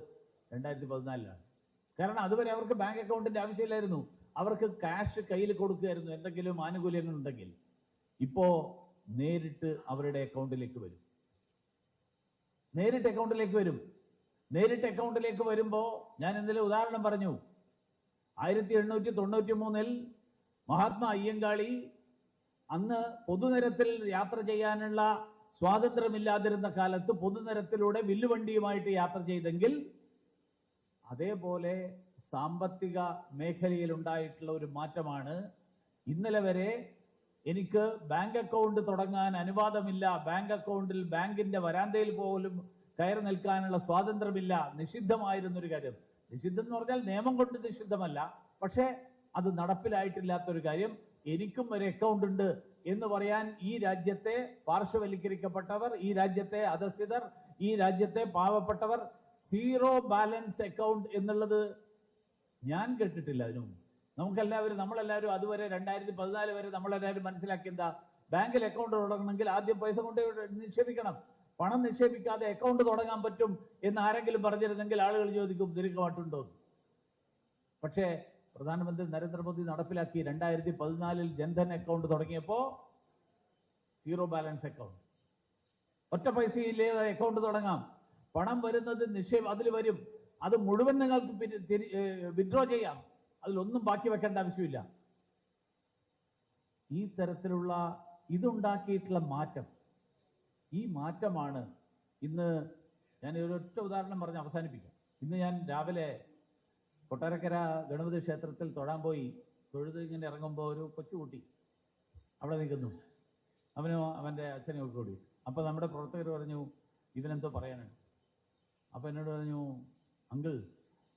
2014 കാരണം അതുവരെ അവർക്ക് ബാങ്ക് അക്കൗണ്ടിന്റെ ആവശ്യമില്ലായിരുന്നു. അവർക്ക് ക്യാഷ് കയ്യിൽ കൊടുക്കുകയായിരുന്നു എന്തെങ്കിലും ആനുകൂല്യങ്ങൾ ഉണ്ടെങ്കിൽ. ഇപ്പോ നേരിട്ട് അവരുടെ അക്കൗണ്ടിലേക്ക് വരും. നേരിട്ട് അക്കൗണ്ടിലേക്ക് വരുമ്പോൾ ഞാൻ ഇന്നലെ ഉദാഹരണം പറഞ്ഞു. 1893 മഹാത്മാ അയ്യങ്കാളി അന്ന് പൊതുനിരത്തിൽ യാത്ര ചെയ്യാനുള്ള സ്വാതന്ത്ര്യമില്ലാതിരുന്ന കാലത്ത് പൊതുനിരത്തിലൂടെ വില്ലുവണ്ടിയുമായിട്ട് യാത്ര ചെയ്തെങ്കിൽ അതേപോലെ സാമ്പത്തിക മേഖലയിൽ ഉണ്ടായിട്ടുള്ള ഒരു മാറ്റമാണ്. ഇന്നലെ വരെ എനിക്ക് ബാങ്ക് അക്കൗണ്ട് തുടങ്ങാൻ അനുവാദമില്ല, ബാങ്ക് അക്കൗണ്ടിൽ ബാങ്കിന്റെ വരാന്തയിൽ പോലും കയറി നിൽക്കാനുള്ള സ്വാതന്ത്ര്യമില്ല, നിഷിദ്ധമായിരുന്നൊരു കാര്യം. നിഷിദ്ധം എന്ന് പറഞ്ഞാൽ നിയമം കൊണ്ട് നിഷിദ്ധമല്ല, പക്ഷേ അത് നടപ്പിലായിട്ടില്ലാത്തൊരു കാര്യം. എനിക്കും ഒരു അക്കൗണ്ട് ഉണ്ട് എന്ന് പറയാൻ ഈ രാജ്യത്തെ പാർശ്വവൽക്കരിക്കപ്പെട്ടവർ, ഈ രാജ്യത്തെ അധസ്ഥിതർ, ഈ രാജ്യത്തെ പാവപ്പെട്ടവർ സീറോ ബാലൻസ് അക്കൗണ്ട് എന്നുള്ളത് ഞാൻ കേട്ടിട്ടില്ല അതിനു മുമ്പ്. നമ്മളെല്ലാവരും അതുവരെ 2014 വരെ നമ്മളെല്ലാവരും മനസ്സിലാക്കി എന്താ, ബാങ്കിൽ അക്കൗണ്ട് തുടങ്ങണമെങ്കിൽ ആദ്യം പൈസ കൊണ്ട് നിക്ഷേപിക്കണം, പണം നിക്ഷേപിക്കാതെ അക്കൗണ്ട് തുടങ്ങാൻ പറ്റും എന്ന് ആരെങ്കിലും പറഞ്ഞിരുന്നെങ്കിൽ ആളുകൾ ചോദിക്കും ദീർഘമായിട്ടുണ്ടോ. പക്ഷേ പ്രധാനമന്ത്രി നരേന്ദ്രമോദി നടപ്പിലാക്കി 2014 ജൻധൻ അക്കൗണ്ട് തുടങ്ങിയപ്പോ സീറോ ബാലൻസ് അക്കൗണ്ട്, ഒറ്റ പൈസയില്ലേ അക്കൗണ്ട് തുടങ്ങാം, പണം വരുന്നത് അതിൽ വരും, അത് മുഴുവൻ നിങ്ങൾക്ക് വിഡ്രോ ചെയ്യാം, അതിലൊന്നും ബാക്കി വെക്കേണ്ട ആവശ്യമില്ല. ഈ തരത്തിലുള്ള ഇതുണ്ടാക്കിയിട്ടുള്ള മാറ്റം, ഈ മാറ്റമാണ് ഇന്ന് ഞാൻ ഒരൊറ്റ ഉദാഹരണം പറഞ്ഞ് അവസാനിപ്പിക്കാം. ഇന്ന് ഞാൻ രാവിലെ കൊട്ടാരക്കര ഗണപതി ക്ഷേത്രത്തിൽ തൊഴാൻ പോയി. തൊഴുത് ഇങ്ങനെ ഇറങ്ങുമ്പോൾ ഒരു കൊച്ചുകുട്ടി അവിടെ നിൽക്കുന്നു, അവനും അവൻ്റെ അച്ഛനും ഒക്കെ കൂടി. അപ്പോൾ നമ്മുടെ പ്രവർത്തകർ പറഞ്ഞു ഇവനെന്തോ പറയാനാണ്. അപ്പോൾ എന്നോട് പറഞ്ഞു, അങ്കിൾ,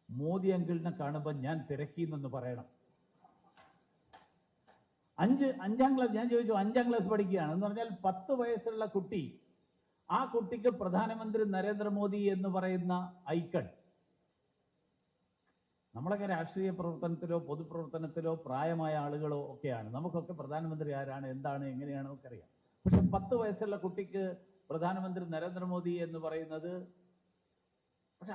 മോദി അങ്കിളിനെ കാണുമ്പോൾ ഞാൻ തിരക്കിന്നൊന്ന് പറയണം. അഞ്ചാം ക്ലാസ്, ഞാൻ ചോദിച്ചു 5ാം ക്ലാസ് പഠിക്കുകയാണ് എന്ന് പറഞ്ഞാൽ 10 വയസ്സുള്ള കുട്ടി, ആ കുട്ടിക്ക് പ്രധാനമന്ത്രി നരേന്ദ്രമോദി എന്ന് പറയുന്ന ഐക്കൺ. നമ്മളൊക്കെ രാഷ്ട്രീയ പ്രവർത്തനത്തിലോ പൊതുപ്രവർത്തനത്തിലോ പ്രായമായ ആളുകളോ ഒക്കെയാണ്, നമുക്കൊക്കെ പ്രധാനമന്ത്രി ആരാണ്, എന്താണ്, എങ്ങനെയാണ് ഒക്കെ അറിയാം. പക്ഷെ 10 വയസ്സുള്ള കുട്ടിക്ക് പ്രധാനമന്ത്രി നരേന്ദ്രമോദി എന്ന് പറയുന്നത്, പക്ഷെ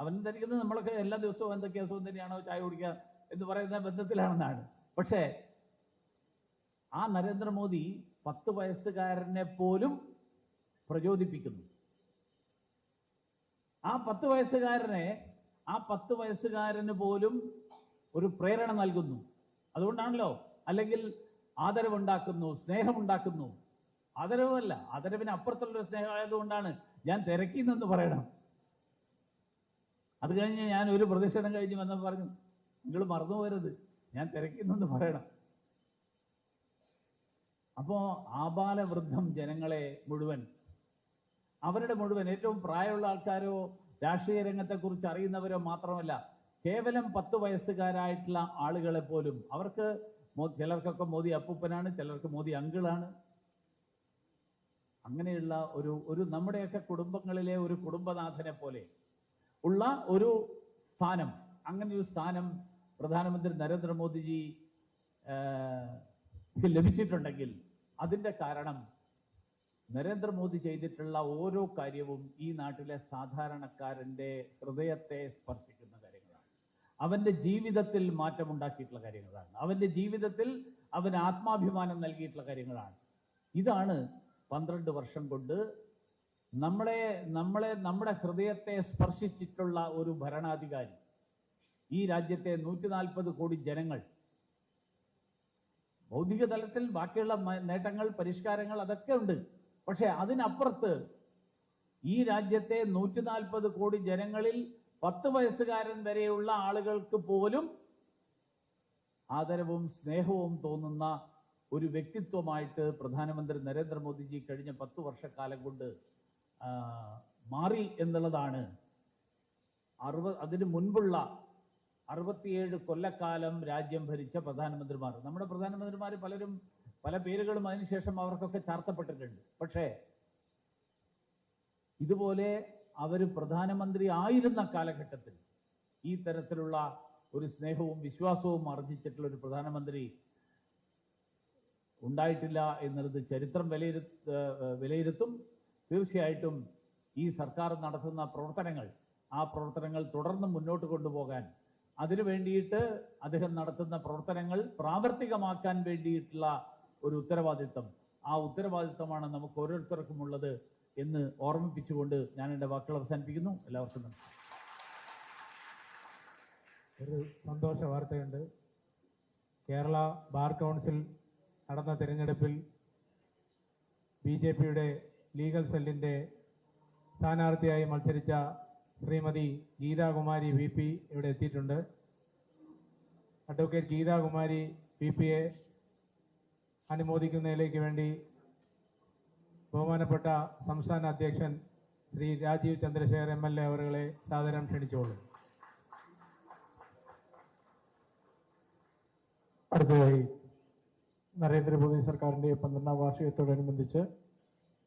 അവൻ ധരിക്കുന്നത് നമ്മളൊക്കെ എല്ലാ ദിവസവും എന്തൊക്കെയാ തന്നെയാണോ ചായ കുടിക്കുക എന്ന് പറയുന്ന ബന്ധത്തിലാണെന്നാണ്. പക്ഷേ ആ നരേന്ദ്രമോദി 10 വയസ്സുകാരനെ പോലും പ്രചോദിപ്പിക്കുന്നു. ആ 10 വയസ്സുകാരന് പോലും ഒരു പ്രേരണ നൽകുന്നു. അതുകൊണ്ടാണല്ലോ, അല്ലെങ്കിൽ ആദരവുണ്ടാക്കുന്നു, സ്നേഹമുണ്ടാക്കുന്നു. ആദരവല്ല, ആദരവിന് അപ്പുറത്തുള്ളൊരു സ്നേഹമായതുകൊണ്ടാണ് ഞാൻ തിരക്കിന്നെന്ന് പറയണം. അത് കഴിഞ്ഞ് ഞാൻ ഒരു പ്രതിഷേധം കഴിഞ്ഞ് വന്നപ്പോൾ പറഞ്ഞു, നിങ്ങൾ മറന്നു പോകരുത്, ഞാൻ തിരക്കിന്നെന്ന് പറയണം. അപ്പോ ആബാലവൃദ്ധം ജനങ്ങളെ മുഴുവൻ, അവരുടെ മുഴുവൻ, ഏറ്റവും പ്രായമുള്ള ആൾക്കാരോ രാഷ്ട്രീയ രംഗത്തെക്കുറിച്ച് അറിയുന്നവരോ മാത്രമല്ല, കേവലം 10 വയസ്സുകാരായിട്ടുള്ള ആളുകളെ പോലും, അവർക്ക് ചിലർക്കൊക്കെ മോദി അപ്പൂപ്പനാണ്, ചിലർക്ക് മോദി അങ്കിളാണ്. അങ്ങനെയുള്ള ഒരു നമ്മുടെയൊക്കെ കുടുംബങ്ങളിലെ ഒരു കുടുംബനാഥനെ പോലെ ഉള്ള ഒരു സ്ഥാനം, അങ്ങനെ ഒരു സ്ഥാനം പ്രധാനമന്ത്രി നരേന്ദ്രമോദിജി ലഭിച്ചിട്ടുണ്ടെങ്കിൽ അതിൻ്റെ കാരണം നരേന്ദ്രമോദി ചെയ്തിട്ടുള്ള ഓരോ കാര്യവും ഈ നാട്ടിലെ സാധാരണക്കാരൻ്റെ ഹൃദയത്തെ സ്പർശിക്കുന്ന കാര്യങ്ങളാണ്. അവൻ്റെ ജീവിതത്തിൽ മാറ്റമുണ്ടാക്കിയിട്ടുള്ള കാര്യങ്ങളാണ്. അവൻ്റെ ജീവിതത്തിൽ അവന് ആത്മാഭിമാനം നൽകിയിട്ടുള്ള കാര്യങ്ങളാണ്. ഇതാണ് 12 വർഷം കൊണ്ട് നമ്മുടെ ഹൃദയത്തെ സ്പർശിച്ചിട്ടുള്ള ഒരു ഭരണാധികാരി. ഈ രാജ്യത്തെ 140 കോടി ജനങ്ങൾ, ഭൗതിക തലത്തിൽ ബാക്കിയുള്ള നേട്ടങ്ങൾ, പരിഷ്കാരങ്ങൾ അതൊക്കെ ഉണ്ട്. പക്ഷെ അതിനപ്പുറത്ത് ഈ രാജ്യത്തെ 140 കോടി ജനങ്ങളിൽ 10 വയസ്സുകാരൻ വരെയുള്ള ആളുകൾക്ക് പോലും ആദരവും സ്നേഹവും തോന്നുന്ന ഒരു വ്യക്തിത്വമായിട്ട് പ്രധാനമന്ത്രി നരേന്ദ്രമോദിജി കഴിഞ്ഞ 10 വർഷക്കാലം കൊണ്ട് മാറി എന്നുള്ളതാണ്. അതിനു മുൻപുള്ള 67 കൊല്ലക്കാലം രാജ്യം ഭരിച്ച പ്രധാനമന്ത്രിമാർ, നമ്മുടെ പ്രധാനമന്ത്രിമാർ പലരും പല പേരുകളും അതിനുശേഷം അവർക്കൊക്കെ ചാർത്തപ്പെട്ടിട്ടുണ്ട്. പക്ഷേ ഇതുപോലെ അവർ പ്രധാനമന്ത്രി ആയിരുന്ന കാലഘട്ടത്തിൽ ഈ തരത്തിലുള്ള ഒരു സ്നേഹവും വിശ്വാസവും ആർജിച്ചിട്ടുള്ള ഒരു പ്രധാനമന്ത്രി ഉണ്ടായിട്ടില്ല എന്നുള്ളത് ചരിത്രം വിലയിരുത്തും. തീർച്ചയായിട്ടും ഈ സർക്കാർ നടത്തുന്ന പ്രവർത്തനങ്ങൾ, ആ പ്രവർത്തനങ്ങൾ തുടർന്ന് മുന്നോട്ട് കൊണ്ടുപോകാൻ, അതിനു വേണ്ടിയിട്ട് അദ്ദേഹം നടത്തുന്ന പ്രവർത്തനങ്ങൾ പ്രാവർത്തികമാക്കാൻ വേണ്ടിയിട്ടുള്ള ഒരു ഉത്തരവാദിത്വം, ആ ഉത്തരവാദിത്വമാണ് നമുക്ക് ഓരോരുത്തർക്കും ഉള്ളത് എന്ന് ഓർമ്മിപ്പിച്ചുകൊണ്ട് ഞാൻ എൻ്റെ വാക്കുകൾ അവസാനിപ്പിക്കുന്നു. എല്ലാവർക്കും നന്ദി. ഒരു സന്തോഷ വാർത്തയുണ്ട്. കേരള ബാർ കൗൺസിൽ നടന്ന തിരഞ്ഞെടുപ്പിൽ BJPയുടെ ലീഗൽ സെല്ലിൻ്റെ സ്ഥാനാർത്ഥിയായി മത്സരിച്ച ശ്രീമതി ഗീതാകുമാരി VP ഇവിടെ എത്തിയിട്ടുണ്ട്. അഡ്വക്കേറ്റ് ഗീതാകുമാരി VPയെ അനുമോദിക്കുന്നതിലേക്ക് വേണ്ടി ബഹുമാനപ്പെട്ട സംസ്ഥാന അധ്യക്ഷൻ ശ്രീ രാജീവ് ചന്ദ്രശേഖർ MLA അവരെ സാദരം ക്ഷണിച്ചുകൊള്ളും. അടുത്തതായി നരേന്ദ്രമോദി സർക്കാരിൻ്റെ 12ാം വാർഷികത്തോടനുബന്ധിച്ച്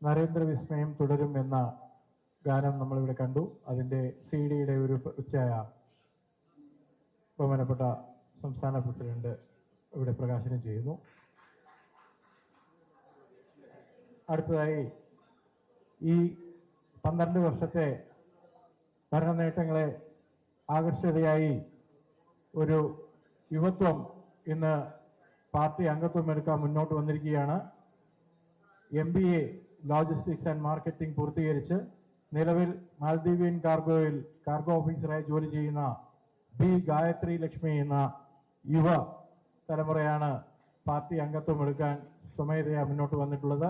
നരേന്ദ്ര വിസ്മയം തുടരും എന്ന ഗാനം നമ്മളിവിടെ കണ്ടു. അതിൻ്റെ CD-യുടെ ഒരു ഉച്ചയായ ബഹുമാനപ്പെട്ട സംസ്ഥാന പ്രസിഡന്റ് ഇവിടെ പ്രകാശനം ചെയ്യുന്നു. അടുത്തതായി ഈ 12 വർഷത്തെ ഭരണ നേട്ടങ്ങളെ ആകർഷകതയായി ഒരു യുവത്വം ഇന്ന് പാർട്ടി അംഗത്വം എടുക്കാൻ മുന്നോട്ട് വന്നിരിക്കുകയാണ്. MBA ലോജിസ്റ്റിക്സ് ആൻഡ് മാർക്കറ്റിംഗ് പൂർത്തീകരിച്ച് നിലവിൽ മാൽദീവിയൻ കാർഗോയിൽ കാർഗോ ഓഫീസറായി ജോലി ചെയ്യുന്ന B. ഗായത്രി ലക്ഷ്മി എന്ന യുവ തലമുറയാണ് പാർട്ടി അംഗത്വം എടുക്കാൻ സ്വമേധയാ മുന്നോട്ട് വന്നിട്ടുള്ളത്.